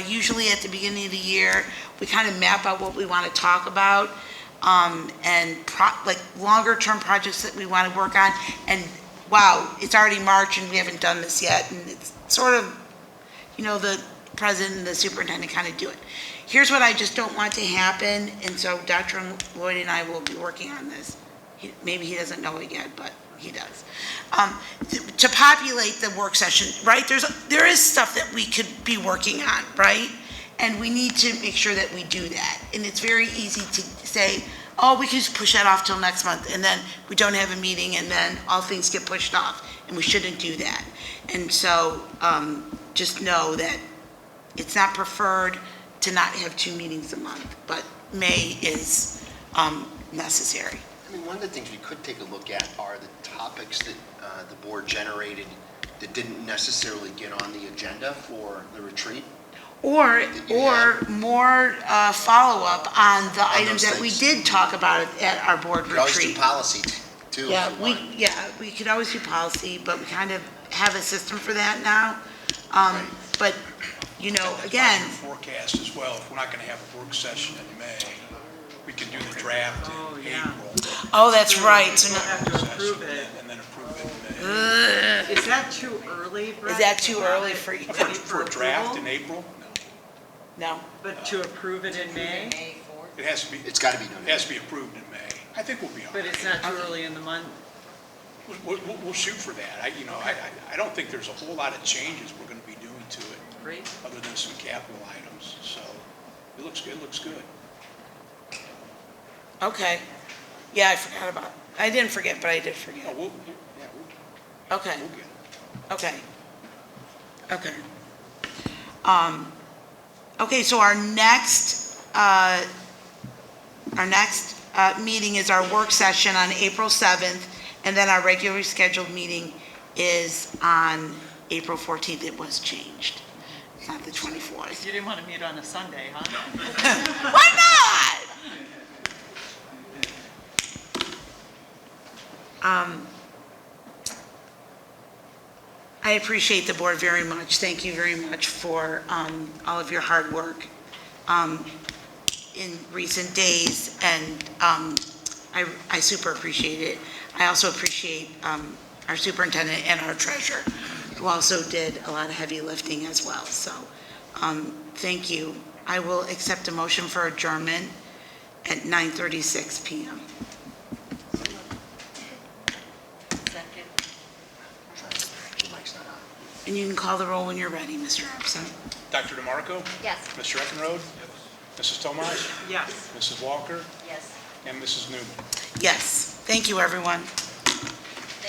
Usually at the beginning of the year, we kind of map out what we want to talk about, and like longer term projects that we want to work on. And wow, it's already March and we haven't done this yet. And it's sort of, you know, the president and the superintendent kind of do it. Here's what I just don't want to happen, and so Dr. Lloyd and I will be working on this. Maybe he doesn't know it yet, but he does. To populate the work session, right? There is stuff that we could be working on, right? And we need to make sure that we do that. And it's very easy to say, oh, we can just push that off till next month, and then we don't have a meeting, and then all things get pushed off, and we shouldn't do that. And so just know that it's not preferred to not have 2 meetings a month, but May is necessary. I mean, one of the things we could take a look at are the topics that the board generated that didn't necessarily get on the agenda for the retreat. Or more follow-up on the items that we did talk about at our board retreat. We always do policy too. We could always do policy, but we kind of have a system for that now. But, you know, again. Forecast as well, if we're not going to have a work session in May, we can do the draft in April. Oh, that's right. So we'll have to approve it. And then approve it in May. Is that too early, Brett? Is that too early for you? For a draft in April? No. But to approve it in May? It has to be. It's got to be done. It has to be approved in May. I think we'll be all right. But it's not too early in the month? We'll shoot for that. I don't think there's a whole lot of changes we're going to be doing to it. Great. Other than some capital items, so it looks good, Okay. Yeah, I forgot about, I didn't forget, but I did forget. Oh, Okay. we'll get it. Okay. Okay, so our next meeting is our work session on April 7th, and then our regularly scheduled meeting is on April 14th. It was changed. It's not the 24th. You didn't want to meet on a Sunday, huh? Why not? I appreciate the board very much. Thank you very much for all of your hard work in recent days, and I super appreciate it. I also appreciate our superintendent and our treasurer, who also did a lot of heavy lifting as well. So thank you. I will accept a motion for adjournment at 9:36 p.m. And you can call the roll when you're ready, Mr. Epson. Dr. DeMarco? Yes. Mr. Eckenrode? Mrs. Tomas? Yes. Mrs. Walker? Yes. And Mrs. Newman? Yes. Thank you, everyone.